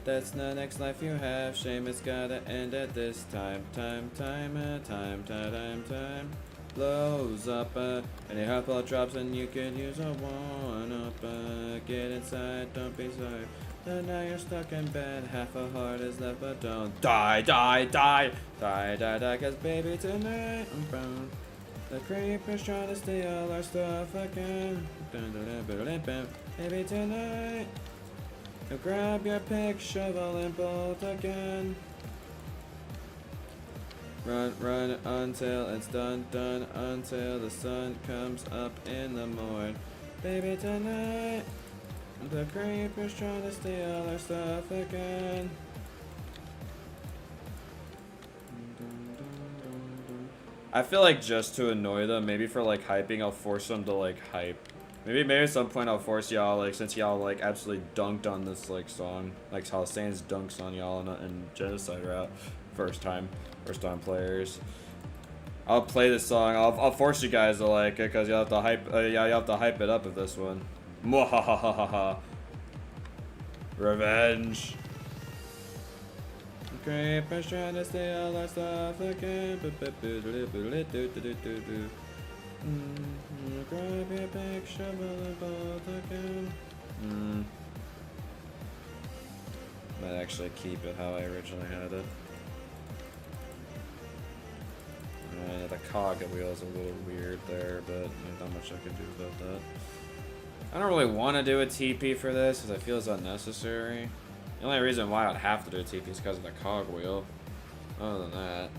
B: That's the next life you have. Shame it's gotta end at this time. Time. Blows up, and your health ball drops, and you could use a 1-up. Get inside, don't be sorry. So now you're stuck in bed, half a heart is left, but don't die, cause baby tonight I'm brown. The creeper's trying to steal our stuff again. Baby tonight, now grab your pick, shovel and bolt again. Run, run until it's done, done until the sun comes up in the morn. Baby tonight, the creeper's trying to steal our stuff again. I feel like just to annoy them, maybe for like hyping, I'll force them to like hype. Maybe at some point I'll force y'all, like, since y'all like absolutely dunked on this like song, like how Sans dunks on y'all in Genocide Route, first time players. I'll play this song. I'll force you guys to like it because you have to hype. You have to hype it up with this one. Mwahahaha. Revenge. Creepers trying to steal our stuff again. Grab your big shovel and bolt again. Might actually keep it how I originally had it. The cog wheel is a little weird there, but there's not much I can do about that. I don't really want to do a TP for this because I feel it's unnecessary. The only reason why I'd have to do a TP is because of the cog wheel. Other than that,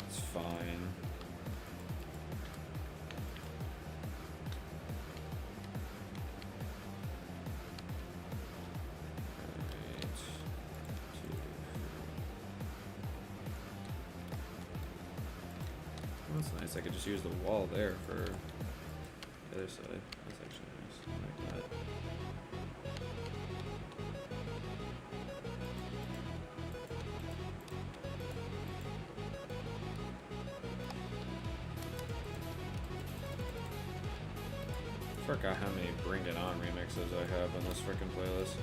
B: it's fine. That's nice. I could just use the wall there for the other side. That's actually nice. I like that. Forgot how many Bring It On remixes I have on this freaking playlist.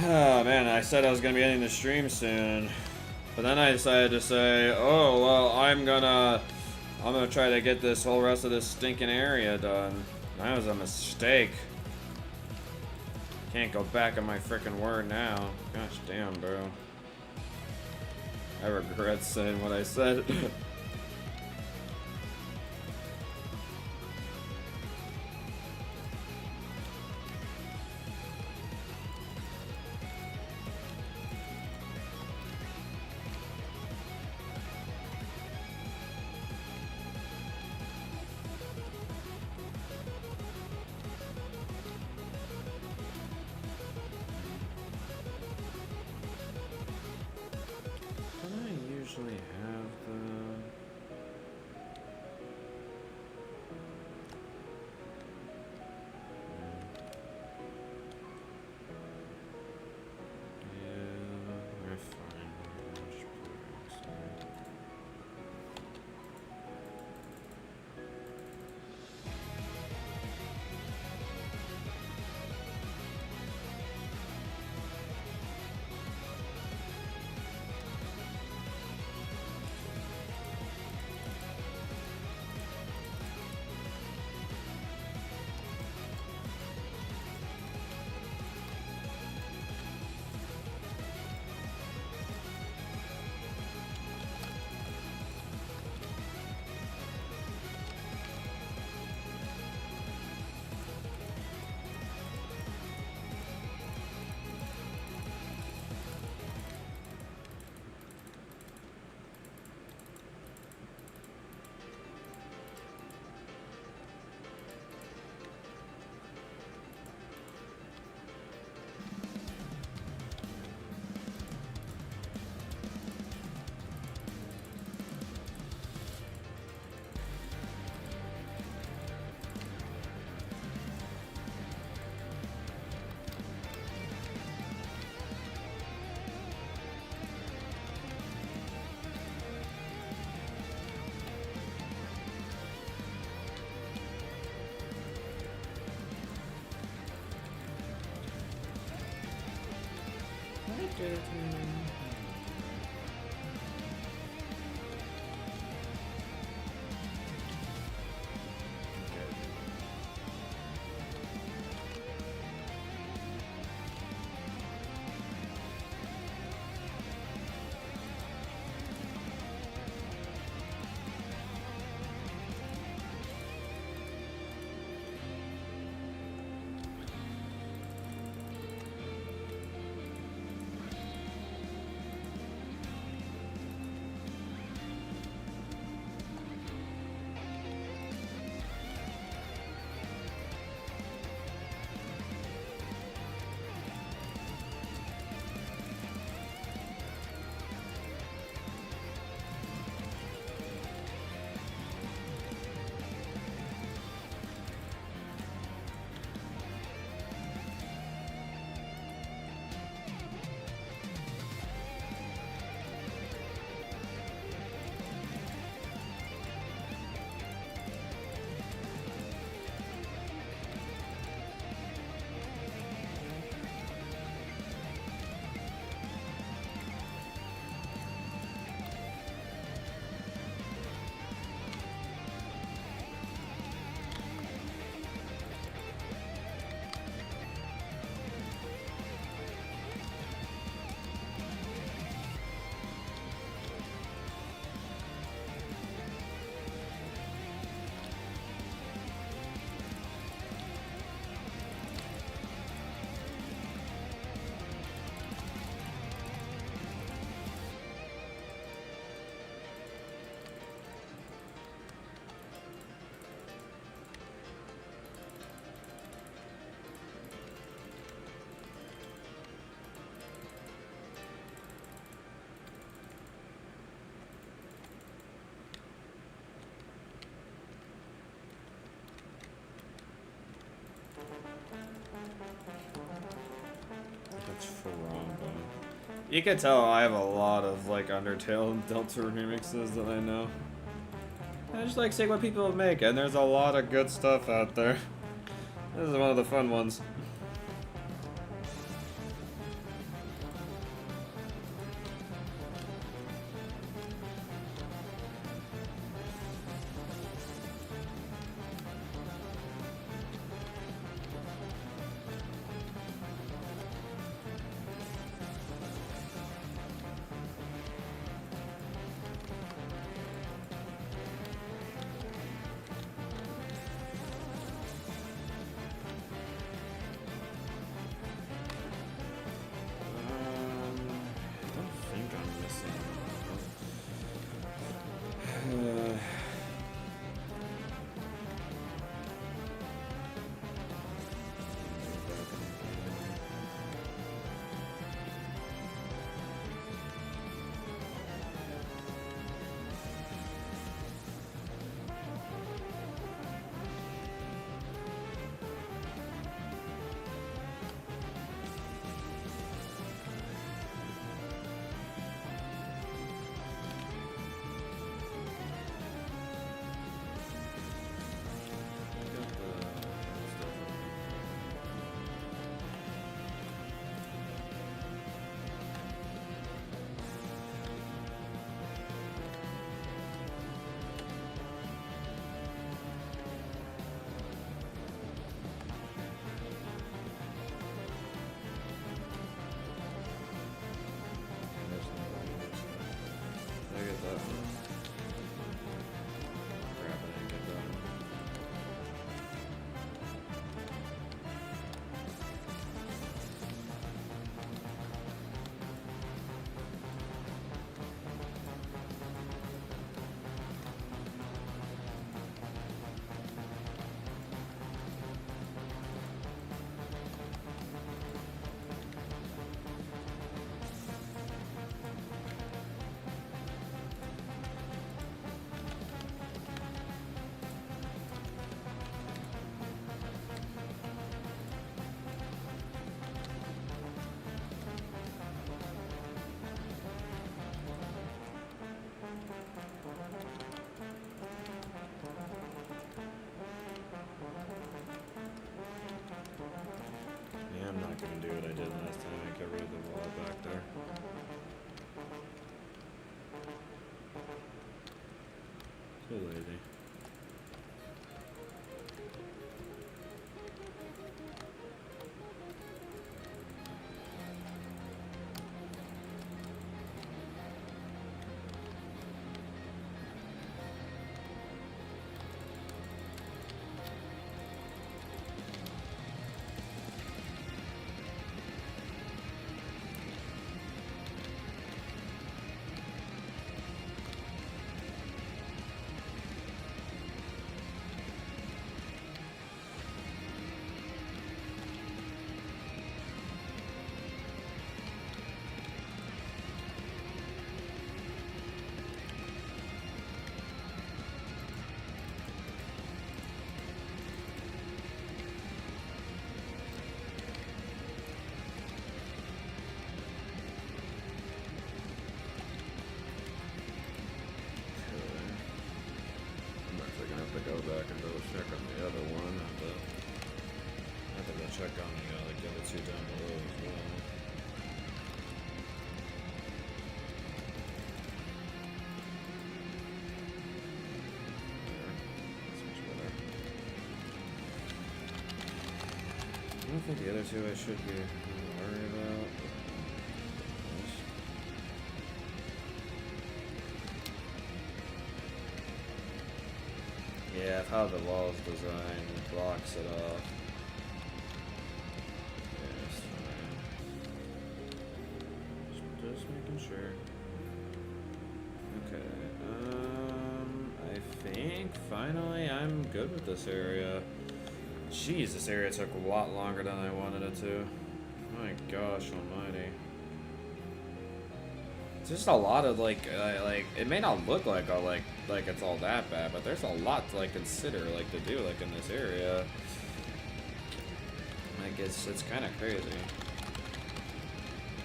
B: Oh man, I said I was gonna be ending the stream soon, but then I decided to say, oh well, I'm gonna try to get this whole rest of this stinking area done. That was a mistake. Can't go back on my freaking word now. Gosh damn, bro. I regret saying what I said. That's you can tell I have a lot of like Undertale and Delta remixes that I know. I just like seeing what people make, and there's a lot of good stuff out there. This is one of the fun ones. quick on the other two down below as well. I don't think the other two I should be worried about. Yeah, how the wall's designed blocks it off. Yeah, it's fine. Just making sure. Okay. I think finally I'm good with this area. Jeez, this area took a lot longer than I wanted it to. My gosh almighty. It's just a lot of like it may not look like it's all that bad, but there's a lot to consider to do in this area. It's kind of crazy.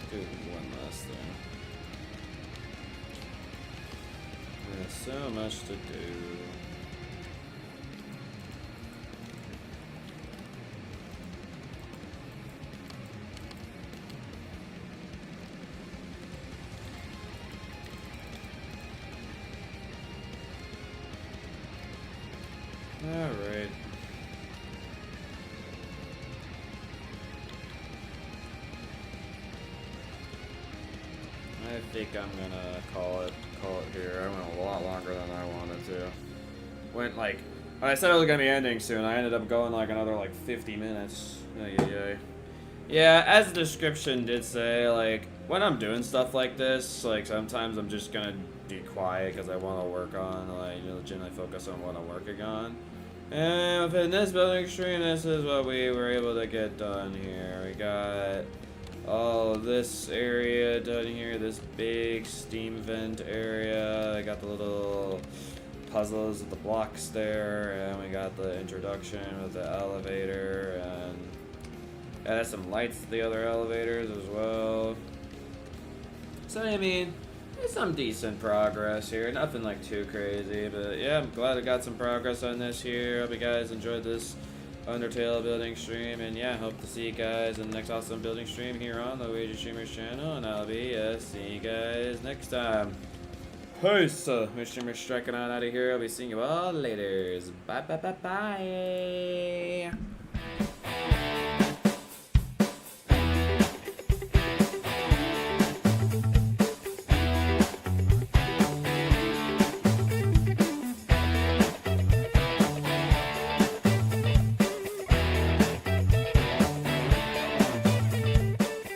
B: Do one last thing. There's so much to do. Alright. I think I'm gonna call it here. I went a lot longer than I wanted to. Went I said it was gonna be ending soon. I ended up going another 50 minutes. Yeah, as the description did say, when I'm doing stuff like this, sometimes I'm just gonna be quiet because I want to work on, legitimately focus on what I'm working on. And within this building stream, this is what we were able to get done here. We got all this area done here, this big steam vent area. I got the little puzzles with the blocks there, and we got the introduction with the elevator, and added some lights to the other elevators as well. So, I mean, there's some decent progress here. Nothing too crazy, but yeah, I'm glad I got some progress on this here. Hope you guys enjoyed this Undertale building stream, and yeah, hope to see you guys in the next awesome building stream here on the Luigi Streamers channel, and I'll be seeing you guys next time. Peace! My streamer striking on out of here. I'll be seeing you all later. Bye bye bye bye.